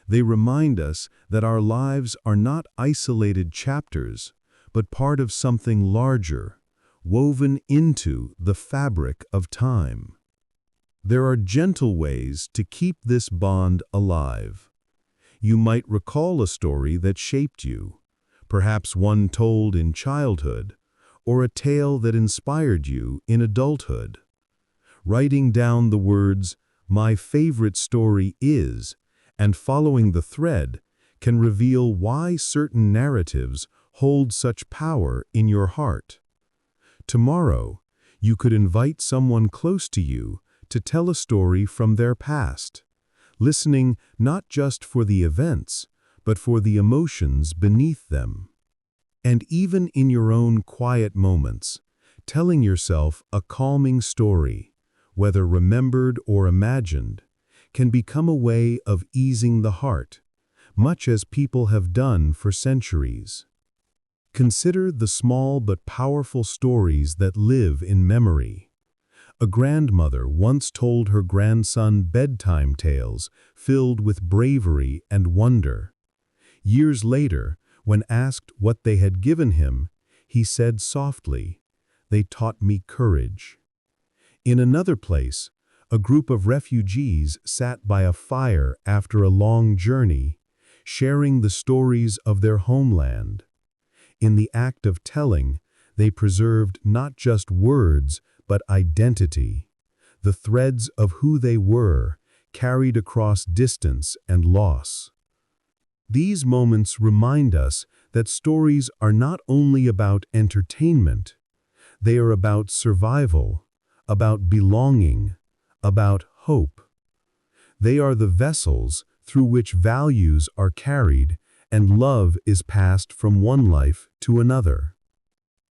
A: They remind us that our lives are not isolated chapters, but part of something larger, woven into the fabric of time. There are gentle ways to keep this bond alive. You might recall a story that shaped you, perhaps one told in childhood, or a tale that inspired you in adulthood. Writing down the words, "My favorite story is," and following the thread can reveal why certain narratives hold such power in your heart. Tomorrow, you could invite someone close to you to tell a story from their past, listening not just for the events, but for the emotions beneath them. And even in your own quiet moments, telling yourself a calming story, whether remembered or imagined, can become a way of easing the heart, much as people have done for centuries. Consider the small but powerful stories that live in memory. A grandmother once told her grandson bedtime tales filled with bravery and wonder. Years later, when asked what they had given him, he said softly, "They taught me courage." In another place, a group of refugees sat by a fire after a long journey, sharing the stories of their homeland. In the act of telling, they preserved not just words, but identity, the threads of who they were, carried across distance and loss. These moments remind us that stories are not only about entertainment, they are about survival, about belonging, about
C: hope. They are the vessels through which values are carried and love is passed from one life to another.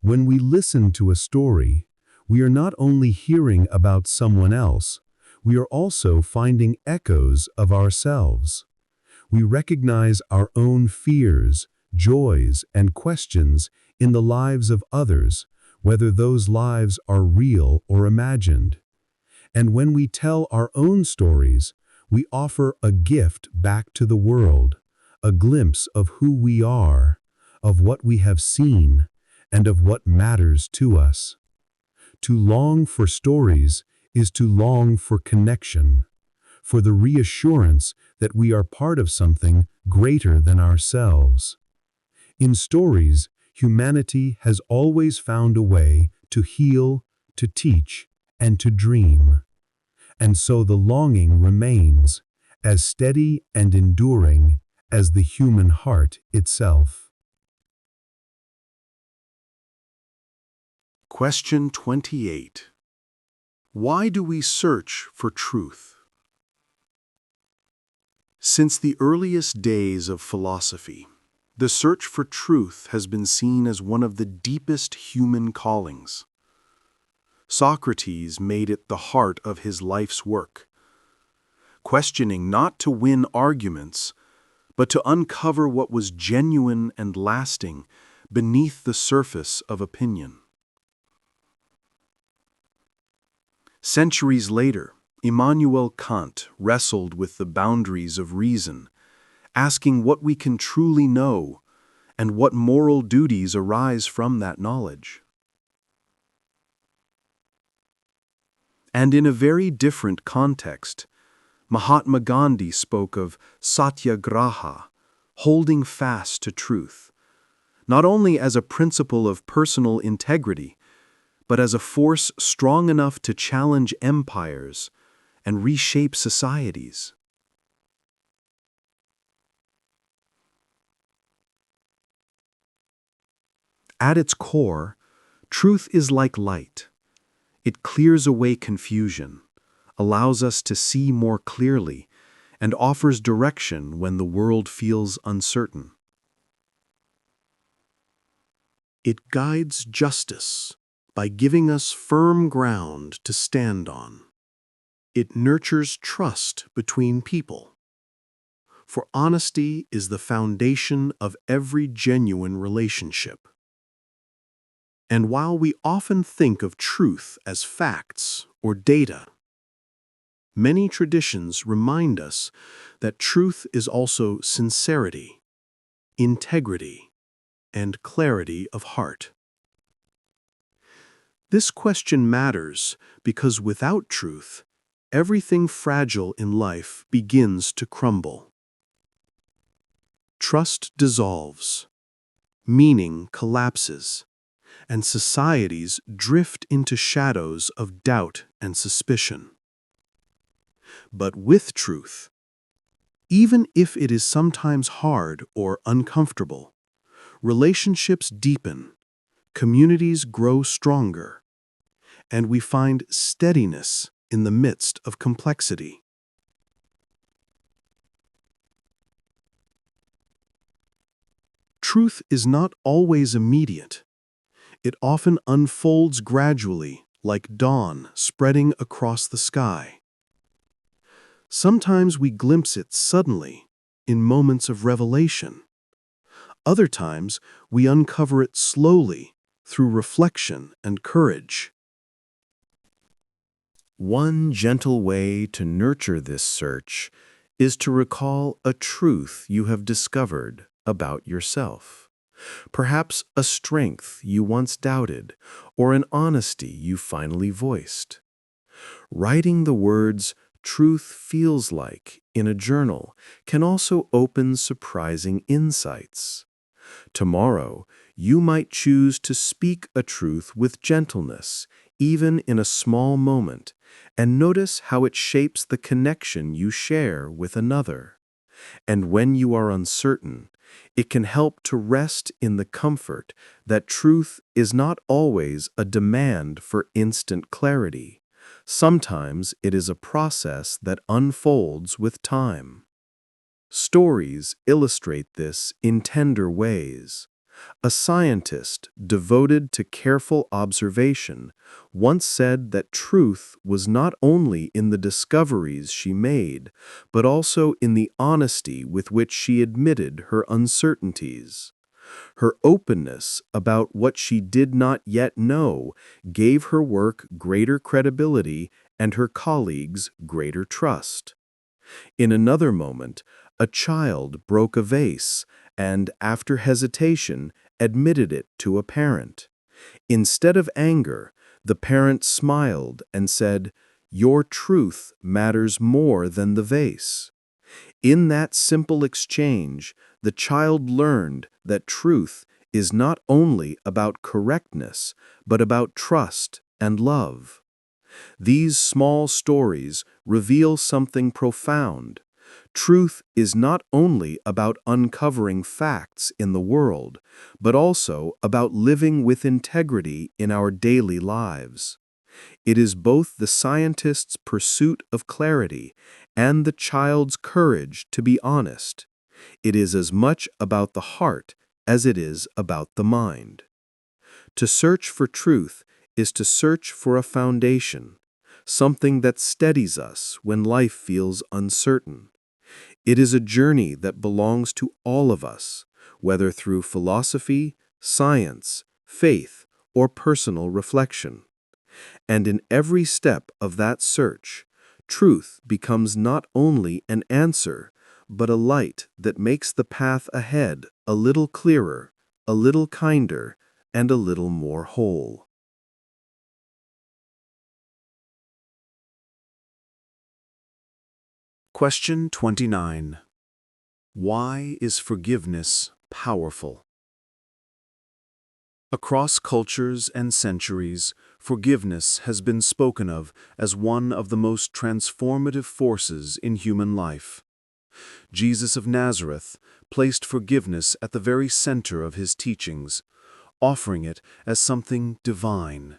C: When we listen to a story, we are not only hearing about someone else, we are also finding echoes of ourselves. We recognize our own fears, joys, and questions in the lives of others, whether those lives are real or imagined. And when we tell our own stories, we offer a gift back to the world, a glimpse of who we are, of what we have seen, and of what matters to us. To long for stories is to long for connection, for the reassurance that we are part of something greater than ourselves. In stories, humanity has always found a way to heal, to teach, and to dream. And so the longing remains, as steady and enduring as the human heart itself.
B: Question 28. Why do we search for truth? Since the earliest days of philosophy, the search for truth has been seen as one of the deepest human callings. Socrates made it the heart of his life's work, questioning not to win arguments, but to uncover what was genuine and lasting beneath the surface of opinion. Centuries later, Immanuel Kant wrestled with the boundaries of reason, asking what we can truly know and what moral duties arise from that knowledge. And in a very different context, Mahatma Gandhi spoke of satyagraha, holding fast to truth, not only as a principle of personal integrity, but as a force strong enough to challenge empires and reshape societies. At its core, truth is like light. It clears away confusion, allows us to see more clearly, and offers direction when the world feels uncertain. It guides justice by giving us firm ground to stand on. It nurtures trust between people. For honesty is the foundation of every genuine relationship. And while we often think of truth as facts or data, many traditions remind us that truth is also sincerity, integrity, and clarity of heart. This question matters because without truth, everything fragile in life begins to crumble. Trust dissolves, meaning collapses, and societies drift into shadows of doubt and suspicion. But with truth, even if it is sometimes hard or uncomfortable, relationships deepen, communities grow stronger, and we find steadiness in the midst of complexity. Truth is not always immediate. It often unfolds gradually, like dawn spreading across the sky. Sometimes we glimpse it suddenly, in moments of revelation. Other times, we uncover it slowly, through reflection and courage. One gentle way to nurture this search is to recall a truth you have discovered about yourself. Perhaps a strength you once doubted, or an honesty you finally voiced. Writing the words "truth feels like" in a journal can also open surprising insights. Tomorrow, you might choose to speak a truth with gentleness, even in a small moment, and notice how it shapes the connection you share with another. And when you are uncertain, it can help to rest in the comfort that truth is not always a demand for instant clarity, Sometimes it is a process that unfolds with time. Stories illustrate this in tender ways. A scientist devoted to careful observation once said that truth was not only in the discoveries she made, but also in the honesty with which she admitted her uncertainties. Her openness about what she did not yet know gave her work greater credibility and her colleagues greater trust. In another moment, a child broke a vase and, after hesitation, admitted it to a parent. Instead of anger, the parent smiled and said, "Your truth matters more than the vase." In that simple exchange, the child learned that truth is not only about correctness, but about trust and love. These small stories reveal something profound. Truth is not only about uncovering facts in the world, but also about living with integrity in our daily lives. It is both the scientist's pursuit of clarity and the child's courage to be honest. It is as much about the heart as it is about the mind. To search for truth is to search for a foundation, something that steadies us when life feels uncertain. It is a journey that belongs to all of us, whether through philosophy, science, faith, or personal reflection. And in every step of that search, truth becomes not only an answer, but a light that makes the path ahead a little clearer, a little kinder, and a little more whole.
C: Question 29. Why is forgiveness powerful? Across cultures and centuries, forgiveness has been spoken of as one of the most transformative forces in human life. Jesus of Nazareth placed forgiveness at the very center of his teachings, offering it as something divine,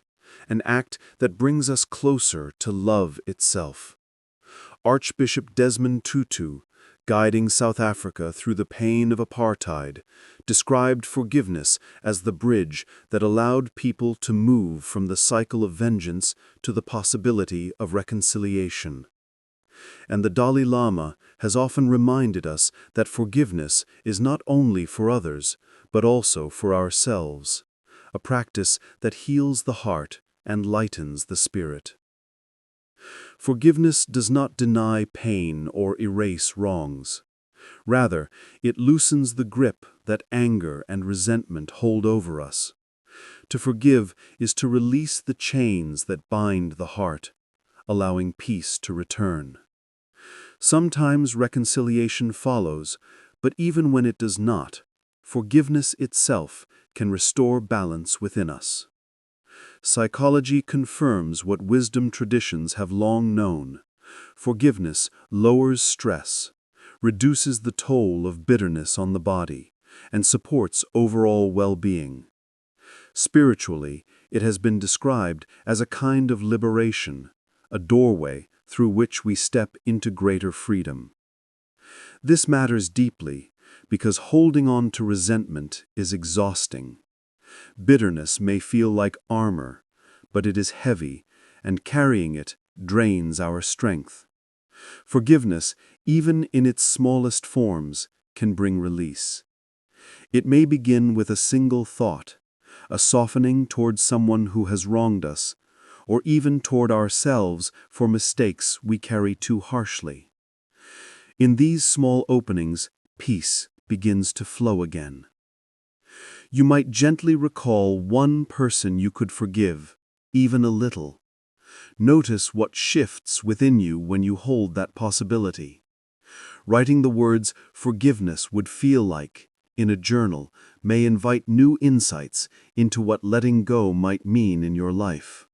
C: an act that brings us closer to love itself. Archbishop Desmond Tutu, guiding South Africa through the pain of apartheid, described forgiveness as the bridge that allowed people to move from the cycle of vengeance to the possibility of reconciliation. And the Dalai Lama has often reminded us that forgiveness is not only for others, but also for ourselves, a practice that heals the heart and lightens the spirit. Forgiveness does not deny pain or erase wrongs. Rather, it loosens the grip that anger and resentment hold over us. To forgive is to release the chains that bind the heart, allowing peace to return. Sometimes reconciliation follows, but even when it does not, forgiveness itself can restore balance within us. Psychology confirms what wisdom traditions have long known. Forgiveness lowers stress, reduces the toll of bitterness on the body, and supports overall well-being. Spiritually, it has been described as a kind of liberation, a doorway through which we step into greater freedom. This matters deeply because holding on to resentment is exhausting. Bitterness may feel like armor, but it is heavy, and carrying it drains our strength. Forgiveness, even in its smallest forms, can bring release. It may begin with a single thought, a softening toward someone who has wronged us, or even toward ourselves for mistakes we carry too harshly. In these small openings, peace begins to flow again. You might gently recall one person you could forgive, even a little. Notice what shifts within you when you hold that possibility. Writing the words "forgiveness would feel like" in a journal may invite new insights into what letting go might mean in your life.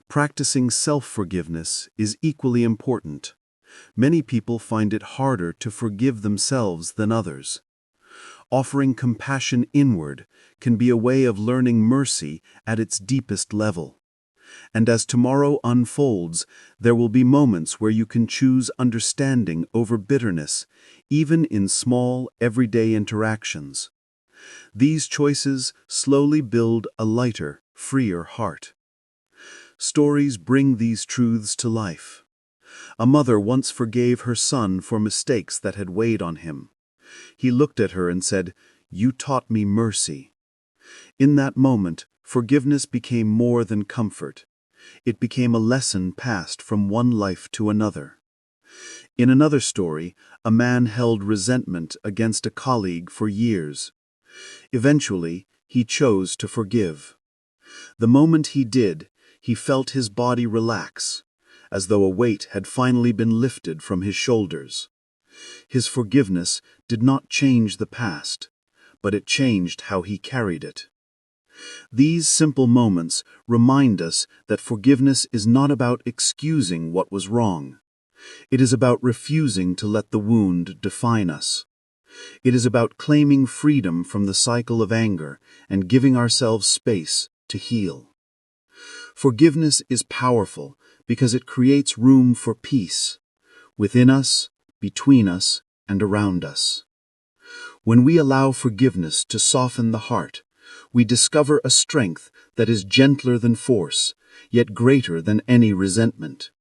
C: Practicing self-forgiveness is equally important. Many people find it harder to forgive themselves than others. Offering compassion inward can be a way of learning mercy at its deepest level. And as tomorrow unfolds, there will be moments where you can choose understanding over bitterness, even in small, everyday interactions. These choices slowly build a lighter, freer heart. Stories bring these truths to life. A mother once forgave her son for mistakes that had weighed on him. He looked at her and said, "You taught me mercy." In that moment, forgiveness became more than comfort. It became a lesson passed from one life to another. In another story, a man held resentment against a colleague for years. Eventually, he chose to forgive. The moment he did, he felt his body relax, as though a weight had finally been lifted from his shoulders. His forgiveness did not change the past, but it changed how he carried it. These simple moments remind us that forgiveness is not about excusing what was wrong. It is about refusing to let the wound define us. It is about claiming freedom from the cycle of anger and giving ourselves space to heal. Forgiveness is powerful because it creates room for peace, within us, between us, and around us. When we allow forgiveness to soften the heart, we discover a strength that is gentler than force, yet greater than any resentment.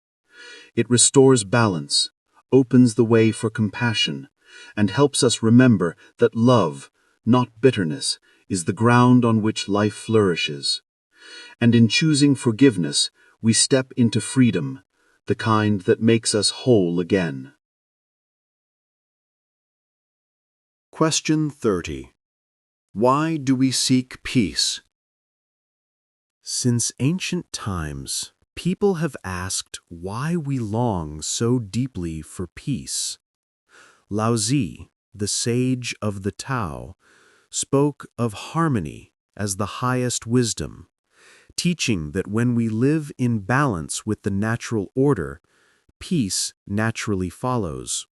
C: It restores balance, opens the way for compassion, and helps us remember that love, not bitterness, is the ground on which life flourishes. And in choosing forgiveness, we step into freedom, the kind that makes us whole again.
B: Question 30. Why do we seek peace?
D: Since ancient times, people have asked why we long so deeply for peace. Lao Tzu, the sage of the Tao, spoke of harmony as the highest wisdom, teaching that when we live in balance with the natural order, peace naturally follows.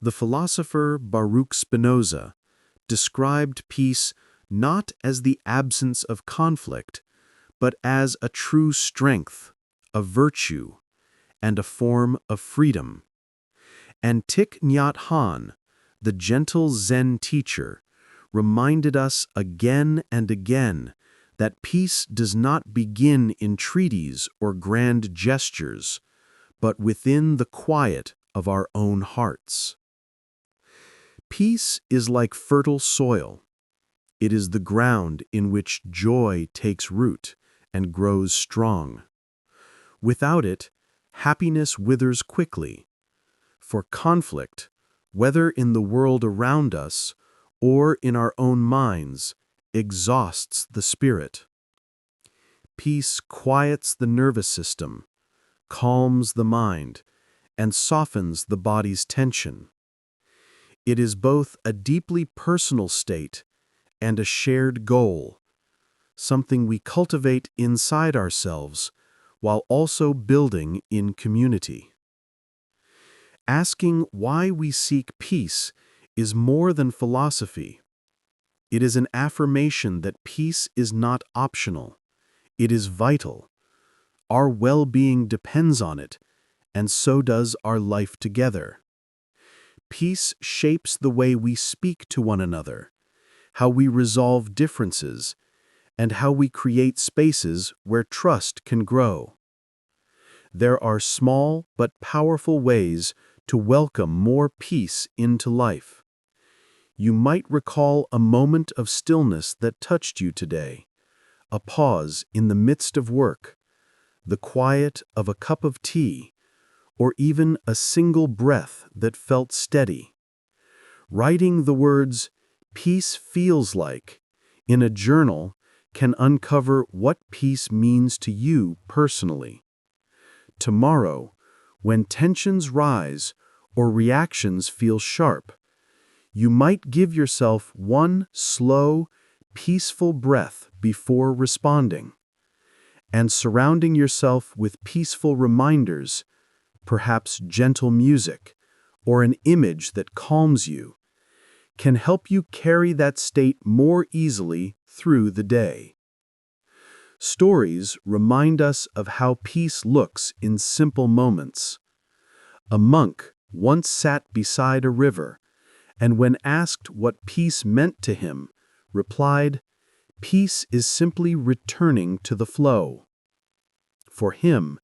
D: The philosopher Baruch Spinoza described peace not as the absence of conflict, but as a true strength, a virtue, and a form of freedom. And Thich Nhat Hanh, the gentle Zen teacher, reminded us again and again that peace does not begin in treaties or grand gestures, but within the quiet of our own hearts. Peace is like fertile soil. It is the ground in which joy takes root and grows strong. Without it, happiness withers quickly, for conflict, whether in the world around us or in our own minds, exhausts the spirit. Peace quiets the nervous system, calms the mind, and softens the body's tension. It is both a deeply personal state and a shared goal, something we cultivate inside ourselves while also building in community. Asking why we seek peace is more than philosophy. It is an affirmation that peace is not optional. It is vital. Our well-being depends on it, and so does our life together. Peace shapes the way we speak to one another, how we resolve differences, and how we create spaces where trust can grow. There are small but powerful ways to welcome more peace into life. You might recall a moment of stillness that touched you today, a pause in the midst of work, the quiet of a cup of tea, or even a single breath that felt steady. Writing the words, "peace feels like," in a journal can uncover what peace means to you personally. Tomorrow, when tensions rise or reactions feel sharp, you might give yourself one slow, peaceful breath before responding. And surrounding yourself with peaceful reminders, perhaps gentle music, or an image that calms you, can help you carry that state more easily through the day.
C: Stories remind us of how peace looks in simple moments. A monk once sat beside a river, and when asked what peace meant to him, replied, "Peace is simply returning to the flow." For him,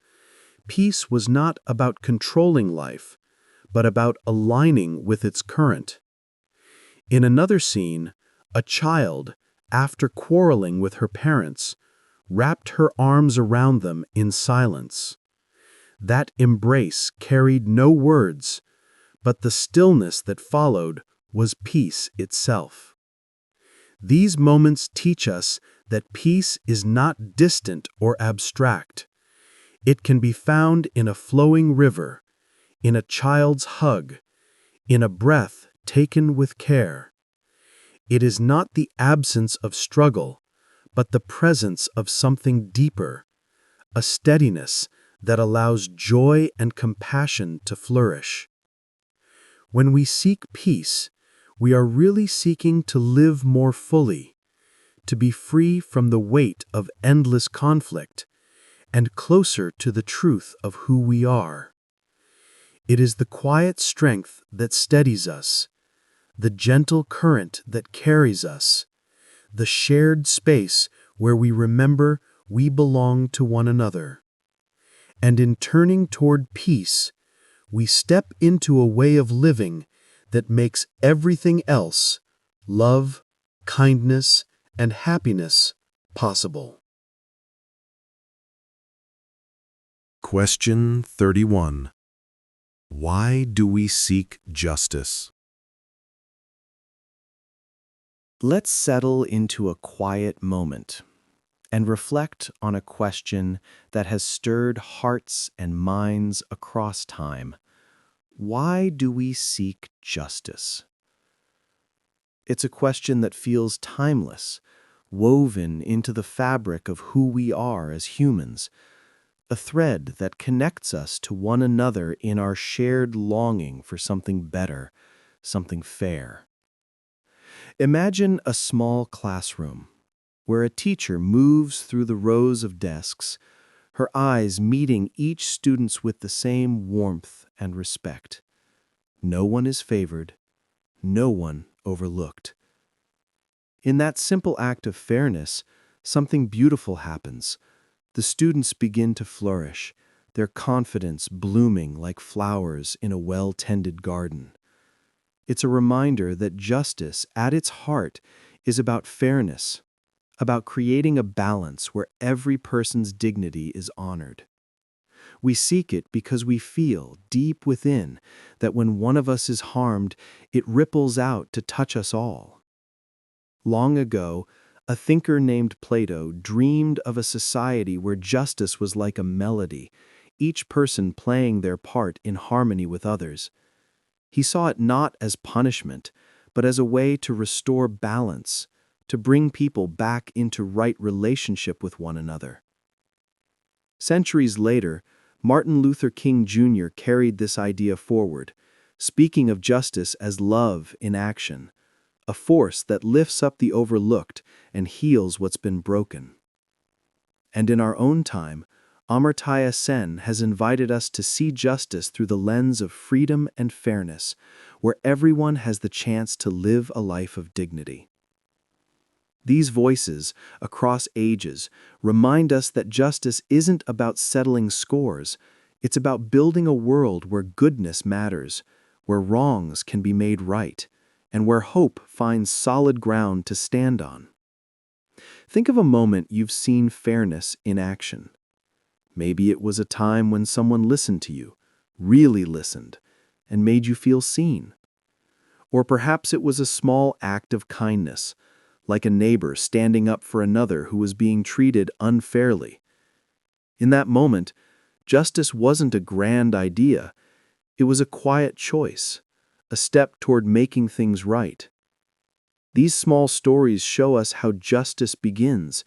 C: peace was not about controlling life, but about aligning with its current. In another scene, a child, after quarreling with her parents, wrapped her arms around them in silence. That embrace carried no words, but the stillness that followed was peace itself. These moments teach us that peace is not distant or abstract. It can be found in a flowing river, in a child's hug, in a breath taken with care. It is not the absence of struggle, but the presence of something deeper, a steadiness that allows joy and compassion to flourish. When we seek peace, we are really seeking to live more fully, to be free from the weight of endless conflict, and closer to the truth of who we are. It is the quiet strength that steadies us, the gentle current that carries us, the shared space where we remember we belong to one another. And in turning toward peace, we step into a way of living that makes everything else, love, kindness, and happiness, possible.
B: Question 31. Why do we seek justice?
D: Let's settle into a quiet moment and reflect on a question that has stirred hearts and minds across time. Why do we seek justice? It's a question that feels timeless, woven into the fabric of who we are as humans, a thread that connects us to one another in our shared longing for something better, something fair. Imagine a small classroom where a teacher moves through the rows of desks, her eyes meeting each student's with the same warmth and respect. No one is favored, no one overlooked. In that simple act of fairness, something beautiful happens. The students begin to flourish, their confidence blooming like flowers in a well-tended garden. It's a reminder that justice, at its heart, is about fairness, about creating a balance where every person's dignity is honored. We seek it because we feel, deep within, that when one of us is harmed, it ripples out to touch us all. Long ago, a thinker named Plato dreamed of a society where justice was like a melody, each person playing their part in harmony with others. He saw it not as punishment, but as a way to restore balance, to bring people back into right relationship with one another. Centuries later, Martin Luther King Jr. carried this idea forward, speaking of justice as love in action, a force that lifts up the overlooked and heals what's been broken. And in our own time, Amartya Sen has invited us to see justice through the lens of freedom and fairness, where everyone has the chance to live a life of dignity. These voices, across ages, remind us that justice isn't about settling scores, it's about building a world where goodness matters, where wrongs can be made right, and where hope finds solid ground to stand on. Think of a moment you've seen fairness in action. Maybe it was a time when someone listened to you, really listened, and made you feel seen. Or perhaps it was a small act of kindness, like a neighbor standing up for another who was being treated unfairly. In that moment, justice wasn't a grand idea, it was a quiet choice, a step toward making things right. These small stories show us how justice begins,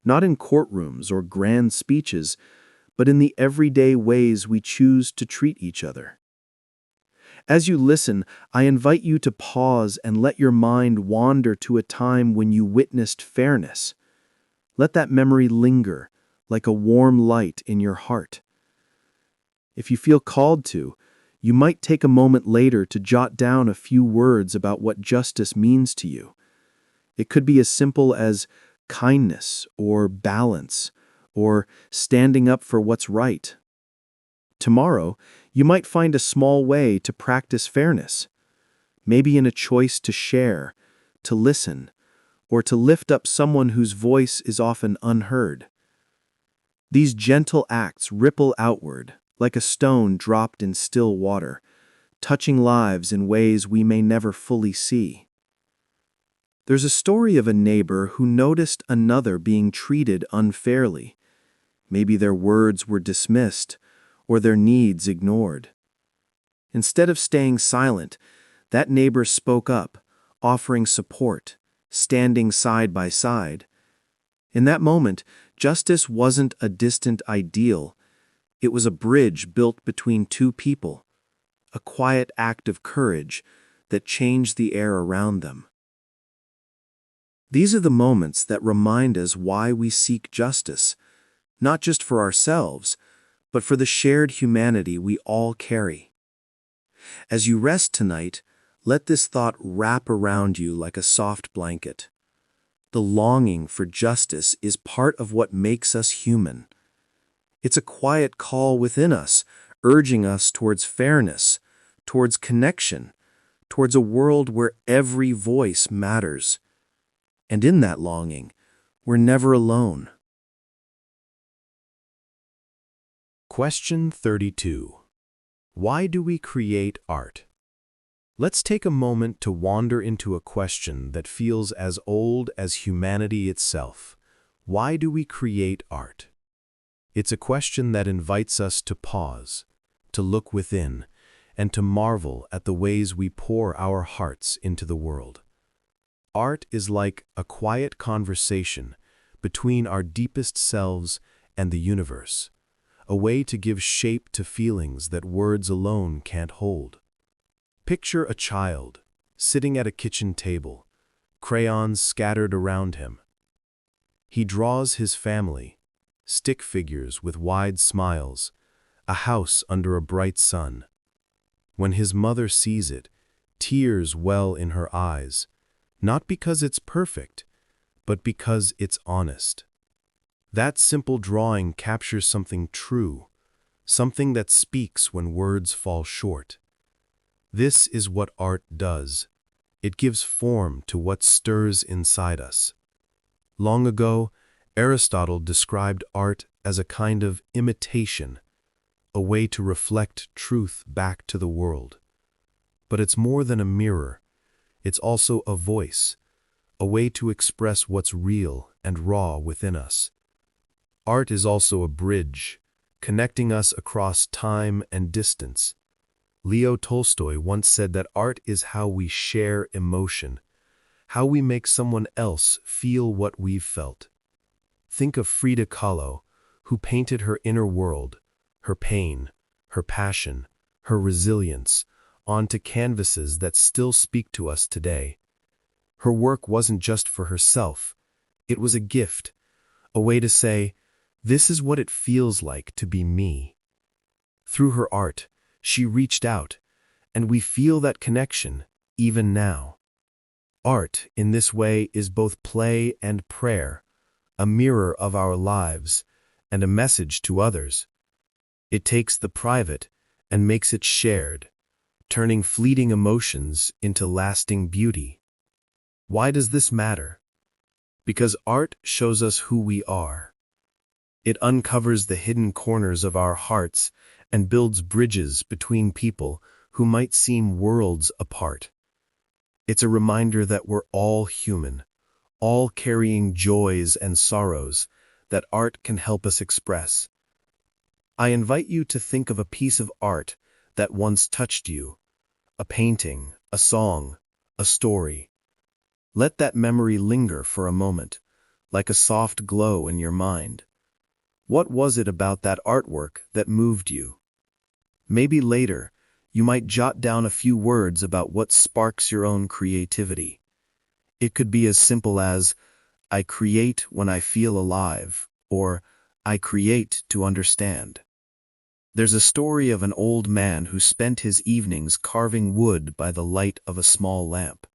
D: not in courtrooms or grand speeches, but in the everyday ways we choose to treat each other. As you listen, I invite you to pause and let your mind wander to a time when you witnessed fairness.
B: Let that memory linger like a warm light in your heart. If you feel called to, you might take a moment later to jot down a few words about what justice means to you. It could be as simple as kindness or balance or standing up for what's right. Tomorrow, you might find a small way to practice fairness, maybe in a choice to share, to listen, or to lift up someone whose voice is often unheard. These gentle acts ripple outward like a stone dropped in still water, touching lives in ways we may never fully see. There's a story of a neighbor who noticed another being treated unfairly. Maybe their words were dismissed or their needs ignored. Instead of staying silent, that neighbor spoke up, offering support, standing side by side. In that moment, justice wasn't a distant ideal. It was a bridge built between two people, a quiet act of courage that changed the air around them. These are the moments that remind us why we seek justice, not just for ourselves, but for the shared humanity we all carry. As you rest tonight, let this thought wrap around you like a soft blanket. The longing for justice is part of what makes us human. It's a quiet call within us, urging us towards fairness, towards connection, towards a world where every voice matters. And in that longing, we're never alone.
D: Question 32. Why do we create art? Let's take a moment to wander into a question that feels as old as humanity itself. Why do we create art? It's a question that invites us to pause, to look within, and to marvel at the ways we pour our hearts into the world. Art is like a quiet conversation between our deepest selves and the universe, a way to give shape to feelings that words alone can't hold. Picture a child sitting at a kitchen table, crayons scattered around him. He draws his family, stick figures with wide smiles, a house under a bright sun. When his mother sees it, tears well in her eyes, not because it's perfect, but because it's honest. That simple drawing captures something true, something that speaks when words fall short. This is what art does. It gives form to what stirs inside us. Long ago, Aristotle described art as a kind of imitation, a way to reflect truth back to the world. But it's more than a mirror. It's also a voice, a way to express what's real and raw within us. Art is also a bridge, connecting us across time and distance. Leo Tolstoy once said that art is how we share emotion, how we make someone else feel what we've felt. Think of Frida Kahlo, who painted her inner world, her pain, her passion, her resilience, onto canvases that still speak to us today. Her work wasn't just for herself. It was a gift, a way to say, this is what it feels like to be me. Through her art, she reached out, and we feel that connection even now. Art, in this way, is both play and prayer, a mirror of our lives and a message to others. It takes the private and makes it shared, turning fleeting emotions into lasting beauty. Why does this matter? Because art shows us who we are. It uncovers the hidden corners of our hearts and builds bridges between people who might seem worlds apart. It's a reminder that we're all human, all carrying joys and sorrows that art can help us express. I invite you to think of a piece of art that once touched you, a painting, a song, a story. Let that memory linger for a moment, like a soft glow in your mind. What was it about that artwork that moved you? Maybe later, you might jot down a few words about what sparks your own creativity. It could be as simple as, I create when I feel alive, or I create to understand. There's a story of an old man who spent his evenings carving wood by the light of a small lamp.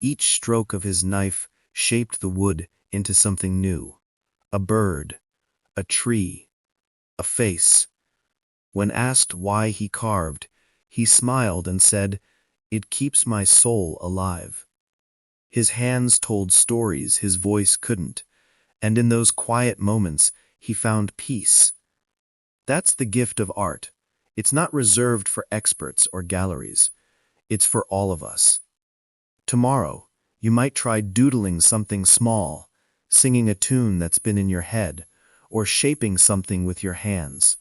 D: Each stroke of his knife shaped the wood into something new. A bird, a tree, a face. When asked why he carved, he smiled and said, "It keeps my soul alive." His hands told stories his voice couldn't, and in those quiet moments he found peace. That's the gift of art. It's not reserved for experts or galleries. It's for all of us. Tomorrow, you might try doodling something small, singing a tune that's been in your head, or shaping something with your hands.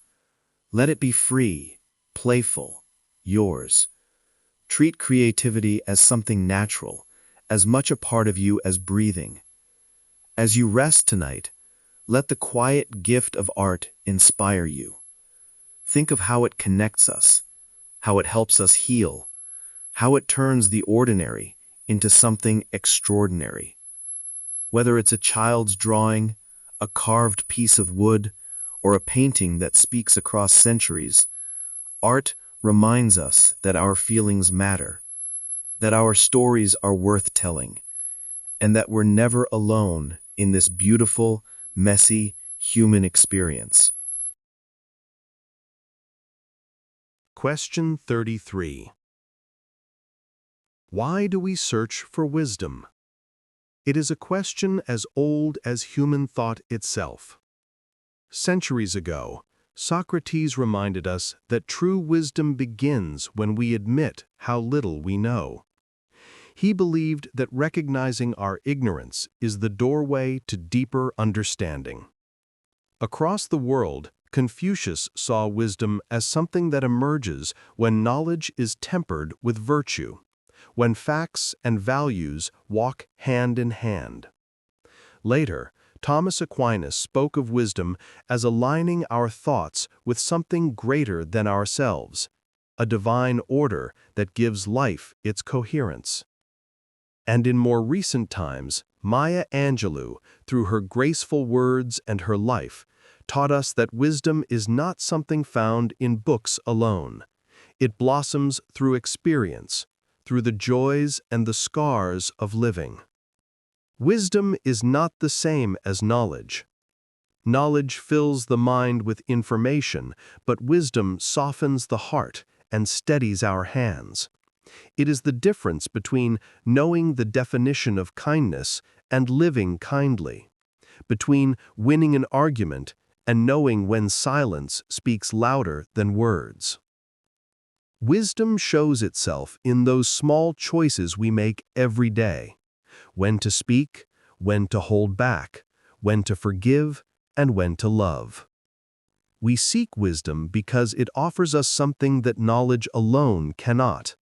D: Let it be free, playful, yours. Treat creativity as something natural, as much a part of you as breathing. As you rest tonight, let the quiet gift of art inspire you. Think of how it connects us, how it helps us heal, how it turns the ordinary into something extraordinary. Whether it's a child's drawing, a carved piece of wood, or a painting that speaks across centuries, art reminds us that our feelings matter, that our stories are worth telling, and that we're never alone in this beautiful, messy, human experience.
C: Question 33. Why do we search for wisdom? It is a question as old as human thought itself. Centuries ago, Socrates reminded us that true wisdom begins when we admit how little we know. He believed that recognizing our ignorance is the doorway to deeper understanding. Across the world, Confucius saw wisdom as something that emerges when knowledge is tempered with virtue, when facts and values walk hand in hand. Later, Thomas Aquinas spoke of wisdom as aligning our thoughts with something greater than ourselves, a divine order that gives life its coherence. And in more recent times, Maya Angelou, through her graceful words and her life, taught us that wisdom is not something found in books alone. It blossoms through experience, through the joys and the scars of living. Wisdom is not the same as knowledge. Knowledge fills the mind with information, but wisdom softens the heart and steadies our hands. It is the difference between knowing the definition of kindness and living kindly, between winning an argument and knowing when silence speaks louder than words. Wisdom shows itself in those small choices we make every day: when to speak, when to hold back, when to forgive, and when to love. We seek wisdom because it offers us something that knowledge alone cannot: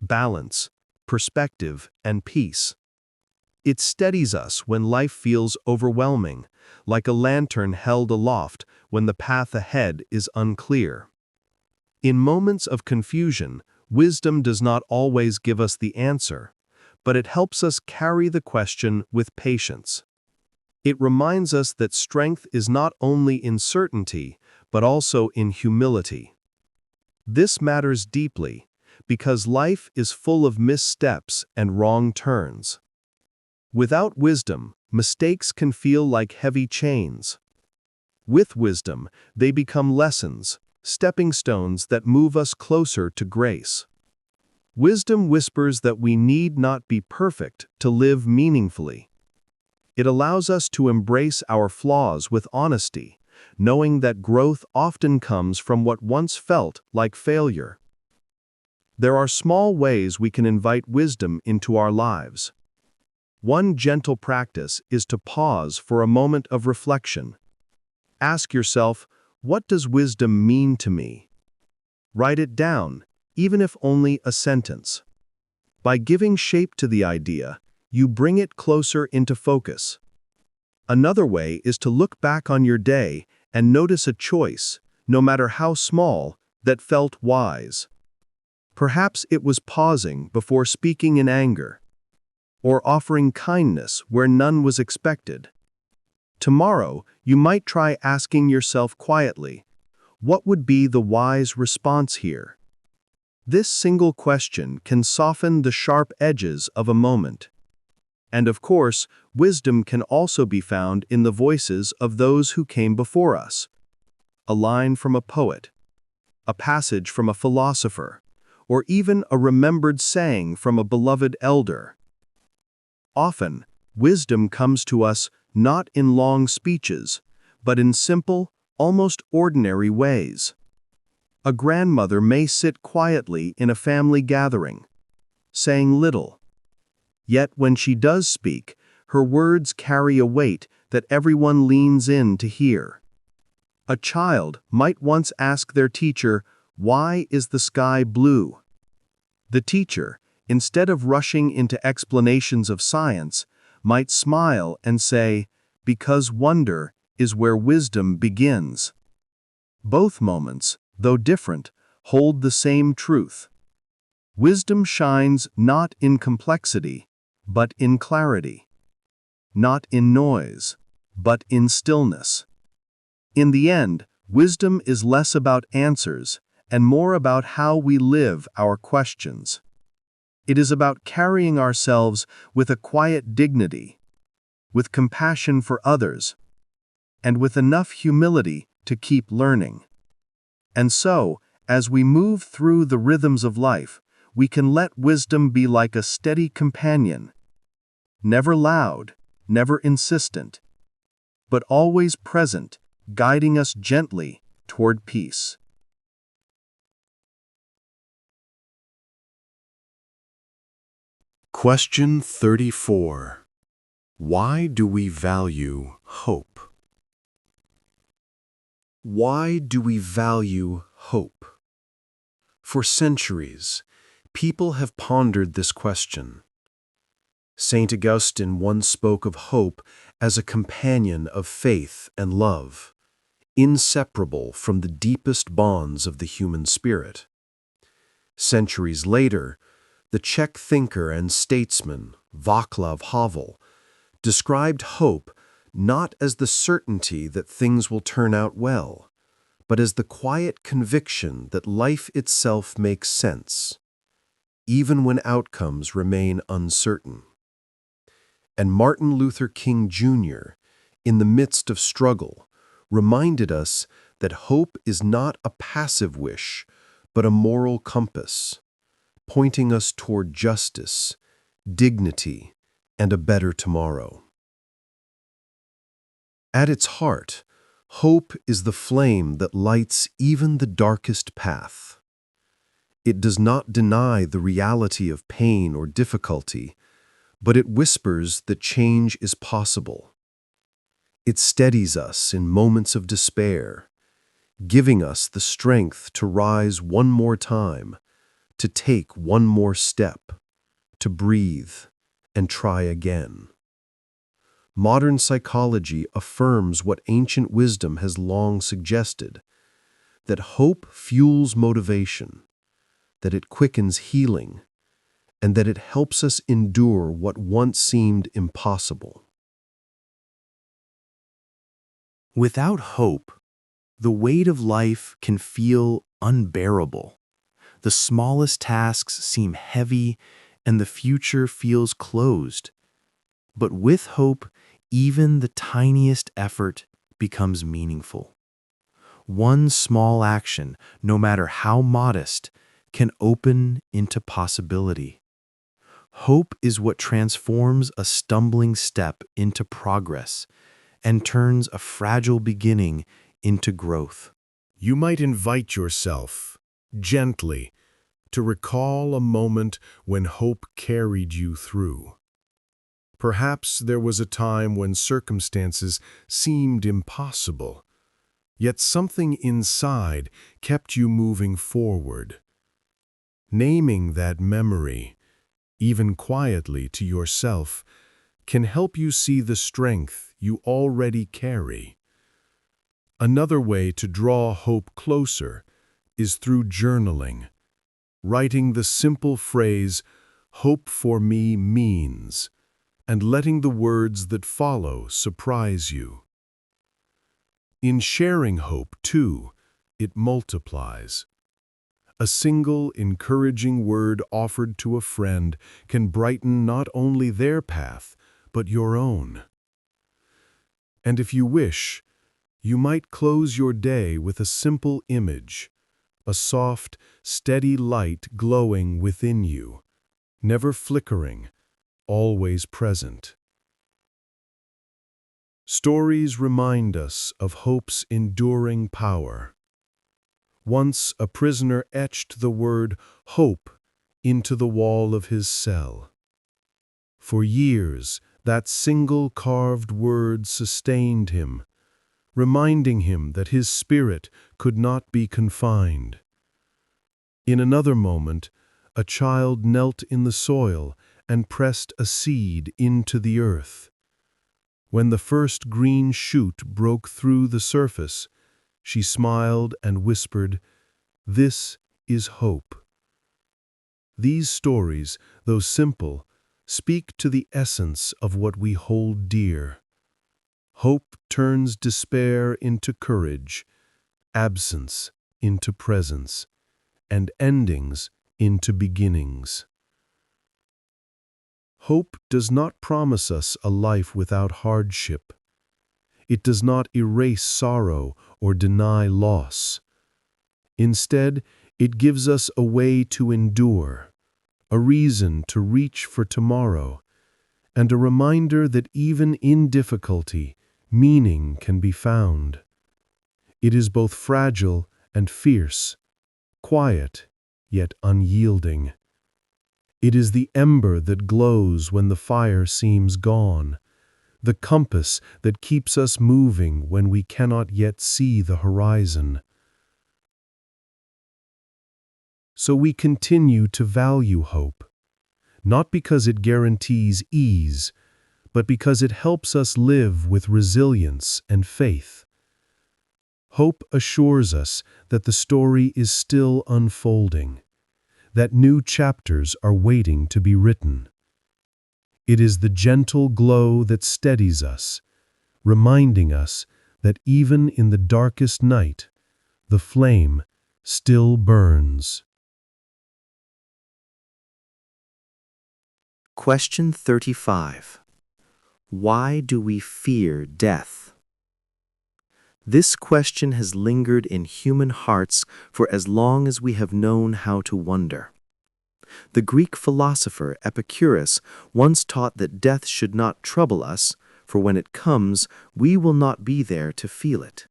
C: balance, perspective, and peace. It steadies us when life feels overwhelming, like a lantern held aloft when the path ahead is unclear. In moments of confusion, wisdom does not always give us the answer, but it helps us carry the question with patience. It reminds us that strength is not only in certainty, but also in humility. This matters deeply, because life is full of missteps and wrong turns. Without wisdom, mistakes can feel like heavy chains. With wisdom, they become lessons, stepping stones that move us closer to grace. Wisdom whispers that we need not be perfect to live meaningfully. It allows us to embrace our flaws with honesty, knowing that growth often comes from what once felt like failure. There are small ways we can invite wisdom into our lives. One gentle practice is to pause for a moment of reflection. Ask yourself, what does wisdom mean to me? Write it down, even if only a sentence. By giving shape to the idea, you bring it closer into focus. Another way is to look back on your day and notice a choice, no matter how small, that felt wise. Perhaps it was pausing before speaking in anger. or offering kindness where none was expected. Tomorrow, you might try asking yourself quietly, what would be the wise response here? This single question can soften the sharp edges of a moment. And of course, wisdom can also be found in the voices of those who came before us. A line from a poet, a passage from a philosopher, or even a remembered saying from a beloved elder. Often, wisdom comes to us not in long speeches, but in simple, almost ordinary ways. A grandmother may sit quietly in a family gathering, saying little. Yet when she does speak, her words carry a weight that everyone leans in to hear. A child might once ask their teacher, "Why is the sky blue?" The teacher, instead of rushing into explanations of science, might smile and say, "Because wonder is where wisdom begins." Both moments, though different, hold the same truth. Wisdom shines not in complexity, but in clarity. Not in noise, but in stillness. In the end, wisdom is less about answers and more about how we live our questions. It is about carrying ourselves with a quiet dignity, with compassion for others, and with enough humility to keep learning. And so, as we move through the rhythms of life, we can let wisdom be like a steady companion, never loud, never insistent, but always present, guiding us gently toward peace.
B: Question 34. Why do we value hope? Why do we value hope? For centuries, people have pondered this question. St. Augustine once spoke of hope as a companion of faith and love, inseparable from the deepest bonds of the human spirit. Centuries later, the Czech thinker and statesman Václav Havel described hope not as the certainty that things will turn out well, but as the quiet conviction that life itself makes sense, even when outcomes remain uncertain. And Martin Luther King Jr., in the midst of struggle, reminded us that hope is not a passive wish, but a moral compass, pointing us toward justice, dignity, and a better tomorrow. At its heart, hope is the flame that lights even the darkest path. It does not deny the reality of pain or difficulty, but it whispers that change is possible. It steadies us in moments of despair, giving us the strength to rise one more time, to take one more step, to breathe, and try again. Modern psychology affirms what ancient wisdom has long suggested, that hope fuels motivation, that it quickens healing, and that it helps us endure what once seemed impossible.
D: Without hope, the weight of life can feel unbearable. The smallest tasks seem heavy, and the future feels closed. But with hope, even the tiniest effort becomes meaningful. One small action, no matter how modest, can open into possibility. Hope is what transforms a stumbling step into progress and turns a fragile beginning into growth.
B: You might invite yourself, gently, to recall a moment when hope carried you through. Perhaps there was a time when circumstances seemed impossible, yet something inside kept you moving forward. Naming that memory, even quietly to yourself, can help you see the strength you already carry. Another way to draw hope closer is through journaling, writing the simple phrase,
C: hope for me means, and letting the words that follow surprise you. In sharing hope, too, it multiplies. A single encouraging word offered to a friend can brighten not only their path, but your own. And if you wish, you might close your day with a simple image, a soft, steady light glowing within you, never flickering, always present. Stories remind us of hope's enduring power. Once a prisoner etched the word hope into the wall of his cell. For years, that single carved word sustained him, reminding him that his spirit could not be confined. In another moment, a child knelt in the soil and pressed a seed into the earth. When the first green shoot broke through the surface, she smiled and whispered, "This is hope." These stories, though simple, speak to the essence of what we hold dear. Hope turns despair into courage, absence into presence, and endings into beginnings. Hope does not promise us a life without hardship. It does not erase sorrow or deny loss. Instead, it gives us a way to endure, a reason to reach for tomorrow, and a reminder that even in difficulty, meaning can be found. It is both fragile and fierce, quiet yet unyielding. It is the ember that glows when the fire seems gone, the compass that keeps us moving when we cannot yet see the horizon. So we continue to value hope, not because it guarantees ease, but because it helps us live with resilience and faith. Hope assures us that the story is still unfolding, that new chapters are waiting to be written. It is the gentle glow that steadies us, reminding us that even in the darkest night, the flame still burns.
D: Question 35. Why do we fear death? This question has lingered in human hearts for as long as we have known how to wonder. The Greek philosopher Epicurus once taught that death should not trouble us, for when it comes, we will not be there to feel it.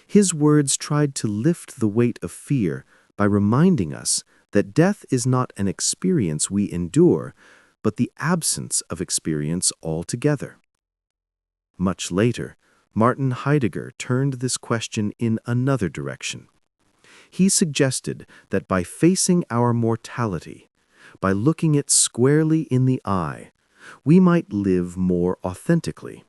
D: His words tried to lift the weight of fear by reminding us that death is not an experience we endure, but the absence of experience altogether. Much later, Martin Heidegger turned this question in another direction. He suggested that by facing our mortality, by looking it squarely in the eye, we might live more authentically.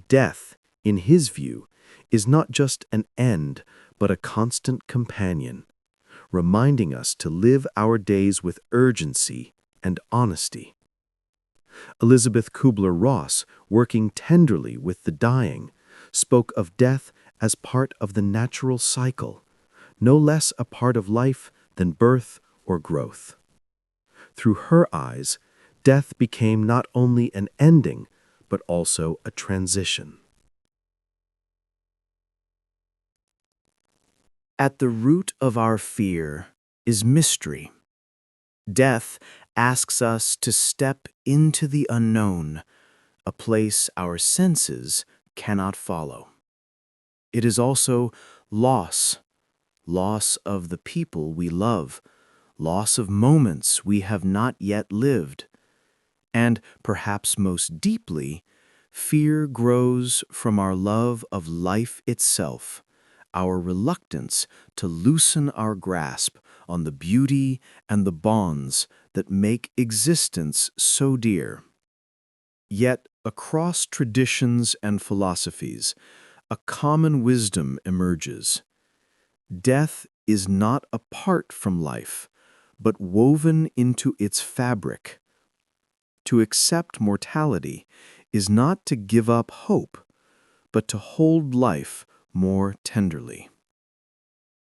D: Death, in his view, is not just an end, but a constant companion, reminding us to live our days with urgency and honesty. Elizabeth Kubler-Ross, working tenderly with the dying, spoke of death as part of the natural cycle, no less a part of life than birth or growth. Through her eyes, death became not only an ending, but also a transition. At the root of our fear is mystery. Death asks us to step into the unknown, a place our senses cannot follow. It is also loss, loss of the people we love, loss of moments we have not yet lived. And perhaps most deeply, fear grows from our love of life itself, our reluctance to loosen our grasp on the beauty and the bonds that make existence so dear. Yet, across traditions and philosophies, a common wisdom emerges. Death is not apart from life,
B: but woven into its fabric. To accept mortality is not to give up hope, but to hold life more tenderly.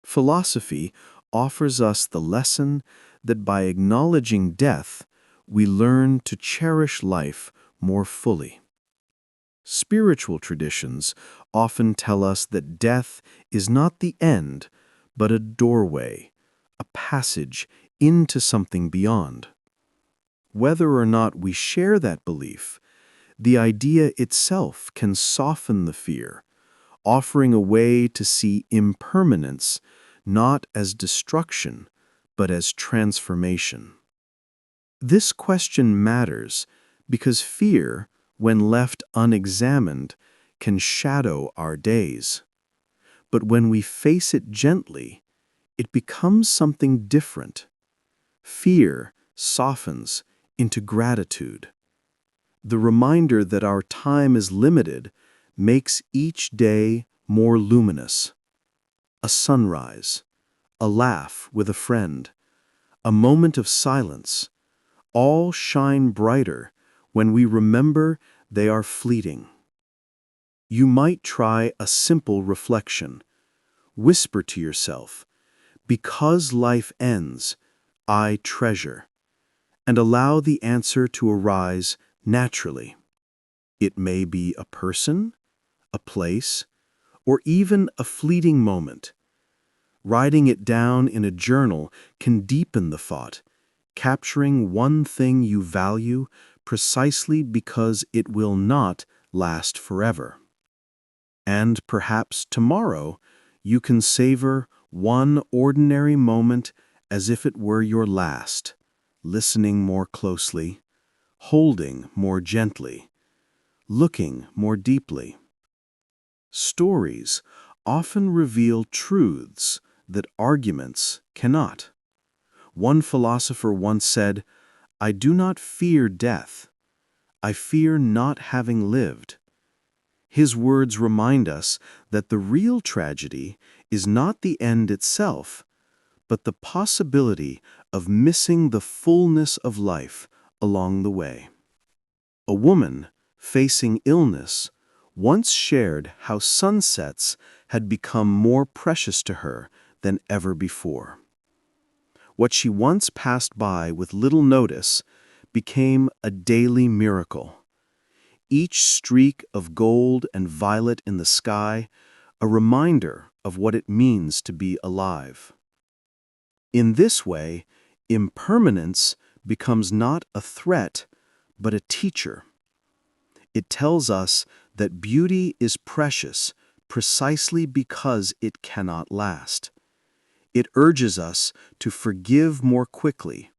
B: Philosophy offers us the lesson that by acknowledging death, we learn to cherish life more fully. Spiritual traditions often tell us that death is not the end, but a doorway, a passage into something beyond. Whether or not we share that belief, the idea itself can soften the fear, offering a way to see impermanence not as destruction, but as transformation. This question matters because fear, when left unexamined, can shadow our days. But when we face it gently, it becomes something different. Fear softens into gratitude. The reminder that our time is limited makes each day more luminous. A sunrise, a laugh with a friend, a moment of silence, all shine brighter when we remember they are fleeting. You might try a simple reflection. Whisper to yourself, "Because life ends, I treasure," and allow the answer to arise naturally. It may be a person, a place, or even a fleeting moment. Writing it down in a journal can deepen the thought, capturing one thing you value precisely because it will not last forever. And perhaps tomorrow you can savor one ordinary moment as if it were your last, listening more closely, holding more gently, looking more deeply. Stories often reveal truths that arguments cannot. One philosopher once said, "I do not fear death. I fear not having lived." His words remind us that the real tragedy is not the end itself, but the possibility of missing the fullness of life along the way. A woman facing illness once shared how sunsets had become more precious to her than ever before. What she once passed by with little notice became a daily miracle. Each streak of gold and violet in the sky, a reminder of what it means to be alive. In this way, impermanence becomes not a threat, but a teacher. It tells us that beauty is precious precisely because it cannot last. It urges us to forgive more quickly,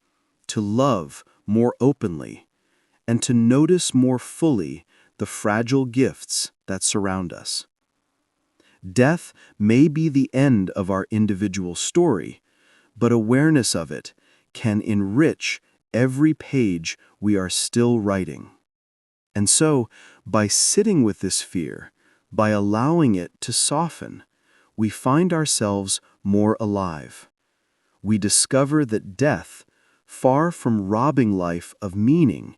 B: to love more openly, and to notice more fully the fragile gifts that surround us. Death may be the end of our individual story, but awareness of it can enrich every page we are still writing. And so, by sitting with this fear, by allowing it to soften, we find ourselves more alive. We discover that death, far from robbing life of meaning,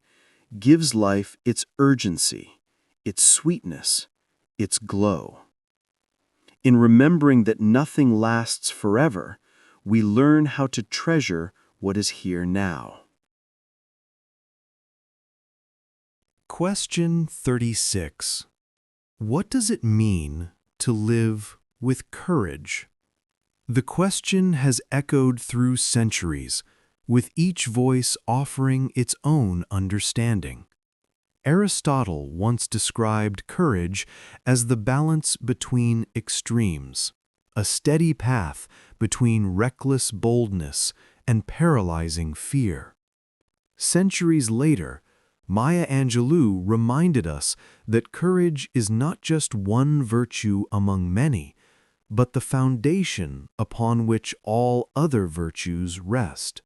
B: gives life its urgency, its sweetness, its glow. In remembering that nothing lasts forever, we learn how to treasure what is here now.
D: Question 36. What does it mean to live with courage? The question has echoed through centuries, with each voice offering its own understanding. Aristotle once described courage as the balance between extremes, a steady path between reckless boldness and paralyzing fear. Centuries later, Maya Angelou reminded us that courage is not just one virtue among many, but the foundation upon which all other virtues rest.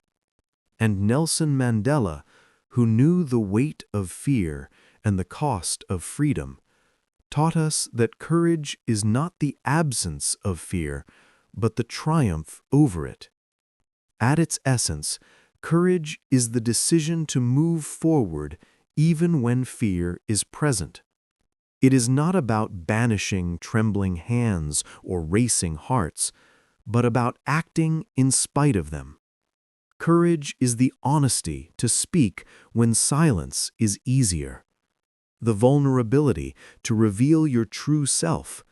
D: And Nelson Mandela, who knew the weight of fear and the cost of freedom, taught us that courage is not the absence of fear, but the triumph over it. At its essence, courage is the decision to move forward even when fear is present. It is not about banishing trembling hands or racing hearts, but about acting in spite of them. Courage is the honesty to speak when silence is easier, the vulnerability to reveal your true self,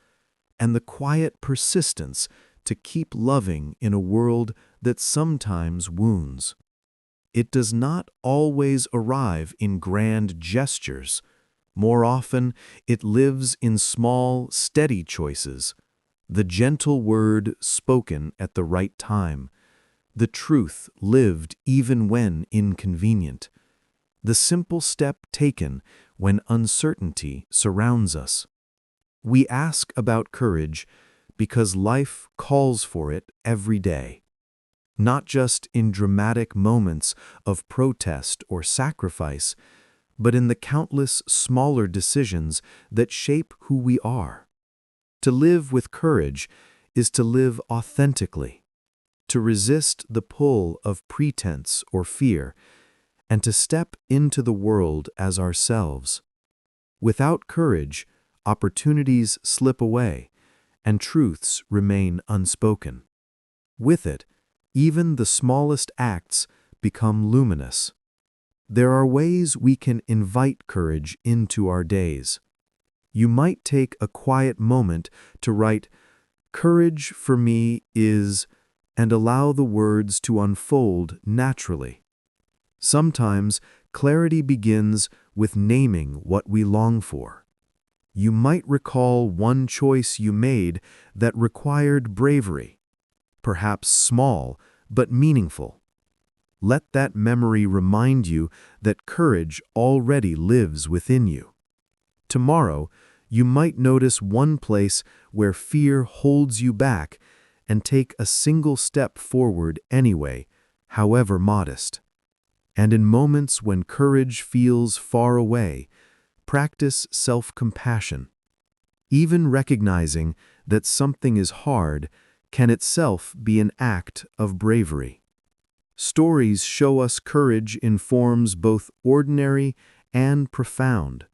D: and the quiet persistence to keep loving in a world that sometimes wounds. It does not always arrive in grand gestures. More often, it lives in small, steady choices. The gentle word spoken at the right time. The truth lived even when inconvenient. The simple step taken when uncertainty surrounds us. We ask about courage because life calls for it every day. Not just in dramatic moments of protest or sacrifice, but in the countless smaller decisions that shape who we are. To live with courage is to live authentically, to resist the pull of pretense or fear, and to step into the world as ourselves. Without courage, opportunities slip away, and truths remain unspoken. With it, even the smallest acts become luminous. There are ways we can invite courage into our days. You might take a quiet moment to write, "Courage for me is," and allow the words to unfold naturally. Sometimes clarity begins with naming what we long for. You might recall one choice you made that required bravery, perhaps small but meaningful. Let that memory remind you that courage already lives within you. Tomorrow, you might notice one place where fear holds you back and take a single step forward anyway, however modest. And in moments when courage feels far away, practice self-compassion. Even recognizing that something is hard can itself be an act of bravery. Stories show us courage in forms both ordinary and profound.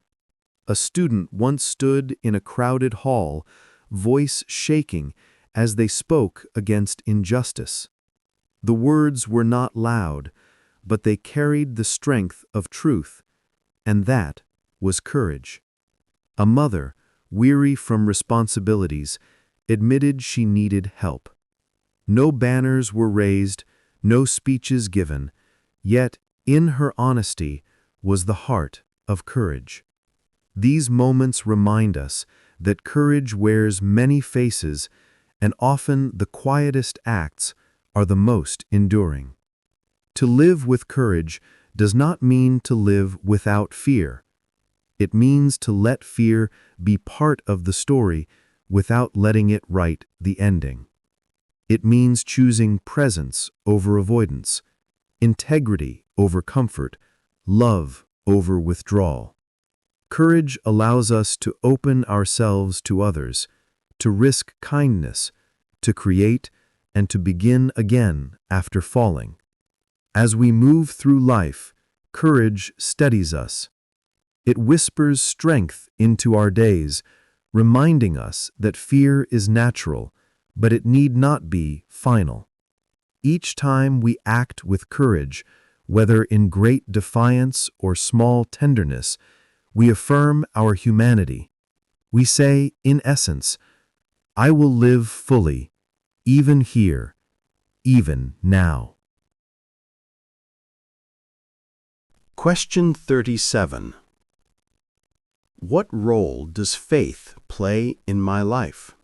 D: A student once stood in a crowded hall, voice shaking as they spoke against injustice. The words were not loud, but they carried the strength of truth, and that was courage. A mother, weary from responsibilities, admitted she needed help. No banners were raised, no speeches given, yet in her honesty was the heart of courage. These moments remind us that courage wears many faces, and often the quietest acts are the most enduring. To live with courage does not mean to live without fear. It means to let fear be part of the story without letting it write the ending. It means choosing presence over avoidance, integrity over comfort, love over withdrawal. Courage allows us to open ourselves to others, to risk kindness, to create, and to begin again after falling. As we move through life, courage steadies us. It whispers strength into our days, reminding us that fear is natural, but it need not be final. Each time we act with courage, whether in great defiance or small tenderness, we affirm our humanity. We say, in essence, "I will live fully, even here, even now."
B: Question 37. What role does faith play in my life?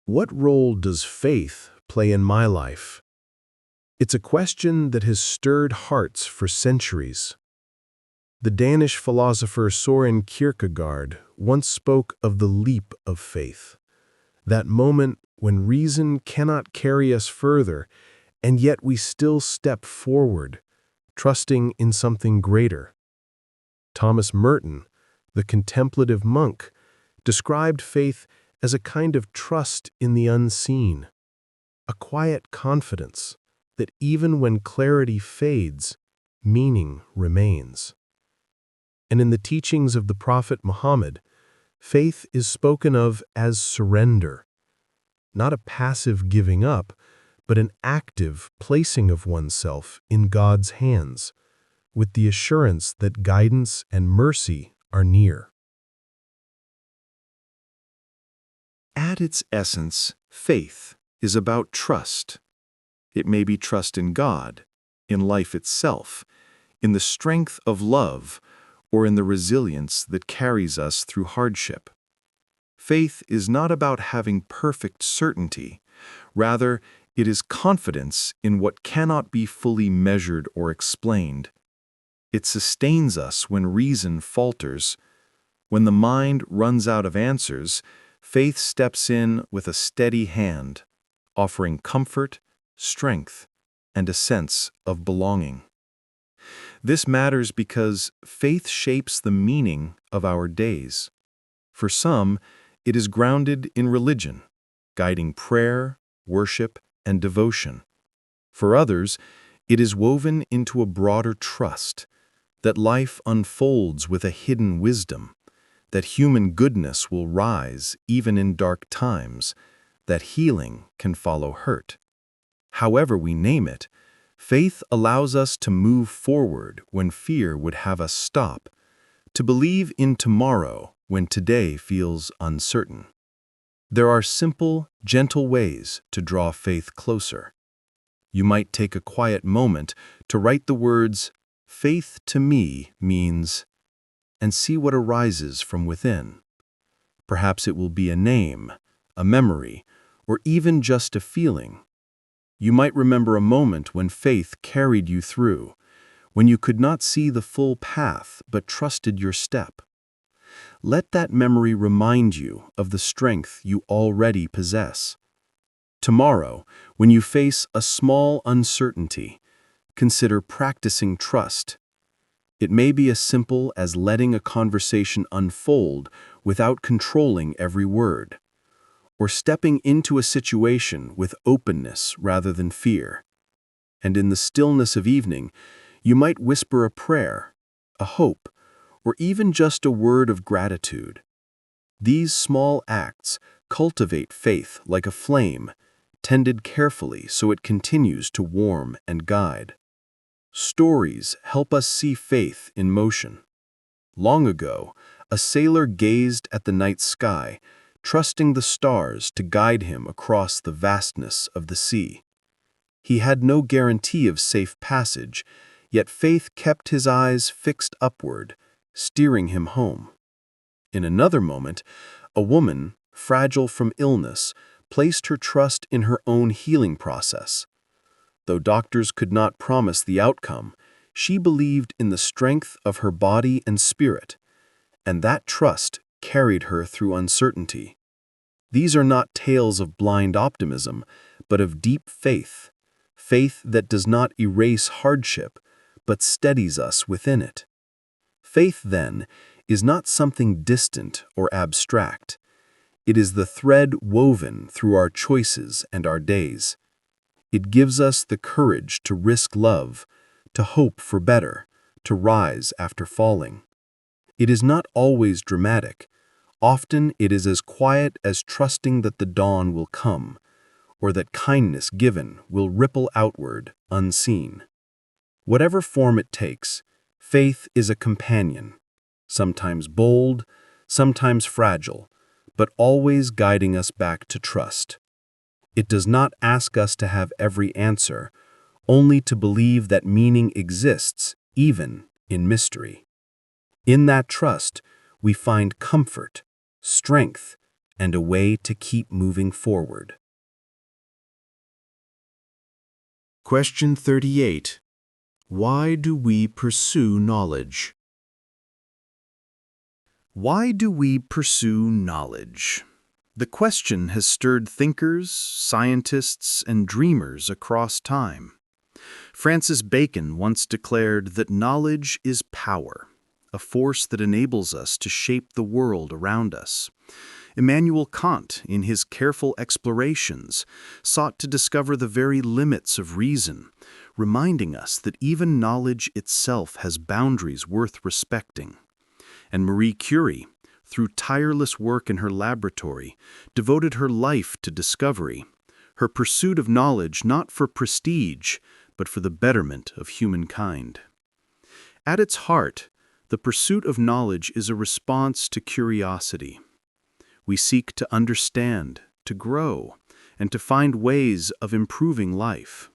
A: What role does faith play in my life? It's a question that has stirred hearts for centuries. The Danish philosopher Søren Kierkegaard once spoke of the leap of faith, that moment when reason cannot carry us further, and yet we still step forward, trusting in something greater. Thomas Merton, the contemplative monk, described faith as a kind of trust in the unseen,
D: a quiet confidence that even when clarity fades, meaning remains. And in the teachings of the Prophet Muhammad, faith is spoken of as surrender, not a passive giving up, but an active placing of oneself in God's hands, with the assurance that guidance and mercy are near.
B: At its essence, faith is about trust. It may be trust in God, in life itself, in the strength of love, or in the resilience that carries us through hardship. Faith is not about having perfect certainty. Rather, it is confidence in what cannot be fully measured or explained. It sustains us when reason falters. When the mind runs out of answers, faith steps in with a steady hand, offering comfort, strength, and a sense of belonging. This matters because faith shapes the meaning of our days. For some, it is grounded in religion, guiding prayer, worship, and devotion. For others, it is woven into a broader trust that life unfolds with a hidden wisdom, that human goodness will rise even in dark times, that healing can follow hurt. However we name it, faith allows us to move forward when fear would have us stop, to believe in tomorrow when today feels uncertain. There are simple, gentle ways to draw faith closer. You might take a quiet moment to write the words, "Faith to me means," and see what arises from within. Perhaps it will be a name, a memory, or even just a feeling. You might remember a moment when faith carried you through, when you could not see the full path but trusted your step. Let that memory remind you of the strength you already possess. Tomorrow, when you face a small uncertainty, consider practicing trust. It may be as simple as letting a conversation unfold without controlling every word, or stepping into a situation with openness rather than fear. And in the stillness of evening, you might whisper a prayer, a hope, or even just a word of gratitude. These small acts cultivate faith like a flame, tended carefully so it continues to warm and guide. Stories help us see faith in motion. Long ago, a sailor gazed at the night sky, trusting the stars to guide him across the vastness of the sea. He had no guarantee of safe passage, yet faith kept his eyes fixed upward, steering him home. In another moment, a woman, fragile from illness, placed her trust in her own healing process. Though doctors could not promise the outcome, she believed in the strength of her body and spirit, and that trust carried her through uncertainty. These are not tales of blind optimism, but of deep faith, faith that does not erase hardship, but steadies us within it. Faith, then, is not something distant or abstract. It is the thread woven through our choices and our days. It gives us the courage to risk love, to hope for better, to rise after falling. It is not always dramatic. Often it is as quiet as trusting that the dawn will come, or that kindness given will ripple outward unseen. Whatever form it takes, faith is a companion, sometimes bold, sometimes fragile, but always guiding us back to trust. It does not ask us to have every answer, only to believe that meaning exists even in mystery. In that trust, we find comfort, strength, and a way to keep moving forward.
C: Question 38. Why do we pursue knowledge? Why do we pursue knowledge? The question has stirred thinkers, scientists, and dreamers across time. Francis Bacon once declared that knowledge is power, a force that enables us to shape the world around us. Immanuel Kant, in his careful explorations, sought to discover the very limits of reason, reminding us that even knowledge itself has boundaries worth respecting. And Marie Curie, through tireless work in her laboratory, devoted her life to discovery, her pursuit of knowledge not for prestige, but for the betterment of humankind. At its heart, the pursuit of knowledge is a response to curiosity. We seek to understand, to grow, and to find ways of improving life.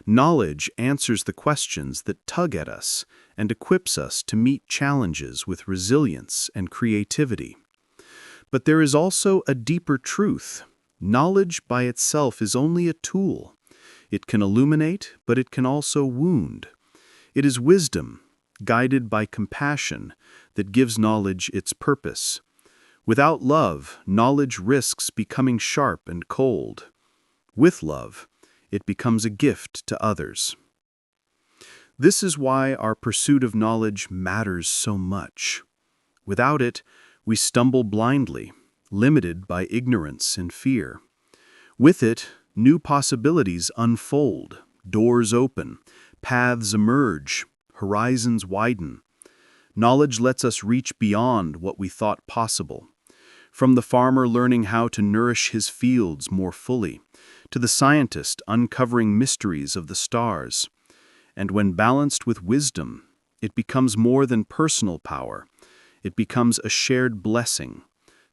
C: Knowledge answers the questions that tug at us and equips us to meet challenges with resilience and creativity. But there is also a deeper truth. Knowledge by itself is only a tool. It can illuminate, but it can also wound. It is wisdom, guided by compassion, that gives knowledge its purpose. Without love, knowledge risks becoming sharp and cold. With love, it becomes a gift to others. This is why our pursuit of knowledge matters so much. Without it, we stumble blindly, limited by ignorance and fear. With it, new possibilities unfold, doors open, paths emerge, horizons widen. Knowledge lets us reach beyond what we thought possible. From the farmer learning how to nourish his fields more fully, to the scientist uncovering mysteries of the stars. And when balanced with wisdom, it becomes more than personal power. It becomes a shared blessing,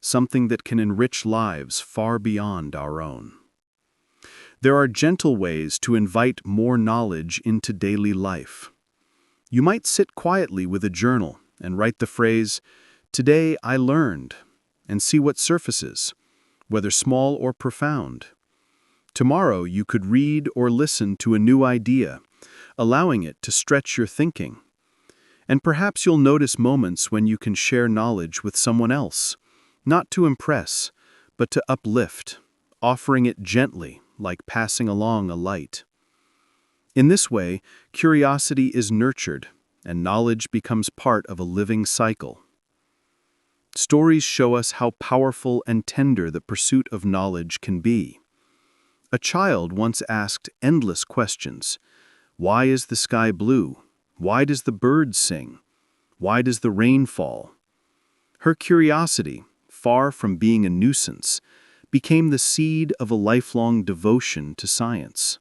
C: something that can enrich lives far beyond our own. There are gentle ways to invite more knowledge into daily life. You might sit quietly with a journal and write the phrase, "Today I learned," and see what surfaces, whether small or profound. Tomorrow you could read or listen to a new idea, allowing it to stretch your thinking. And perhaps you'll notice moments when you can share knowledge with someone else, not to impress, but to uplift, offering it gently, like passing along a light. In this way, curiosity is nurtured, and knowledge becomes part of a living cycle. Stories show us how powerful and tender the pursuit of knowledge can be. A child once asked endless questions. Why is the sky blue? Why does the bird sing? Why does the rain fall? Her curiosity, far from being a nuisance, became the seed of a lifelong devotion to science.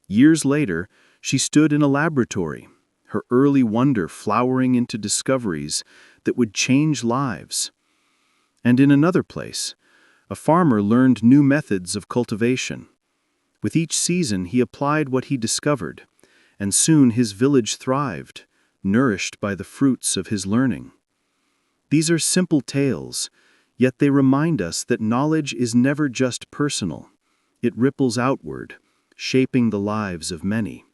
C: Years later, she stood in a laboratory, her early wonder flowering into discoveries that would change lives. And in another place, a farmer learned new methods of cultivation. With each season, he applied what he discovered, and soon his village thrived, nourished by the fruits of his learning. These are simple tales, yet they remind us that knowledge is never just personal. It ripples outward, shaping the lives of many.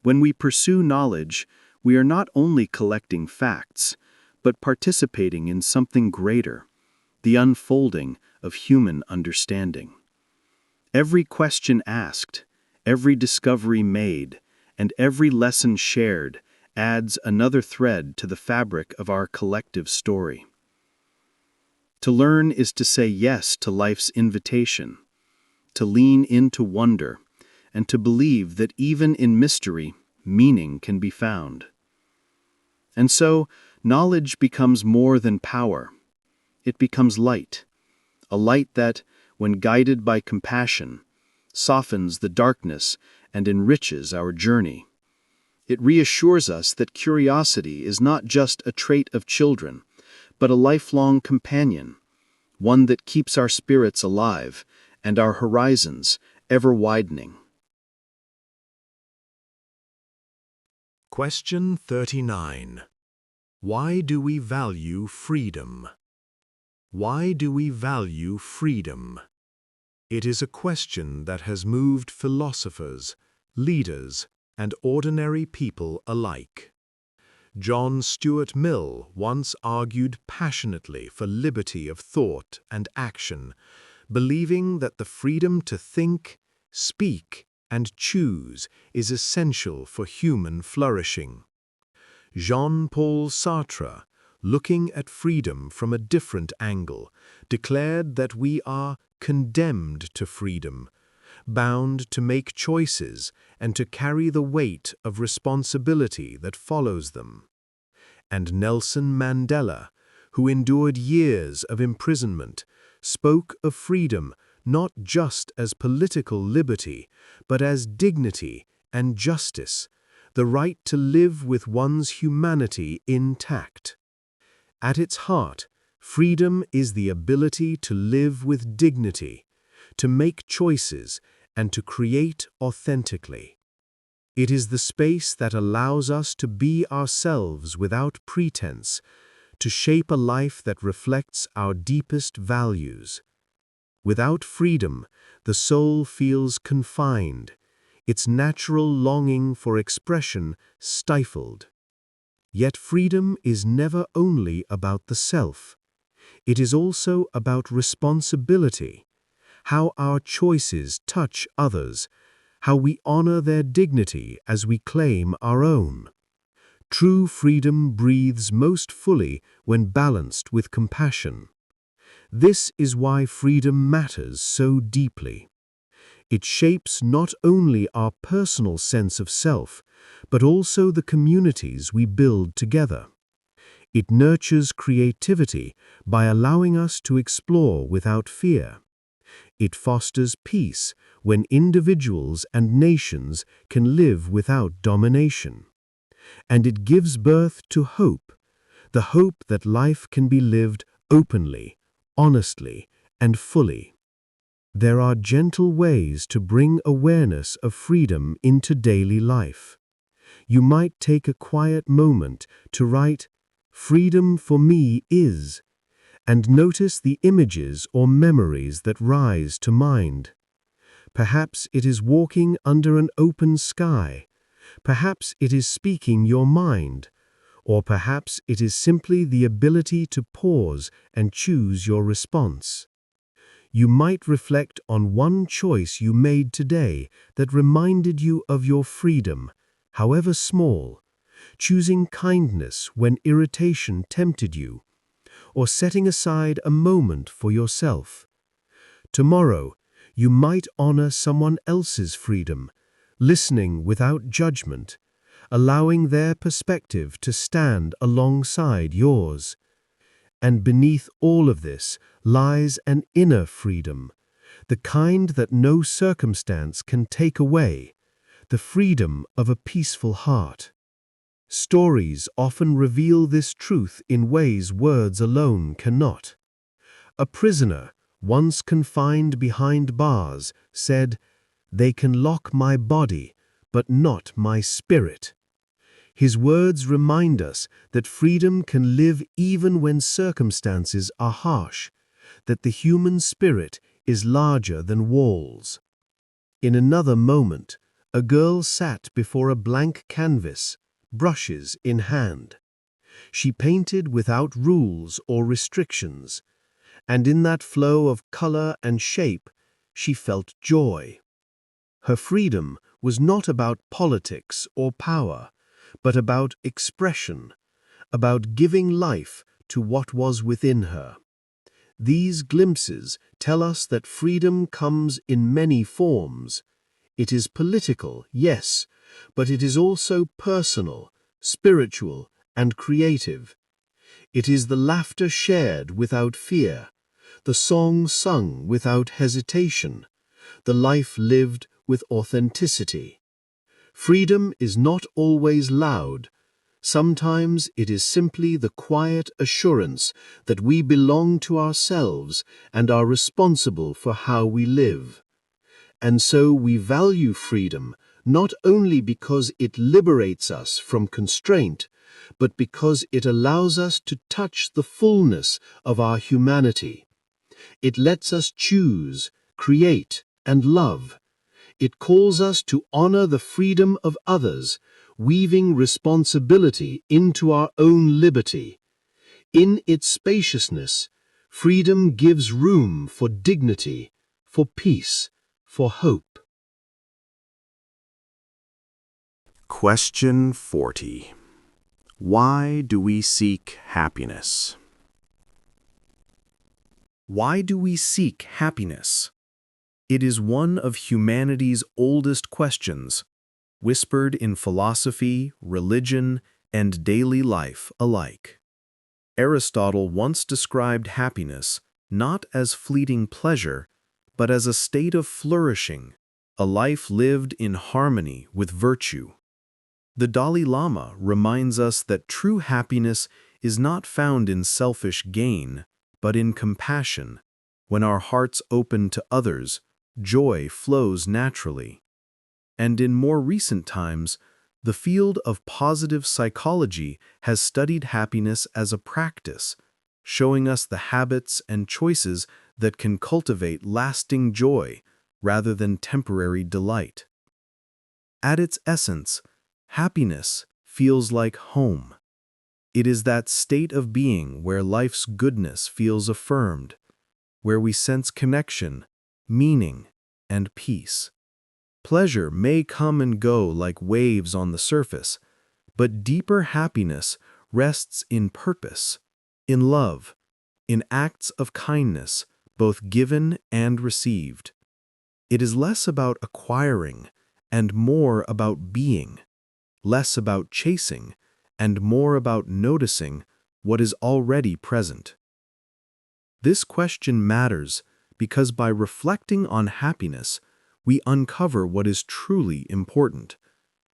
C: When we pursue knowledge, we are not only collecting facts, but participating in something greater, the unfolding of human understanding. Every question asked, every discovery made, and every lesson shared adds another thread to the fabric of our collective story. To learn is to say yes to life's invitation, to lean into wonder, and to believe that even in mystery, meaning can be found. And so, knowledge becomes more than power. It becomes light, a light that, when guided by compassion, softens the darkness and enriches our journey. It reassures us that curiosity is not just a trait of children, but a lifelong companion, one that keeps our spirits alive and our horizons ever widening.
D: Question 39. Why do we value freedom? Why do we value freedom? It is a question that has moved philosophers, leaders, and ordinary people alike. John Stuart Mill once argued passionately for liberty of thought and action, believing that the freedom to think, speak, and choose is essential for human flourishing. Jean-Paul Sartre,
C: looking at freedom from a different angle, declared that we are condemned to freedom, bound to make choices and to carry the weight of responsibility that follows them. And Nelson Mandela, who endured years of imprisonment, spoke of freedom not just as political liberty, but as dignity and justice, the right to live with one's humanity intact. At its heart, freedom is the ability to live with dignity, to make choices, and to create authentically. It is the space that allows us to be ourselves without pretense, to shape a life that reflects our deepest values. Without freedom, the soul feels confined, its natural longing for expression stifled. Yet freedom is never only about the self. It is also about responsibility, how our choices touch others, how we honor their dignity as we claim our own. True freedom breathes most fully when balanced with compassion. This is why freedom matters so deeply. It shapes not only our personal sense of self, but also the communities we build together. It nurtures creativity by allowing us to explore without fear. It fosters peace when individuals and nations can live without domination. And it gives birth to hope, the hope that life can be lived openly, honestly, and fully. There are gentle ways to bring awareness of freedom into daily life. You might take a quiet moment to write, "Freedom for me is," and notice the images or memories that rise to mind. Perhaps it is walking under an open sky. Perhaps it is speaking your mind. Or perhaps it is simply the ability to pause and choose your response. You might reflect on one choice you made today that reminded you of your freedom, however small, choosing kindness when irritation tempted you, or setting aside a moment for yourself. Tomorrow, you might honor someone else's freedom, listening without judgment, allowing their perspective to stand alongside yours. And beneath all of this lies an inner freedom, the kind that no circumstance can take away, the freedom of a peaceful heart. Stories often reveal this truth in ways words alone cannot. A prisoner, once confined behind bars, said, "They can lock my body, but not my spirit." His words remind us that freedom can live even when circumstances are harsh, that the human spirit is larger than walls. In another moment, a girl sat before a blank canvas, brushes in hand. She painted without rules or restrictions, and in that flow of color and shape, she felt joy. Her freedom was not about politics or power, but about expression, about giving life to what was within her. These glimpses tell us that freedom comes in many forms. It is political, yes, but it is also personal, spiritual, and creative. It is the laughter shared without fear, the song sung without hesitation, the life lived with authenticity. Freedom is not always loud. Sometimes it is simply the quiet assurance that we belong to ourselves and are responsible for how we live. And so we value freedom not only because it liberates us from constraint, but because it allows us to touch the fullness of our humanity. It lets us choose, create, and love. It calls us to honor the freedom of others, weaving responsibility into our own liberty. In its spaciousness, freedom gives room for dignity, for peace, for hope.
B: Question 40. Why do we seek happiness?
D: Why do we seek happiness? It is one of humanity's oldest questions, whispered in philosophy, religion, and daily life alike. Aristotle once described happiness not as fleeting pleasure, but as a state of flourishing, a life lived in harmony with virtue. The Dalai Lama reminds us that true happiness is not found in selfish gain, but in compassion. When our hearts open to others, joy flows naturally. And in more recent times, the field of positive psychology has studied happiness as a practice, showing us the habits and choices that can cultivate lasting joy rather than temporary delight. At its essence, happiness feels like home. It is that state of being where life's goodness feels affirmed, where we sense connection, meaning, and peace. Pleasure may come and go like waves on the surface, but deeper happiness rests in purpose, in love, in acts of kindness, both given and received. It is less about acquiring and more about being, less about chasing and more about noticing what is already present. This question matters because by reflecting on happiness, we uncover what is truly important.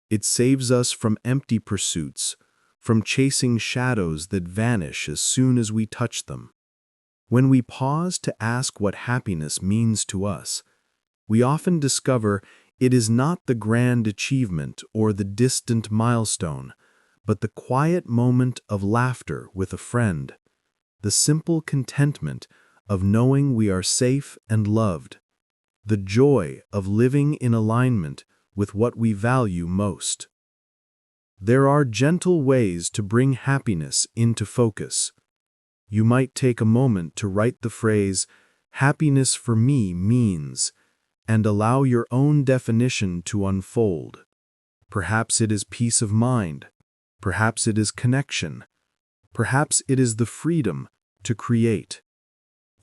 D: It saves us from empty pursuits, from chasing shadows that vanish as soon as we touch them. When we pause to ask what happiness means to us, we often discover it is not the grand achievement or the distant milestone, but the quiet moment of laughter with a friend, the simple contentment of knowing we are safe and loved, the joy of living in alignment with what we value most. There are gentle ways to bring happiness into focus. You might take a moment to write the phrase, "Happiness for me means," and allow your own definition to unfold. Perhaps it is peace of mind. Perhaps it is connection. Perhaps it is the freedom to create.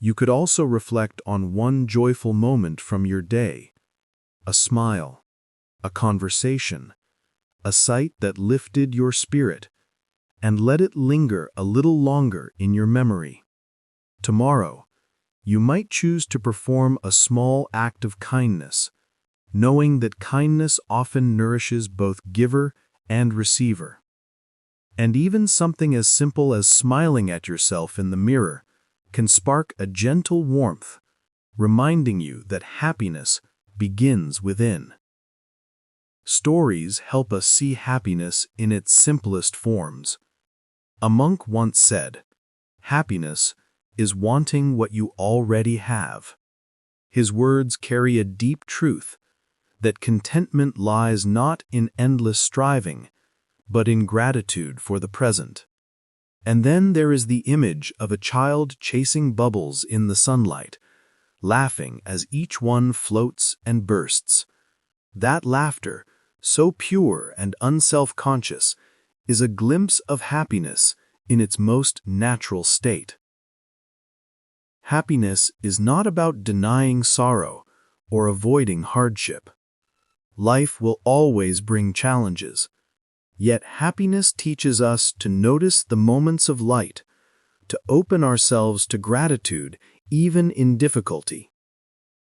D: You could also reflect on one joyful moment from your day, a smile, a conversation, a sight that lifted your spirit, and let it linger a little longer in your memory. Tomorrow, you might choose to perform a small act of kindness, knowing that kindness often nourishes both giver and receiver. And even something as simple as smiling at yourself in the mirror can spark a gentle warmth, reminding you that happiness begins within. Stories help us see happiness in its simplest forms. A monk once said, "Happiness is wanting what you already have." His words carry a deep truth, that contentment lies not in endless striving, but in gratitude for the present. And then there is the image of a child chasing bubbles in the sunlight, laughing as each one floats and bursts. That laughter, so pure and unself-conscious, is a glimpse of happiness in its most natural state. Happiness is not about denying sorrow or avoiding hardship. Life will always bring challenges. Yet happiness teaches us to notice the moments of light, to open ourselves to gratitude even in difficulty.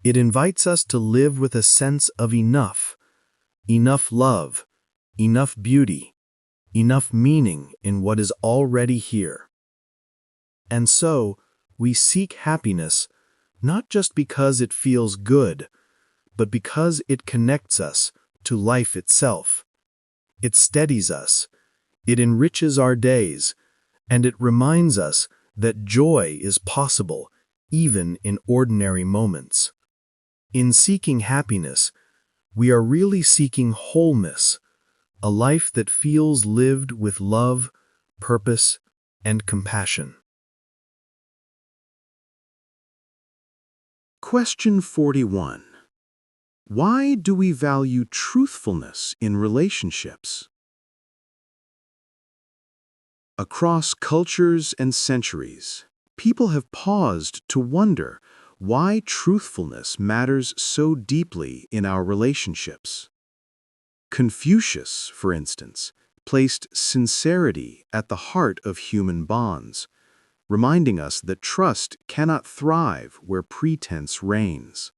D: It invites us to live with a sense of enough love, enough beauty, enough meaning in what is already here. And so, we seek happiness not just because it feels good, but because it connects us to life itself. It steadies us, it enriches our days, and it reminds us that joy is possible even in ordinary moments. In seeking happiness, we are really seeking wholeness, a life that feels lived with love, purpose, and compassion.
C: Question 41. Why do we value truthfulness in relationships? Across cultures and centuries, people have paused to wonder why truthfulness matters so deeply in our relationships. Confucius, for instance, placed sincerity at the heart of human bonds, reminding us that trust cannot thrive where pretense reigns.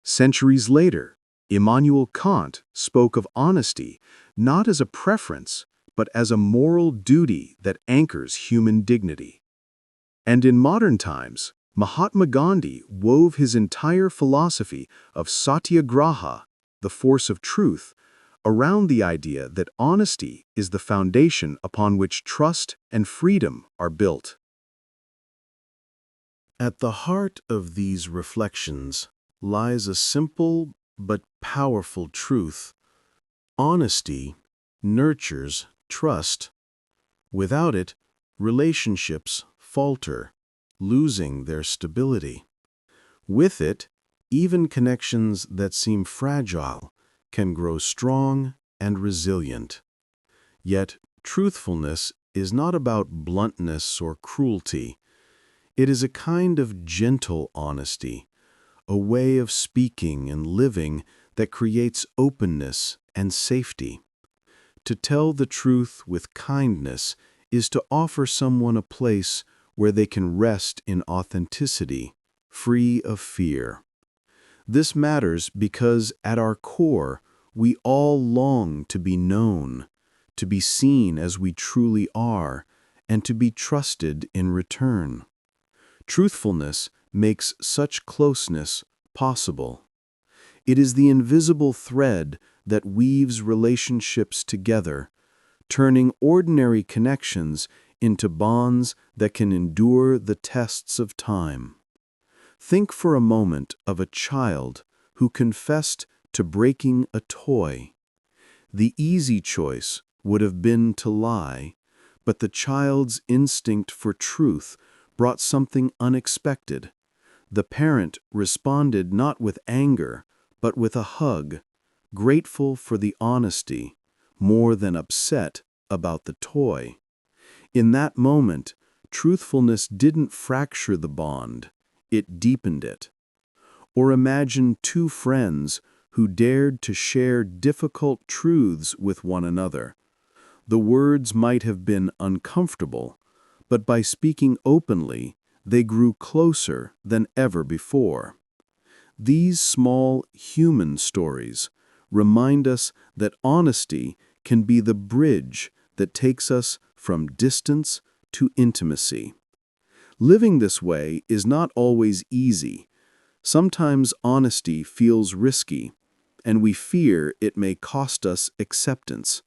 C: Centuries later, Immanuel Kant spoke of honesty not as a preference, but as a moral duty that anchors human dignity. And in modern times, Mahatma Gandhi wove his entire philosophy of satyagraha, the force of truth, around the idea that honesty is the foundation upon which trust and freedom are built.
B: At the heart of these reflections lies a simple but powerful truth. Honesty nurtures trust. Without it, relationships falter, losing their stability. With it, even connections that seem fragile can grow strong and resilient. Yet, truthfulness is not about bluntness or cruelty. It is a kind of gentle honesty, a way of speaking and living that creates openness and safety. To tell the truth with kindness is to offer someone a place where they can rest in authenticity, free of fear. This matters because at our core, we all long to be known, to be seen as we truly are, and to be trusted in return. Truthfulness makes such closeness possible. It is the invisible thread that weaves relationships together, turning ordinary connections into bonds that can endure the tests of time. Think for a moment of a child who confessed to breaking a toy. The easy choice would have been to lie, but the child's instinct for truth brought something unexpected. The parent responded not with anger, but with a hug, grateful for the honesty, more than upset about the toy. In that moment, truthfulness didn't fracture the bond, it deepened it. Or imagine two friends who dared to share difficult truths with one another. The words might have been uncomfortable, but by speaking openly, they grew closer than ever before. These small human stories remind us that honesty can be the bridge that takes us from distance to intimacy. Living this way is not always easy. Sometimes honesty feels risky, and we fear it may cost us acceptance.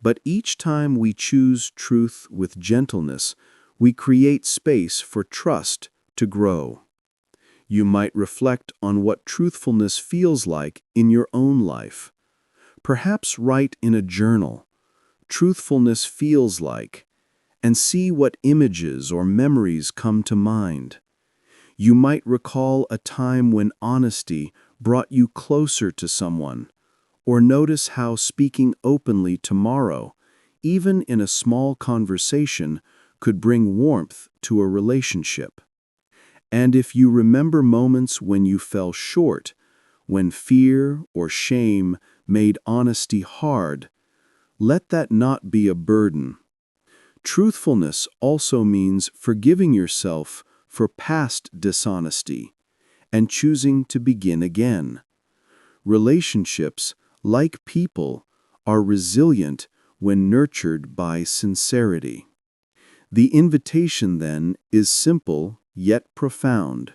B: But each time we choose truth with gentleness, we create space for trust to grow. You might reflect on what truthfulness feels like in your own life. Perhaps write in a journal, "Truthfulness feels like," and see what images or memories come to mind. You might recall a time when honesty brought you closer to someone, or notice how speaking openly tomorrow, even in a small conversation, could bring warmth to a relationship. And if you remember moments when you fell short, when fear or shame made honesty hard, let that not be a burden. Truthfulness also means forgiving yourself for past dishonesty and choosing to begin again. Relationships, like people, are resilient when nurtured by sincerity. The invitation, then, is simple yet profound.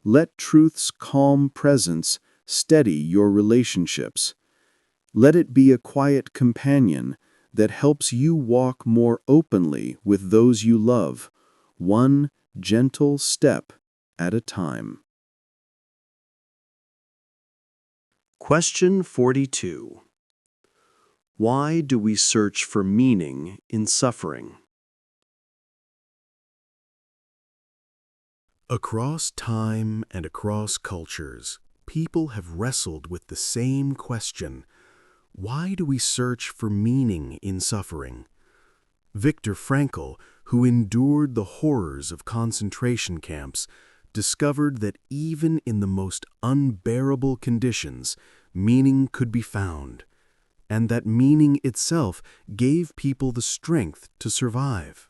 B: Let truth's calm presence steady your relationships. Let it be a quiet companion that helps you walk more openly with those you love, one gentle step at a time.
C: Question 42. Why do we search for meaning in suffering?
B: Across time and across cultures, people have wrestled with the same question. Why do we search for meaning in suffering?
C: Viktor Frankl, who endured the horrors of concentration camps, discovered that even in the most unbearable conditions, meaning could be found, and that meaning itself gave people the strength to survive.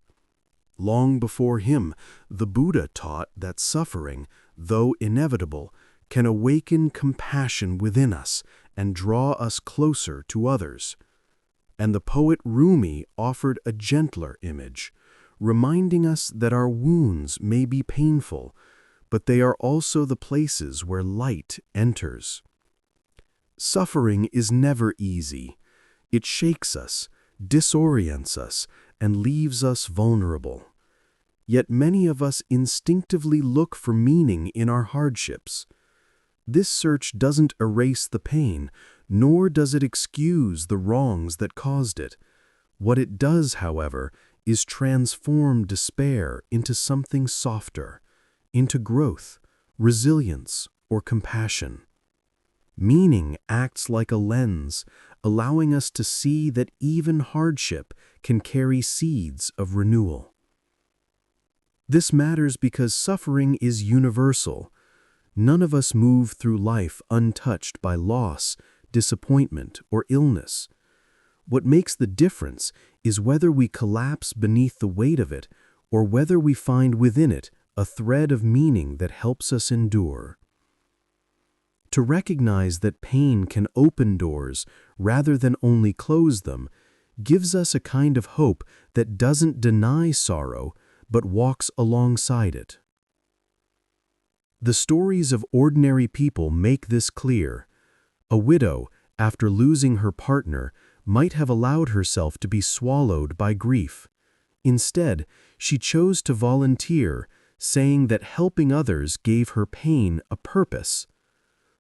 C: Long before him, the Buddha taught that suffering, though inevitable, can awaken compassion within us and draw us closer to others. And the poet Rumi offered a gentler image, reminding us that our wounds may be painful, but they are also the places where light enters. Suffering is never easy. It shakes us, disorients us, and leaves us vulnerable. Yet many of us instinctively look for meaning in our hardships. This search doesn't erase the pain, nor does it excuse the wrongs that caused it. What it does, however, is transform despair into something softer, into growth, resilience, or compassion. Meaning acts like a lens, allowing us to see that even hardship can carry seeds of renewal. This matters because suffering is universal. None of us move through life untouched by loss, disappointment, or illness. What makes the difference is whether we collapse beneath the weight of it or whether we find within it a thread of meaning that helps us endure. To recognize that pain can open doors rather than only close them gives us a kind of hope that doesn't deny sorrow but walks alongside it. The stories of ordinary people make this clear. A widow, after losing her partner, might have allowed herself to be swallowed by grief. Instead, she chose to volunteer, saying that helping others gave her pain a purpose.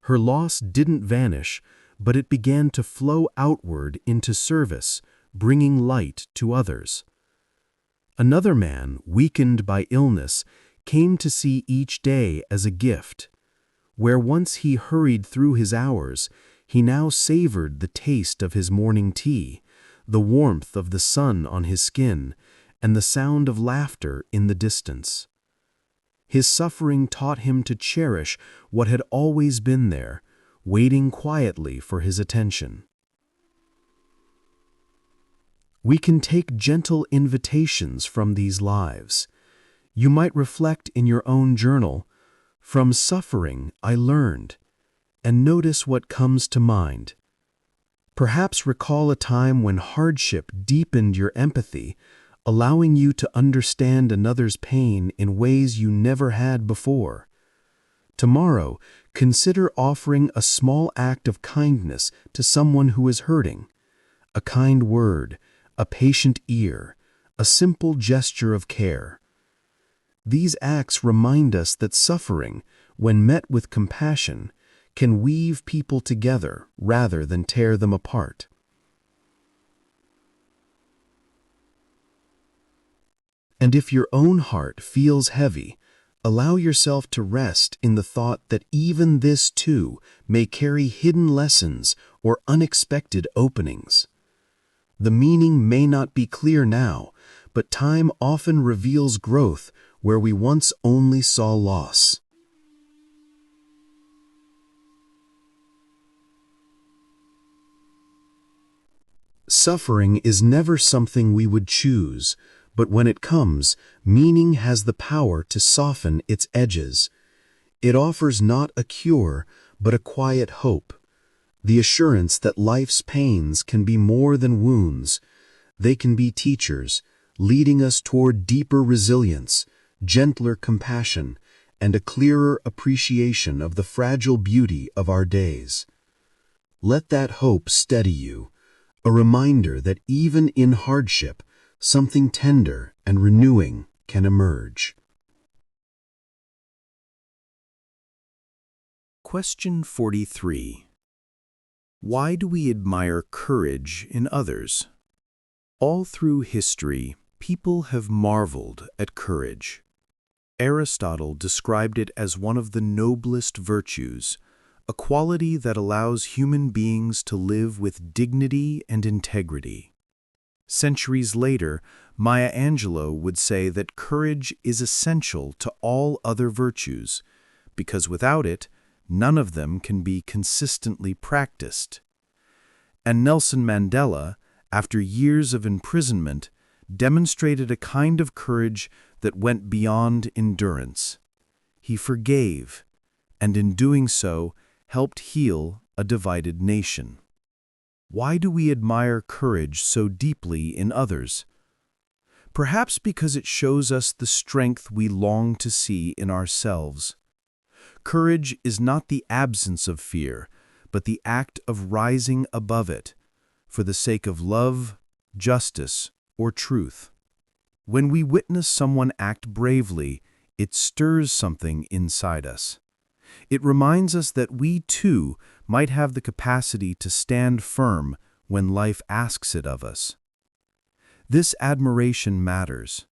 C: Her loss didn't vanish, but it began to flow outward into service, bringing light to others. Another man, weakened by illness, came to see each day as a gift. Where once he hurried through his hours, he now savored the taste of his morning tea, the warmth of the sun on his skin, and the sound of laughter in the distance. His suffering taught him to cherish what had always been there, waiting quietly for his attention. We can take gentle invitations from these lives. You might reflect in your own journal, "From suffering I learned," and notice what comes to mind. Perhaps recall a time when hardship deepened your empathy, allowing you to understand another's pain in ways you never had before. Tomorrow, consider offering a small act of kindness to someone who is hurting. A kind word, a patient ear, a simple gesture of care. These acts remind us that suffering, when met with compassion, can weave people together rather than tear them apart. And if your own heart feels heavy, allow yourself to rest in the thought that even this too may carry hidden lessons or unexpected openings. The meaning may not be clear now, but time often reveals growth where we once only saw loss. Suffering is never something we would choose, but when it comes, meaning has the power to soften its edges. It offers not a cure, but a quiet hope, the assurance that life's pains can be more than wounds. They can be teachers, leading us toward deeper resilience, gentler compassion, and a clearer appreciation of the fragile beauty of our days. Let that hope steady you, a reminder that even in hardship, something tender and renewing can emerge.
B: Question 43. Why do we admire courage in others? All through history, people have marveled at courage. Aristotle described it as one of the noblest virtues, a quality that allows human beings to live with dignity and integrity.
C: Centuries later, Maya Angelou would say that courage is essential to all other virtues, because without it, none of them can be consistently practiced. And Nelson Mandela, after years of imprisonment, demonstrated a kind of courage that went beyond endurance. He forgave, and in doing so, helped heal a divided nation. Why do we admire courage so deeply in others? Perhaps because it shows us the strength we long to see in ourselves. Courage is not the absence of fear, but the act of rising above it, for the sake of love, justice, or truth. When we witness someone act bravely, it stirs something inside us. It reminds us that we, too, might have the capacity to stand firm when life asks it of us. This admiration matters.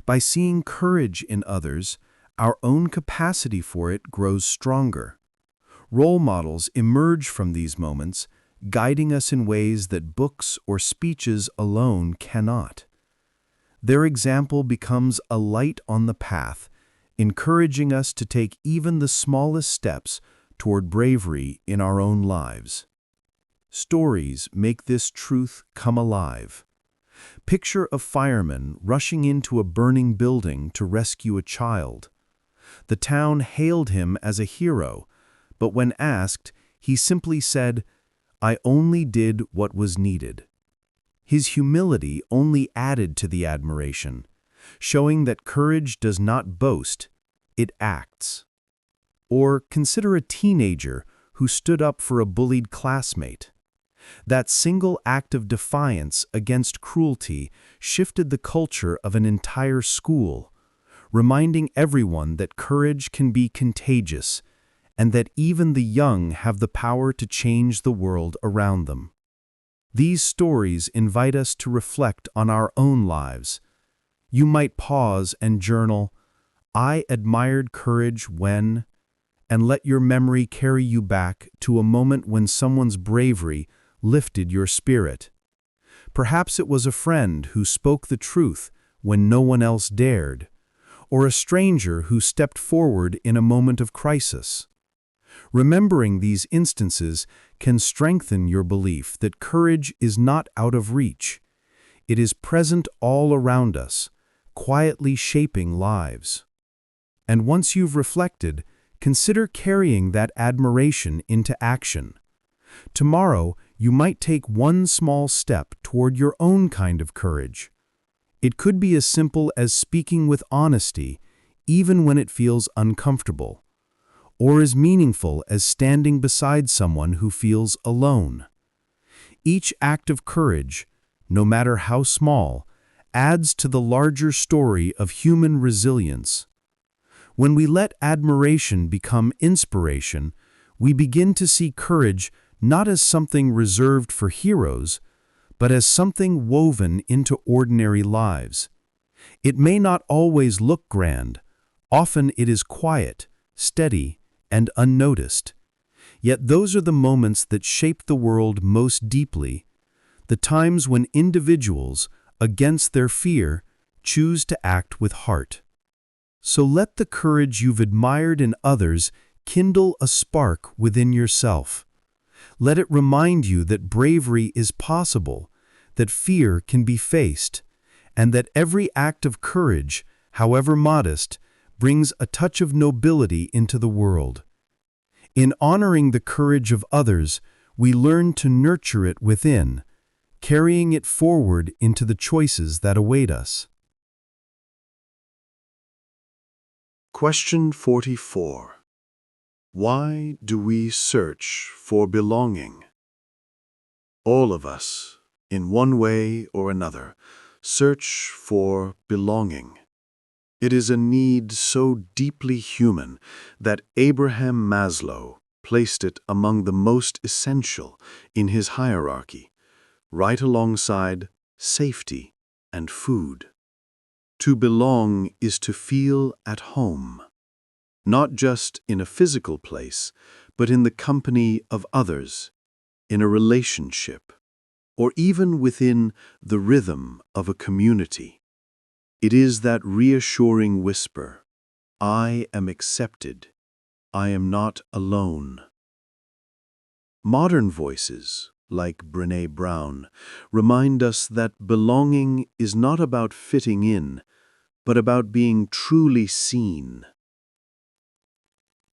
C: By seeing courage in others, our own capacity for it grows stronger. Role models emerge from these moments, guiding us in ways that books or speeches alone cannot. Their example becomes a light on the path, encouraging us to take even the smallest steps toward bravery in our own lives. Stories make this truth come alive. Picture a fireman rushing into a burning building to rescue a child. The town hailed him as a hero, but when asked, he simply said, "I only did what was needed." His humility only added to the admiration, showing that courage does not boast, it acts. Or consider a teenager who stood up for a bullied classmate. That single act of defiance against cruelty shifted the culture of an entire school, reminding everyone that courage can be contagious and that even the young have the power to change the world around them. These stories invite us to reflect on our own lives. You might pause and journal, "I admired courage when," and let your memory carry you back to a moment when someone's bravery lifted your spirit. Perhaps it was a friend who spoke the truth when no one else dared, or a stranger who stepped forward in a moment of crisis. Remembering these instances can strengthen your belief that courage is not out of reach. It is present all around us, quietly shaping lives. And once you've reflected, consider carrying that admiration into action. Tomorrow, you might take one small step toward your own kind of courage. It could be as simple as speaking with honesty, even when it feels uncomfortable, or as meaningful as standing beside someone who feels alone. Each act of courage, no matter how small, adds to the larger story of human resilience. When we let admiration become inspiration, we begin to see courage not as something reserved for heroes, but as something woven into ordinary lives. It may not always look grand. Often it is quiet, steady, and unnoticed. Yet those are the moments that shape the world most deeply, the times when individuals, against their fear, choose to act with heart. So let the courage you've admired in others kindle a spark within yourself. Let it remind you that bravery is possible, that fear can be faced, and that every act of courage, however modest, brings a touch of nobility into the world. In honoring the courage of others, we learn to nurture it within, carrying it forward into the choices that await us.
B: Question 44. Why do we search for belonging? All of us, in one way or another, search for belonging. It is a need so deeply human that Abraham Maslow placed it among the most essential in his hierarchy, right alongside safety and food. To belong is to feel at home, not just in a physical place, but in the company of others, in a relationship.
C: or even within the rhythm of a community. It is that reassuring whisper, I am accepted, I am not alone. Modern voices, like Brené Brown, remind us that belonging is not about fitting in, but about being truly seen.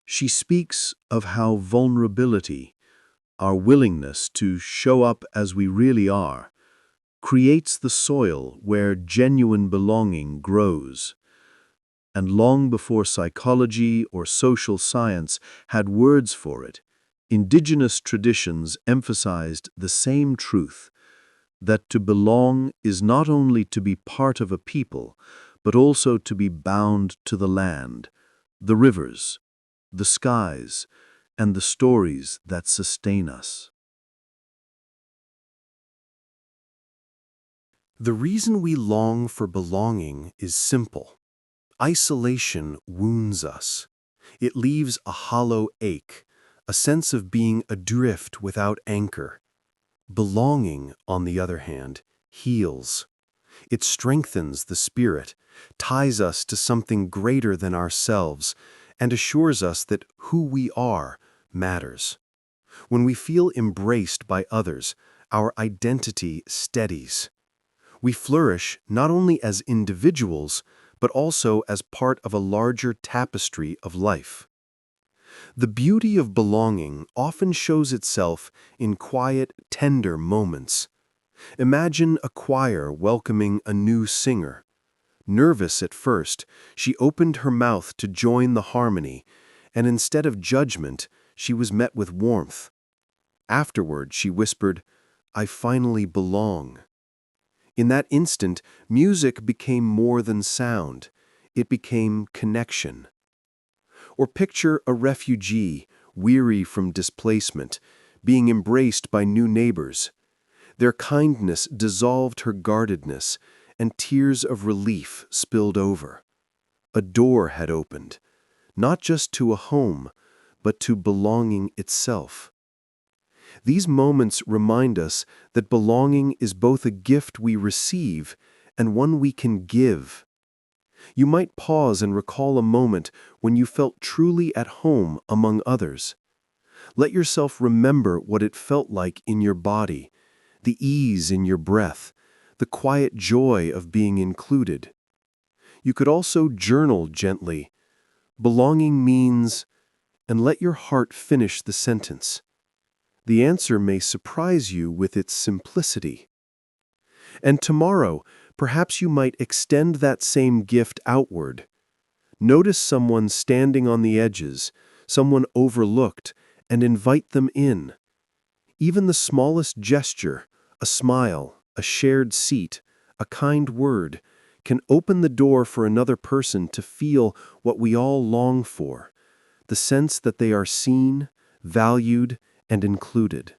C: She speaks of how vulnerability, our willingness to show up as we really are, creates the soil where genuine belonging grows. And long before psychology or social science had words for it, indigenous traditions emphasized the same truth, that to belong is not only to be part of a people, but also to be bound to the land, the rivers, the skies, and the stories that sustain us.
B: The reason we long for belonging is simple. Isolation wounds us. It leaves a hollow ache, a sense of being adrift without anchor. Belonging, on the other hand, heals. It strengthens the spirit, ties us to something greater than ourselves, and assures us that who we are matters. When we feel embraced by others, our identity steadies. We flourish not only as individuals, but also as part of a larger tapestry of life. The beauty of belonging often shows itself in quiet, tender moments. Imagine a choir welcoming a new singer. Nervous at first, she opened her mouth to join the harmony, and instead of judgment, she was met with warmth. Afterward, she whispered, "I finally belong." In that instant, music became more than sound. It became connection. Or picture a refugee, weary from displacement, being embraced by new neighbors. Their kindness dissolved her guardedness, and tears of relief spilled over. A door had opened, not just to a home, but to belonging itself. These moments remind us that belonging is both a gift we receive and one we can give. You might pause and recall a moment when you felt truly at home among others. Let yourself remember what it felt like in your body, the ease in your breath, the quiet joy of being included. You could also journal gently. Belonging means, and let your heart finish the sentence. The answer may surprise you with its simplicity. And tomorrow, perhaps you might extend that same gift outward. Notice someone standing on the edges, someone overlooked, and invite them in. Even the smallest gesture, a smile, a shared seat, a kind word, can open the door for another person to feel what we all long for, the sense that they are seen, valued, and included.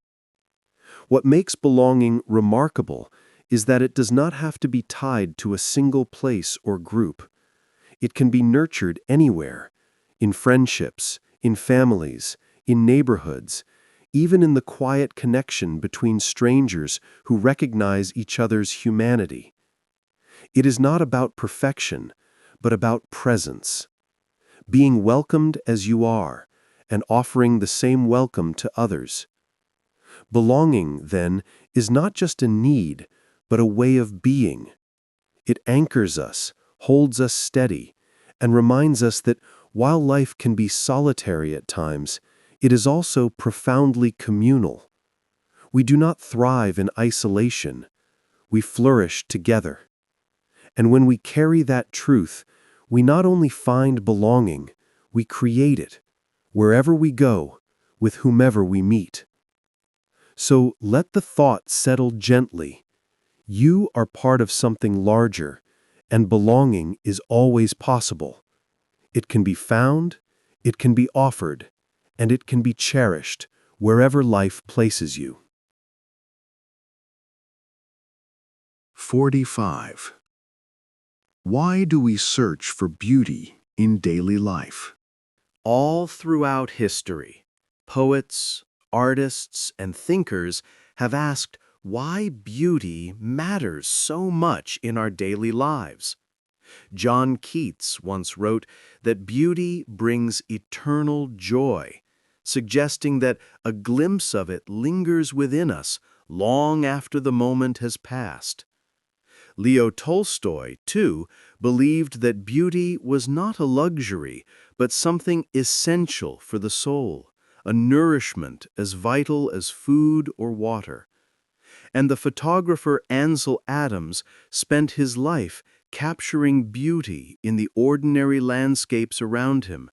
B: What makes belonging remarkable is that it does not have to be tied to a single place or group. It can be nurtured anywhere, in friendships, in families, in neighborhoods, even in the quiet connection between strangers who recognize each other's humanity. It is not about perfection, but about presence. Being welcomed as you are, and offering the same welcome to others. Belonging, then, is not just a need, but a way of being. It anchors us, holds us steady, and reminds us that while life can be solitary at times, it is also profoundly communal. We do not thrive in isolation. We flourish together. And when we carry that truth, we not only find belonging, we create it, wherever we go, with whomever we meet. So let the thought settle gently. You are part of something larger, and belonging is always possible. It can be found, it can be offered, and it can be cherished wherever life places you.
C: 45. Why do we search for beauty in daily life?
D: All throughout history, poets, artists, and thinkers have asked,
B: why beauty matters so much in our daily lives. John Keats once wrote that beauty brings eternal joy, suggesting that a glimpse of it lingers within us long after the moment has passed. Leo Tolstoy, too, believed that beauty was not a luxury, but something essential for the soul, a nourishment as vital as food or water. And the photographer Ansel Adams spent his life capturing beauty in the ordinary landscapes around him,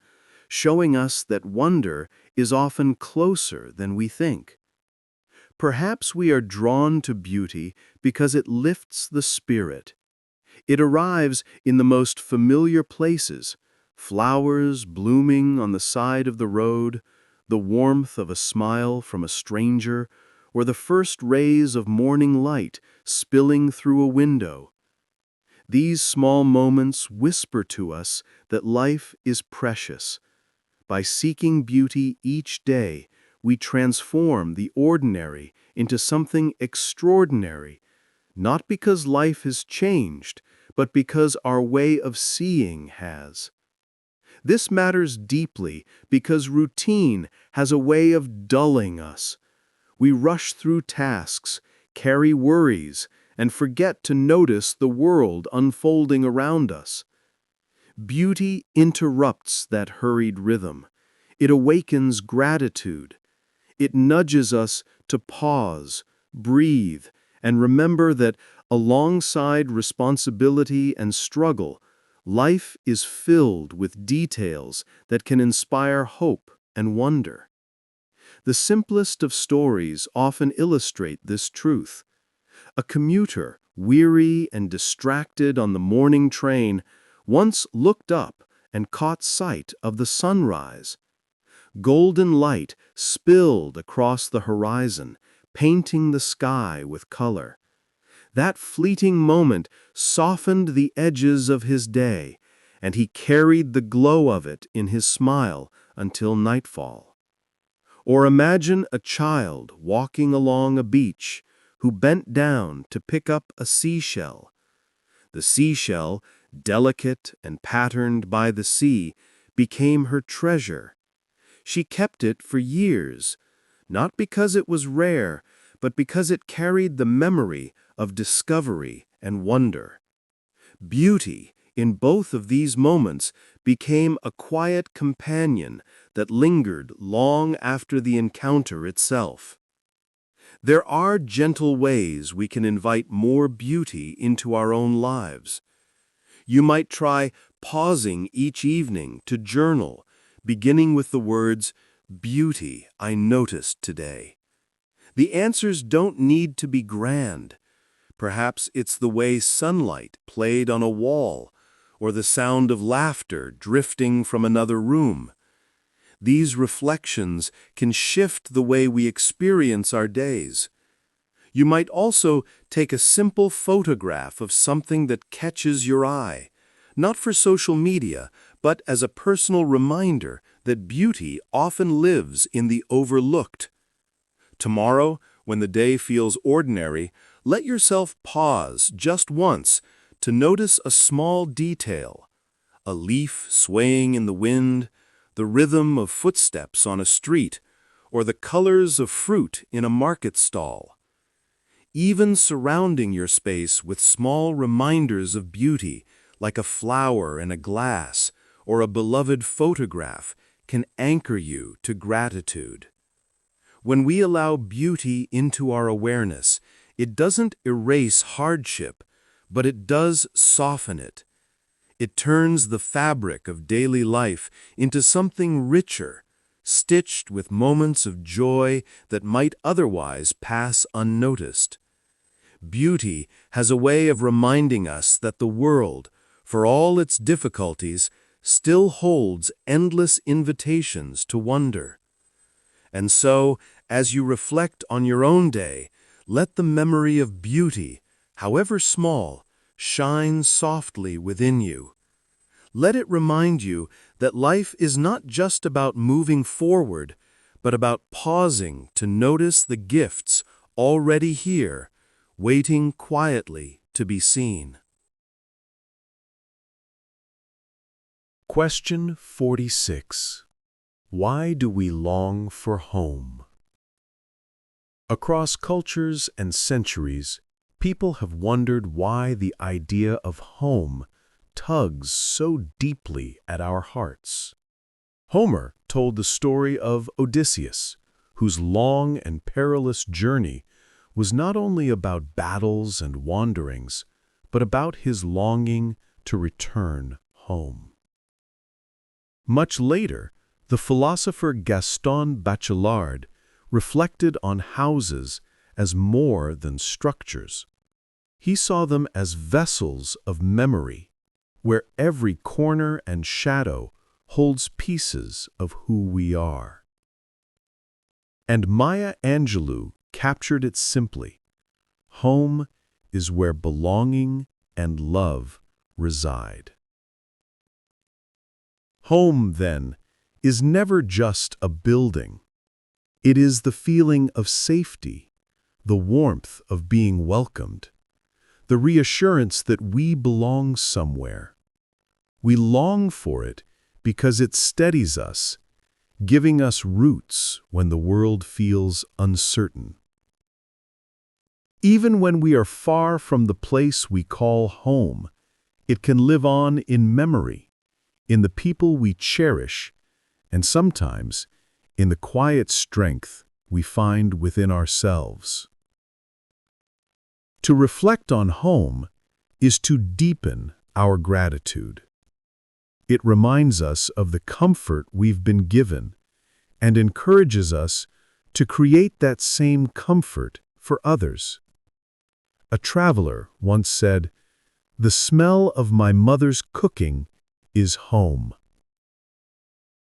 B: showing us that wonder is often closer than we think. Perhaps we are drawn to beauty because it lifts the spirit. It arrives in the most familiar places, flowers blooming on the side of the road, the warmth of a smile from a stranger, or the first rays of morning light spilling through a window. These small moments whisper to us that life is precious. By seeking beauty each day, we transform the ordinary into something extraordinary, not because life has changed, but because our way of seeing has. This matters deeply because routine has a way of dulling us. We rush through tasks, carry worries, and forget to notice the world unfolding around us. Beauty interrupts that hurried rhythm. It awakens gratitude. It nudges us to pause, breathe, and remember that alongside responsibility and struggle, life is filled with details that can inspire hope and wonder. The simplest of stories often illustrate this truth. A commuter, weary and distracted on the morning train, once looked up and caught sight of the sunrise. Golden light spilled across the horizon, painting the sky with color. That fleeting moment softened the edges of his day, and he carried the glow of it in his smile until nightfall. Or imagine a child walking along a beach who bent down to pick up a seashell. The seashell, delicate and patterned by the sea, became her treasure. She kept it for years, not because it was rare, but because it carried the memory of discovery and wonder. Beauty, in both of these moments, became a quiet companion that lingered long after the encounter itself. There are gentle ways we can invite more beauty into our own lives. You might try pausing each evening to journal, beginning with the words, "Beauty I noticed today." The answers don't need to be grand. Perhaps it's the way sunlight played on a wall, or the sound of laughter drifting from another room. These reflections can shift the way we experience our days. You might also take a simple photograph of something that catches your eye, not for social media, but as a personal reminder that beauty often lives in the overlooked. Tomorrow, when the day feels ordinary, let yourself pause just once to notice a small detail, a leaf swaying in the wind, the rhythm of footsteps on a street, or the colors of fruit in a market stall. Even surrounding your space with small reminders of beauty, like a flower in a glass or a beloved photograph, can anchor you to gratitude. When we allow beauty into our awareness, it doesn't erase hardship, but it does soften it. It turns the fabric of daily life into something richer, stitched with moments of joy that might otherwise pass unnoticed. Beauty has a way of reminding us that the world, for all its difficulties, still holds endless invitations to wonder. And so, as you reflect on your own day, let the memory of beauty, however small, shine softly within you. Let it remind you that life is not just about moving forward, but about pausing to notice the gifts
C: already here, waiting quietly to be seen.
A: Question 46. Why do we long for home? Across cultures and centuries, people have wondered why the idea of home tugs so deeply at our hearts. Homer told the story of Odysseus, whose long and perilous journey was not only about battles and wanderings, but about his longing to return home. Much later, the philosopher Gaston Bachelard reflected on houses as more than structures. He saw them as vessels of memory, where every corner and shadow holds pieces of who we are. And Maya Angelou captured it simply. Home is where belonging and love reside. Home, then, is never just a building. It is the feeling of safety, the warmth of being welcomed, the reassurance that we belong somewhere. We long for it because it steadies us, giving us roots when the world feels uncertain. Even when we are far from the place we call home, it can live on in memory, in the people we cherish, and sometimes in the quiet strength we find within ourselves. To reflect on home is to deepen our gratitude. It reminds us of the comfort we've been given and encourages us to create that same comfort for others. A traveler once said, "The smell of my mother's cooking is home."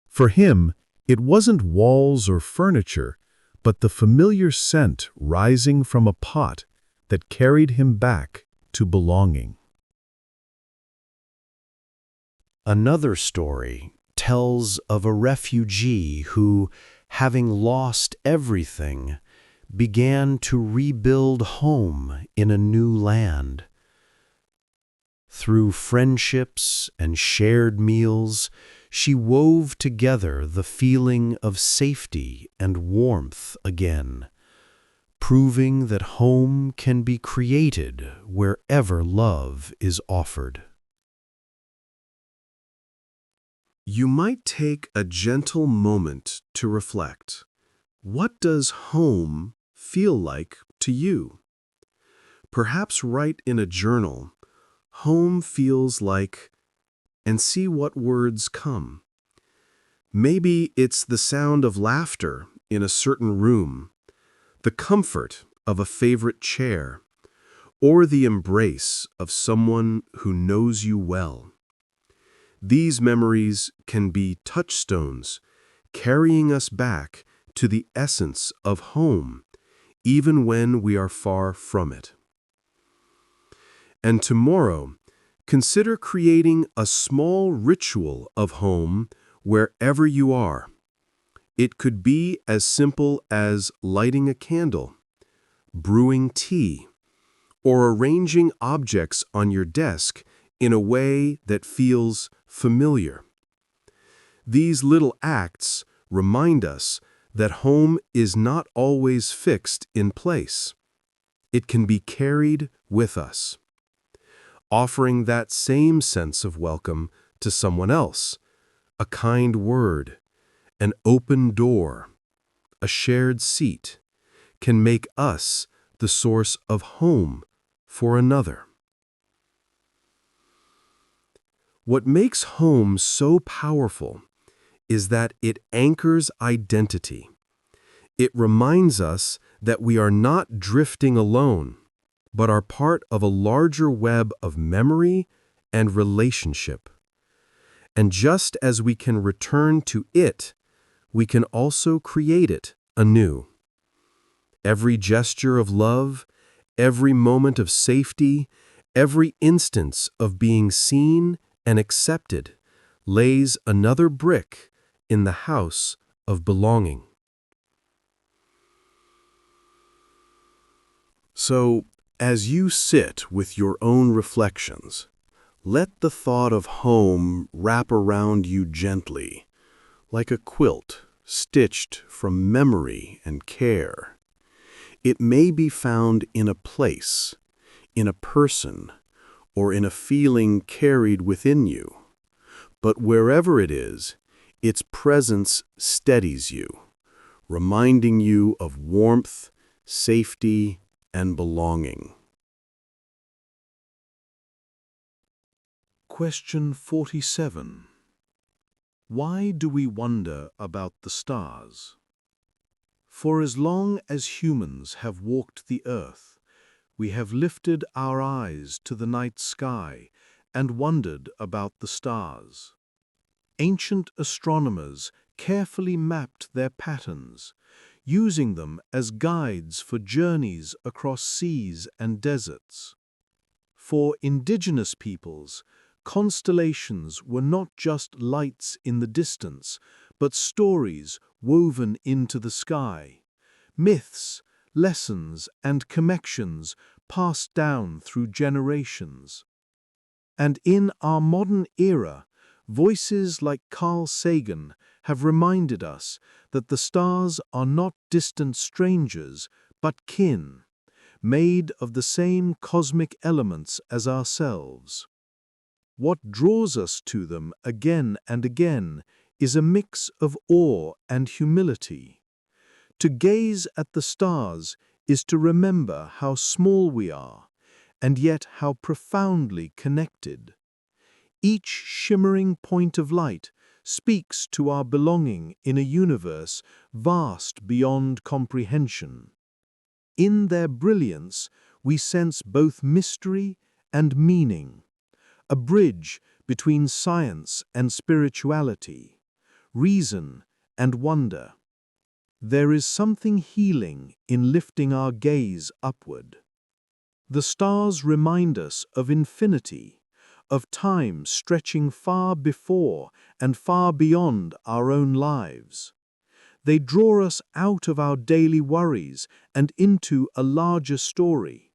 A: For him, it wasn't walls or furniture, but the familiar scent rising from a pot that carried him back to belonging.
D: Another story tells of a refugee who, having lost everything, began to rebuild home in a new land. Through friendships and shared meals, she wove together the feeling of safety and warmth again, proving that home can be created wherever love is offered.
C: You might take a gentle moment to reflect. What does home feel like to you? Perhaps write in a journal, "Home feels like," and see what words come. Maybe it's the sound of laughter in a certain room, the comfort of a favorite chair, or the embrace of someone who knows you well. These memories can be touchstones, carrying us back to the essence of home, even when we are far from it. And tomorrow, consider creating a small ritual of home wherever you are. It could be as simple as lighting a candle, brewing tea, or arranging objects on your desk in a way that feels familiar. These little acts remind us that home is not always fixed in place. It can be carried with us, offering that same sense of welcome to someone else, a kind word, an open door, a shared seat, can make us the source of home for another. What makes home so powerful is that it anchors identity. It reminds us that we are not drifting alone, but are part of a larger web of memory and relationship. And just as we can return to it, we can also create it anew. Every gesture of love, every moment of safety, every instance of being seen and accepted lays another brick in the house of belonging. So, as you sit with your own reflections, let the thought of home wrap around you gently, like a quilt stitched from memory and care. It may be found in a place, in a person, or in a feeling carried within you. But wherever it is, its presence steadies you, reminding you of warmth, safety, and belonging. Question 47. Why do we wonder about the stars? For as long as humans have walked the earth, we have lifted our eyes to the night sky and wondered about the stars. Ancient astronomers carefully mapped their patterns, using them as guides for journeys across seas and deserts. For indigenous peoples, constellations were not just lights in the distance, but stories woven into the sky, myths, lessons, and connections passed down through generations. And in our modern era, voices like Carl Sagan have reminded us that the stars are not distant strangers, but kin, made of the same cosmic elements as ourselves. What draws us to them again and again is a mix of awe and humility. To gaze at the stars is to remember how small we are, and yet how profoundly connected. Each shimmering point of light speaks to our belonging in a universe vast beyond comprehension. In their brilliance, we sense both mystery and meaning, a bridge between science and spirituality, reason and wonder. There is something healing in lifting our gaze upward. The stars remind us of infinity, of time stretching far before and far beyond our own lives. They draw us out of our daily worries and into a larger story.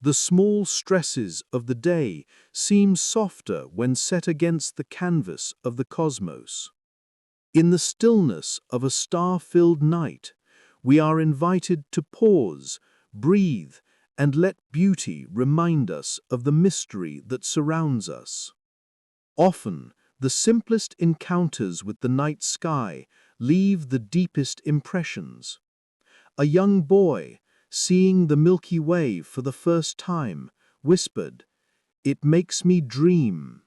C: The small stresses of the day seem softer when set against the canvas of the cosmos. In the stillness of a star-filled night, we are invited to pause, breathe, and let beauty remind us of the mystery that surrounds us. Often, the simplest encounters with the night sky leave the deepest impressions. A young boy, seeing the Milky Way for the first time, whispered, "It makes me dream."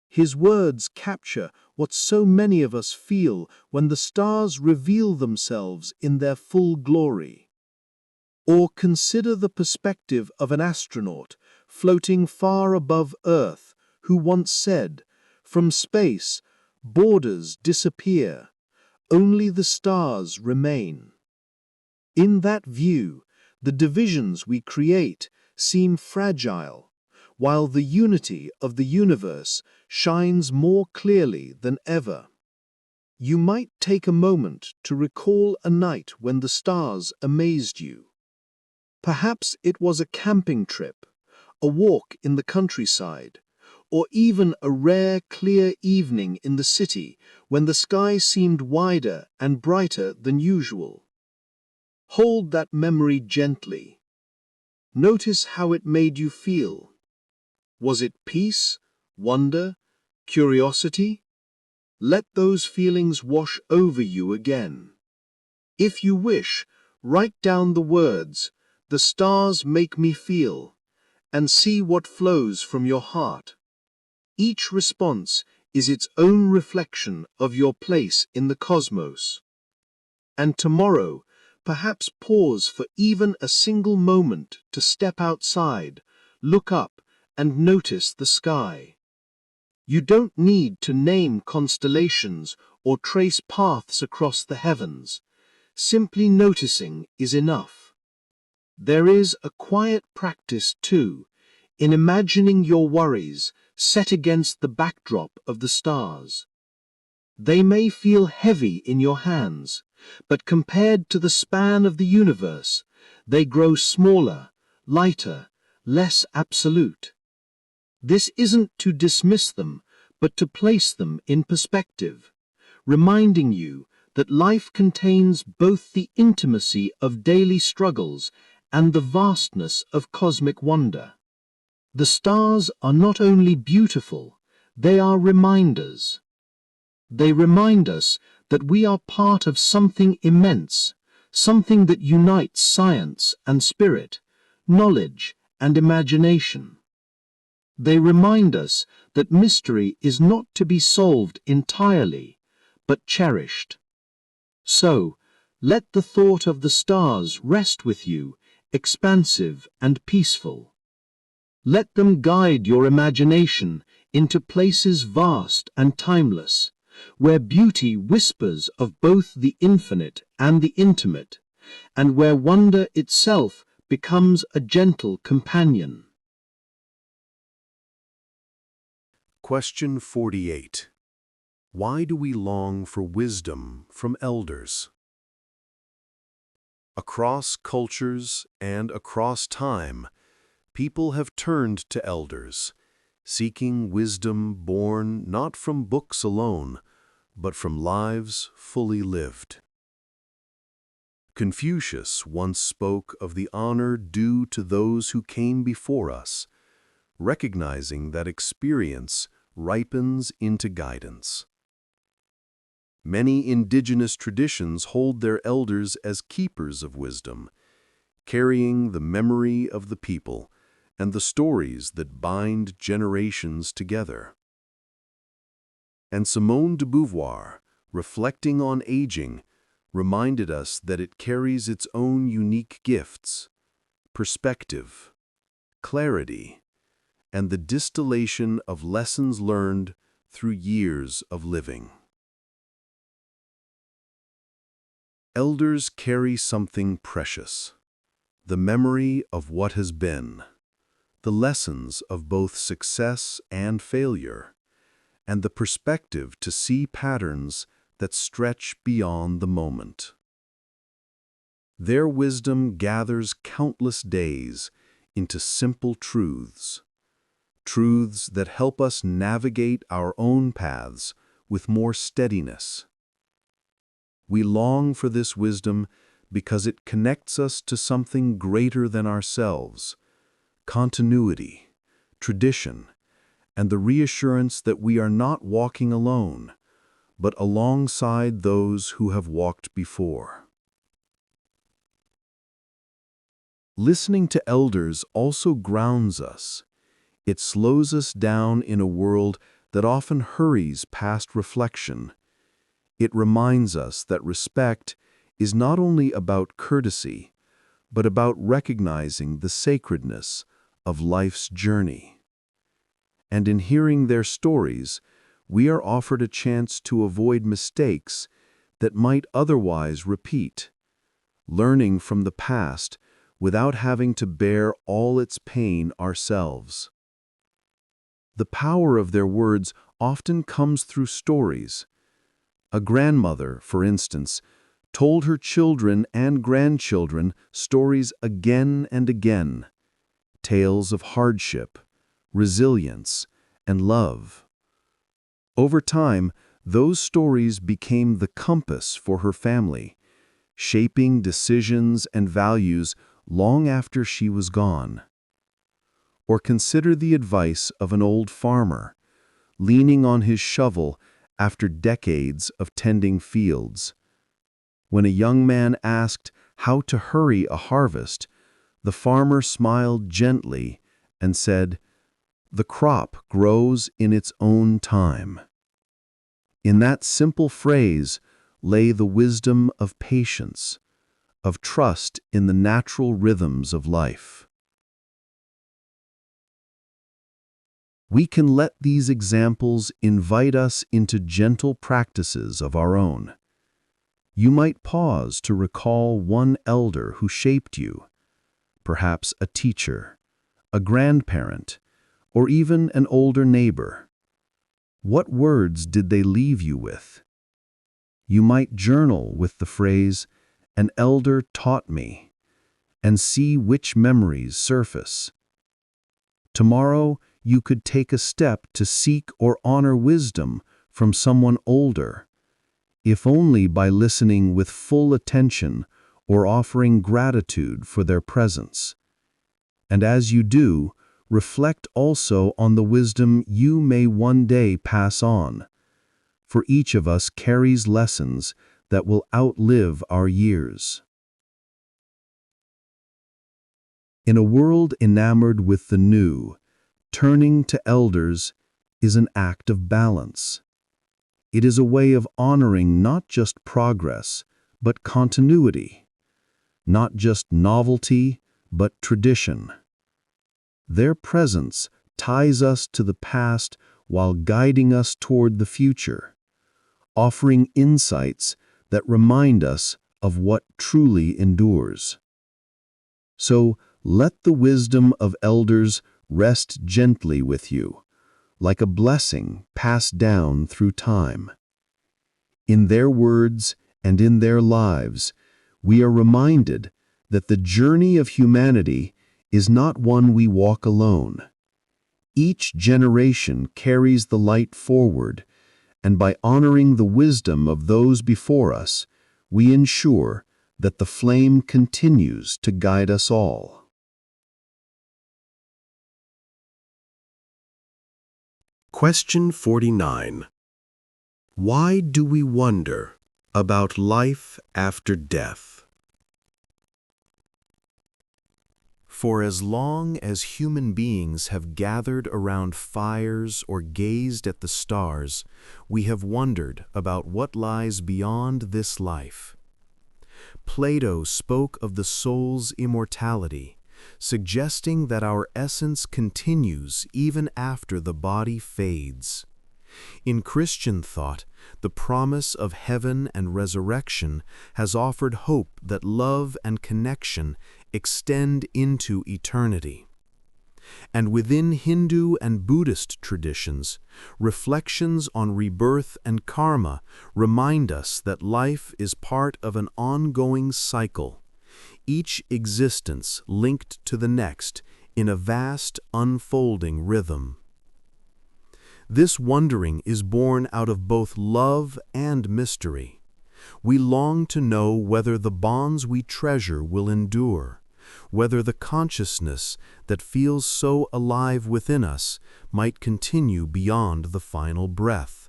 C: His words capture what so many of us feel when the stars reveal themselves in their full glory. Or consider the perspective of an astronaut floating far above Earth who once said, "From space, borders disappear, only the stars remain." In that view, the divisions we create seem fragile, while the unity of the universe shines more clearly than ever. You might take a moment to recall a night when the stars amazed you. Perhaps it was a camping trip, a walk in the countryside, or even a rare, clear evening in the city when the sky seemed wider and brighter than usual. Hold that memory gently. Notice how it made you feel. Was it peace, wonder, curiosity? Let those feelings wash over you again. If you wish, write down the words, "The stars make me feel," and see what flows from your heart. Each response is its own reflection of your place in the cosmos. And tomorrow, perhaps pause for even a single moment to step outside, look up, and notice the sky. You don't need to name constellations or trace paths across the heavens. Simply noticing is enough. There is a quiet practice, too, in imagining your worries set against the backdrop of the stars. They may feel heavy in your hands, but compared to the span of the universe,
E: they grow smaller, lighter, less absolute. This isn't to dismiss them, but to place them in perspective, reminding you that life contains both the intimacy of daily struggles and the vastness of cosmic wonder. The stars are not only beautiful, they are reminders. They remind us that we are part of something immense, something that unites science and spirit, knowledge and imagination. They remind us that mystery is not to be solved entirely, but cherished. So, let the thought of the stars rest with you, expansive and peaceful. Let them guide your imagination into places vast and timeless, where beauty whispers of both the infinite and the intimate, and where wonder itself becomes a gentle companion.
C: Question 48. Why do we long for wisdom from elders? Across cultures and across time, people have turned to elders, seeking wisdom born not from books alone, but from lives fully lived. Confucius once spoke of the honor due to those who came before us, recognizing that experience ripens into guidance. Many indigenous traditions hold their elders as keepers of wisdom, carrying the memory of the people and the stories that bind generations together. And Simone de Beauvoir, reflecting on aging, reminded us that it carries its own unique gifts, perspective, clarity, and the distillation of lessons learned through years of living. Elders carry something precious, the memory of what has been, the lessons of both success and failure, and the perspective to see patterns that stretch beyond the moment. Their wisdom gathers countless days into simple truths, truths that help us navigate our own paths with more steadiness. We long for this wisdom because it connects us to something greater than ourselves, continuity, tradition, and the reassurance that we are not walking alone, but alongside those who have walked before. Listening to elders also grounds us. It slows us down in a world that often hurries past reflection. It reminds us that respect is not only about courtesy, but about recognizing the sacredness of life's journey. And in hearing their stories, we are offered a chance to avoid mistakes that might otherwise repeat, learning from the past without having to bear all its pain ourselves. The power of their words often comes through stories. A grandmother, for instance, told her children and grandchildren stories again and again, tales of hardship, resilience, and love. Over time, those stories became the compass for her family, shaping decisions and values long after she was gone. Or consider the advice of an old farmer, leaning on his shovel after decades of tending fields. When a young man asked how to hurry a harvest, the farmer smiled gently and said, "The crop grows in its own time." In that simple phrase lay the wisdom of patience, of trust in the natural rhythms of life. We can let these examples invite us into gentle practices of our own. You might pause to recall one elder who shaped you, perhaps a teacher, a grandparent, or even an older neighbor. What words did they leave you with? You might journal with the phrase, "An elder taught me," and see which memories surface. Tomorrow, you could take a step to seek or honor wisdom from someone older, if only by listening with full attention or offering gratitude for their presence. And as you do, reflect also on the wisdom you may one day pass on, for each of us carries lessons that will outlive our years. In a world enamored with the new, turning to elders is an act of balance. It is a way of honoring not just progress, but continuity, not just novelty, but tradition. Their presence ties us to the past while guiding us toward the future, offering insights that remind us of what truly endures. So let the wisdom of elders rest gently with you, like a blessing passed down through time. In their words and in their lives, we are reminded that the journey of humanity is not one we walk alone. Each generation carries the light forward, and by honoring the wisdom of those before us, we ensure that the flame continues to guide us all.
B: Question 49. Why do we wonder about life after death?
D: For as long as human beings have gathered around fires or gazed at the stars, we have wondered about what lies beyond this life. Plato spoke of the soul's immortality, suggesting that our essence continues even after the body fades. In Christian thought, the promise of heaven and resurrection has offered hope that love and connection extend into eternity. And within Hindu and Buddhist traditions, reflections on rebirth and karma remind us that life is part of an ongoing cycle, each existence linked to the next in a vast, unfolding rhythm. This wondering is born out of both love and mystery. We long to know whether the bonds we treasure will endure, whether the consciousness that feels so alive within us might continue beyond the final breath.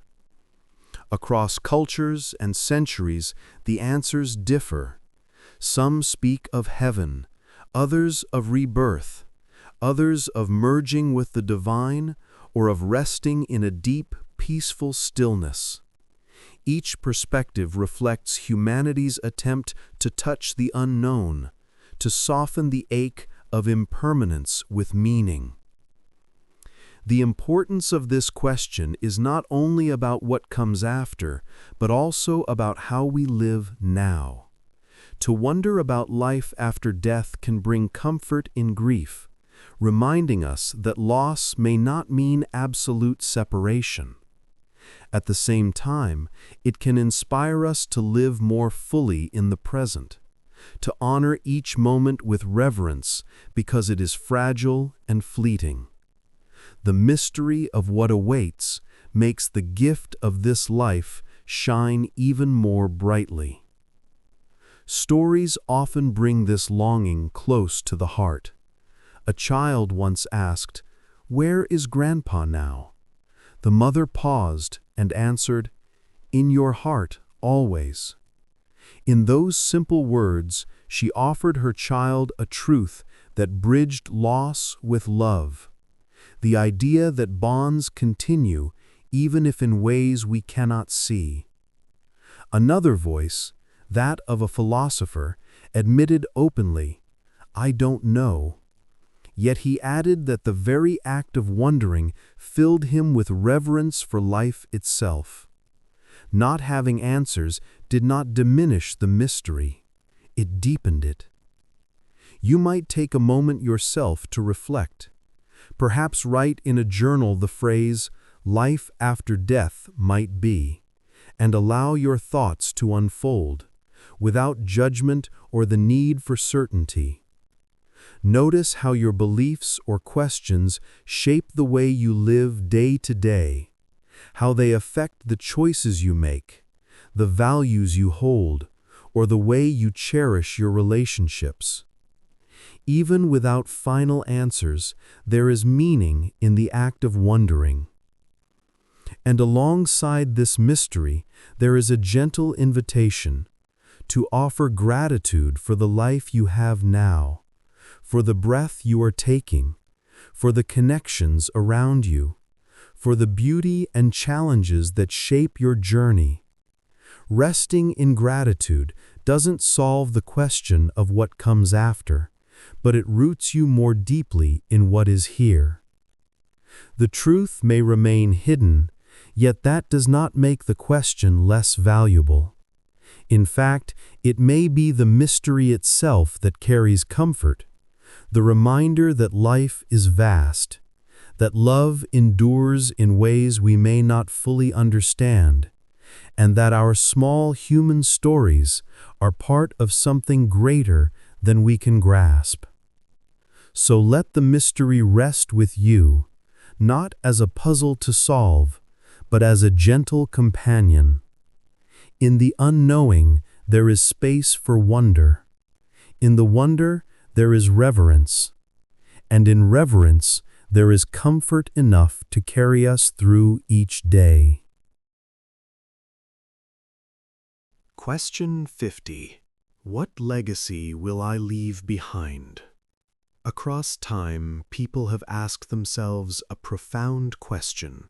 D: Across cultures and centuries, the answers differ. Some speak of heaven, others of rebirth, others of merging with the divine, or of resting in a deep, peaceful stillness. Each perspective reflects humanity's attempt to touch the unknown, to soften the ache of impermanence with meaning. The importance of this question is not only about what comes after, but also about how we live now. To wonder about life after death can bring comfort in grief, reminding us that loss may not mean absolute separation. At the same time, it can inspire us to live more fully in the present, to honor each moment with reverence because it is fragile and fleeting. The mystery of what awaits makes the gift of this life shine even more brightly. Stories often bring this longing close to the heart. A child once asked, "Where is Grandpa now?" The mother paused and answered, "In your heart, always." In those simple words, she offered her child a truth that bridged loss with love. The idea that bonds continue even if in ways we cannot see. Another voice, that of a philosopher, admitted openly, "I don't know." Yet he added that the very act of wondering filled him with reverence for life itself. Not having answers did not diminish the mystery, it deepened it. You might take a moment yourself to reflect. Perhaps write in a journal the phrase, "Life after death might be," and allow your thoughts to unfold, without judgment or the need for certainty.
C: Notice how your beliefs or questions shape the way you live day to day, how they affect the choices you make, the values you hold, or the way you cherish your relationships. Even without final answers, there is meaning in the act of wondering. And alongside this mystery, there is a gentle invitation to offer gratitude for the life you have now, for the breath you are taking, for the connections around you, for the beauty and challenges that shape your journey. Resting in gratitude doesn't solve the question of what comes after, but it roots you more deeply in what is here. The truth may remain hidden, yet that does not make the question less valuable. In fact, it may be the mystery itself that carries comfort, the reminder that life is vast, that love endures in ways we may not fully understand, and that our small human stories are part of something greater than we can grasp. So let the mystery rest with you, not as a puzzle to solve, but as a gentle companion. In the unknowing, there is space for wonder. In the wonder, there is reverence. And in reverence, there is comfort enough to carry us through each day.
D: Question 50. What legacy will I leave behind? Across time, people have asked themselves a profound question.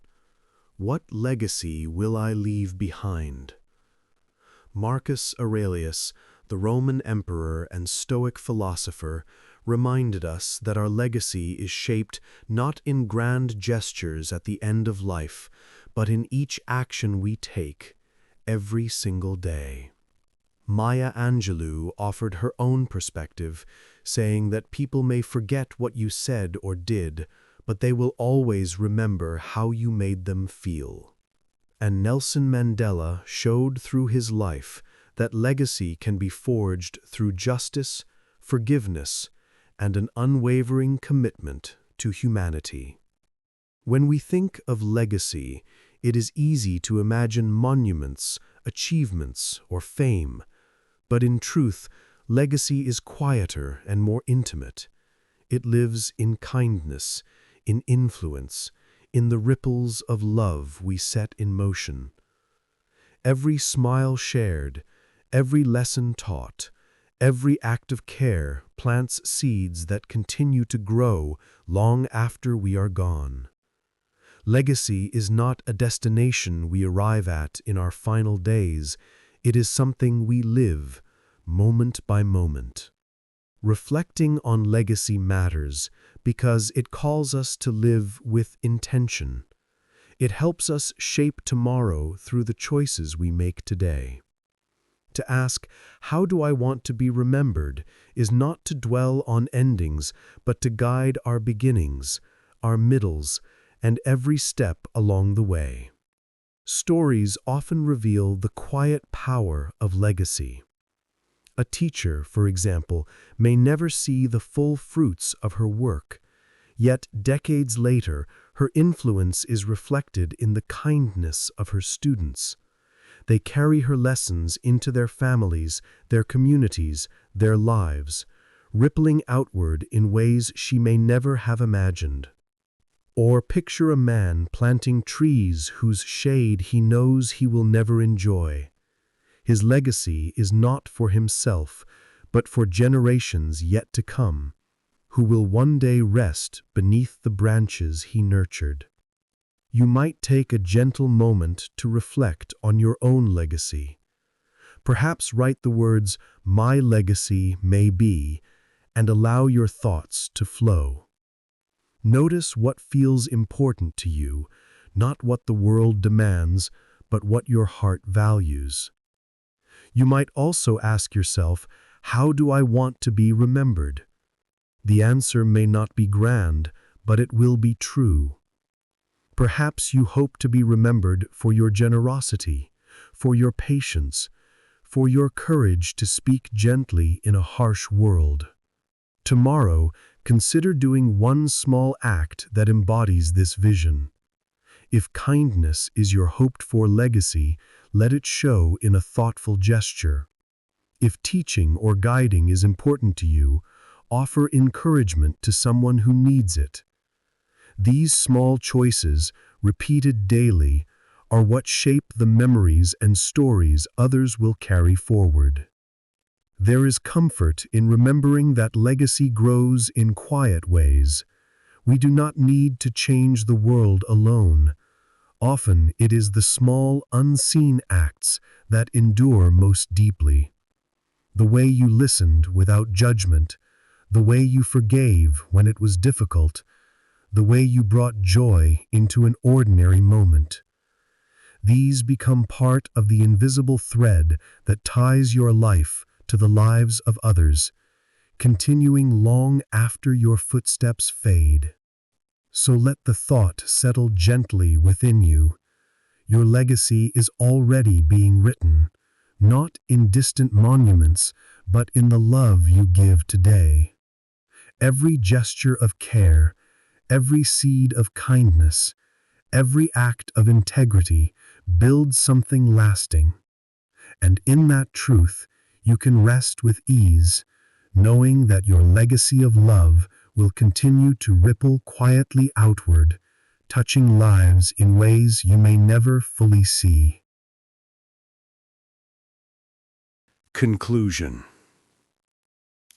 D: What legacy will I leave behind? Marcus Aurelius, the Roman emperor and Stoic philosopher, reminded us that our legacy is shaped not in grand gestures at the end of life, but in each action we take, every single day. Maya Angelou offered her own perspective, saying that people may forget what you said or did, but they will always remember how you made them feel. And Nelson Mandela showed through his life that legacy can be forged through justice, forgiveness, and an unwavering commitment to humanity. When we think of legacy, it is easy to imagine monuments, achievements, or fame. But in truth, legacy is quieter and more intimate. It lives in kindness, in influence, in the ripples of love we set in motion. Every smile shared, every lesson taught, every act of care plants seeds that continue to grow long after we are gone. Legacy is not a destination we arrive at in our final days. It is something we live, moment by moment. Reflecting on legacy matters because it calls us to live with intention. It helps us shape tomorrow through the choices we make today. To ask, how do I want to be remembered, is not to dwell on endings, but to guide our beginnings, our middles, and every step along the way. Stories often reveal the quiet power of legacy. A teacher, for example, may never see the full fruits of her work, yet decades later, her influence is reflected in the kindness of her students. They carry her lessons into their families, their communities, their lives, rippling outward in ways she may never have imagined. Or picture a man planting trees whose shade he knows he will never enjoy. His legacy is not for himself, but for generations yet to come, who will one day rest beneath the branches he nurtured. You might take a gentle moment to reflect on your own legacy. Perhaps write the words, "My legacy may be," and allow your thoughts to flow. Notice what feels important to you, not what the world demands, but what your heart values. You might also ask yourself, how do I want to be remembered? The answer may not be grand, but it will be true. Perhaps you hope to be remembered for your generosity, for your patience, for your courage to speak gently in a harsh world.
C: Tomorrow, consider doing one small act that embodies this vision. If kindness is your hoped-for legacy, let it show in a thoughtful gesture. If teaching or guiding is important to you, offer encouragement to someone who needs it. These small choices, repeated daily, are what shape the memories and stories others will carry forward. There is comfort in remembering that legacy grows in quiet ways. We do not need to change the world alone. Often it is the small, unseen acts that endure most deeply. The way you listened without judgment, the way you forgave when it was difficult, the way you brought joy into an ordinary moment. These become part of the invisible thread that ties your life to the lives of others, continuing long after your footsteps fade. So let the thought settle gently within you. Your legacy is already being written, not in distant monuments, but in the love you give today. Every gesture of care, every seed of kindness, every act of integrity builds something lasting. And in that truth, you can rest with ease, knowing that your legacy of love will continue to ripple quietly outward, touching lives in ways you may never fully see.
B: Conclusion.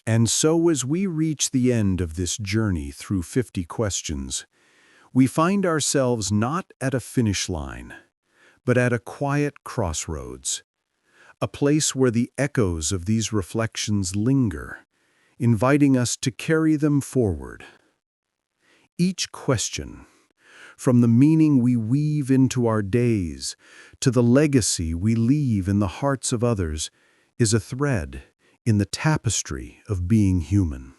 B: And so as we reach the end of this journey through 50 questions, we find ourselves not at a finish line, but at a quiet crossroads, a place where the echoes of these reflections linger, inviting us to carry them forward. Each question, from the meaning we weave into our days to the legacy we leave in the hearts of others, is a thread in the tapestry of being human.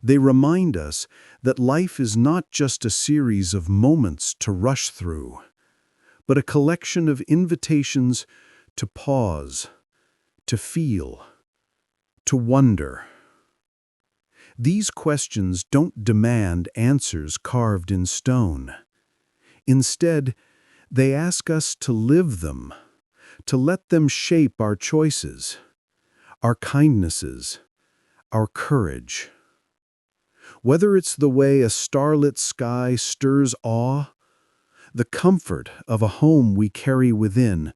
B: They remind us that life is not just a series of moments to rush through, but a collection of invitations to pause, to feel, to wonder. These questions don't demand answers carved in stone. Instead, they ask us to live them, to let them shape our choices, our kindnesses, our courage. Whether it's the way a starlit sky stirs awe, the comfort of a home we carry within,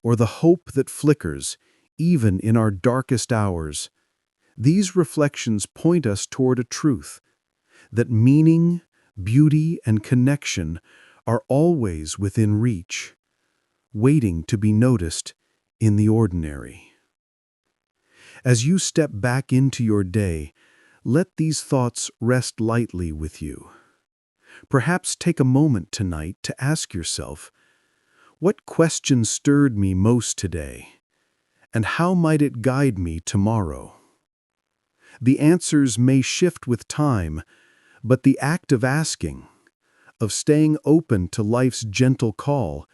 B: or the hope that flickers even in our darkest hours, these reflections point us toward a truth, that meaning, beauty, and connection are always within reach, waiting to be noticed in the ordinary. As you step back into your day, let these thoughts rest lightly with you. Perhaps take a moment tonight to ask yourself, what question stirred me most today, and how might it guide me tomorrow? The answers may shift with time, but the act of asking, of staying open to life's gentle call,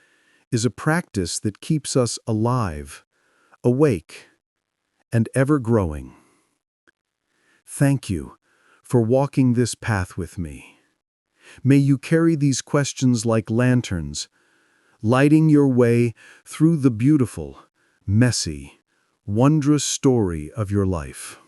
B: is a practice that keeps us alive, awake, and ever growing. Thank you for walking this path with me. May you carry these questions like lanterns, lighting your way through the beautiful, messy, wondrous story of your life.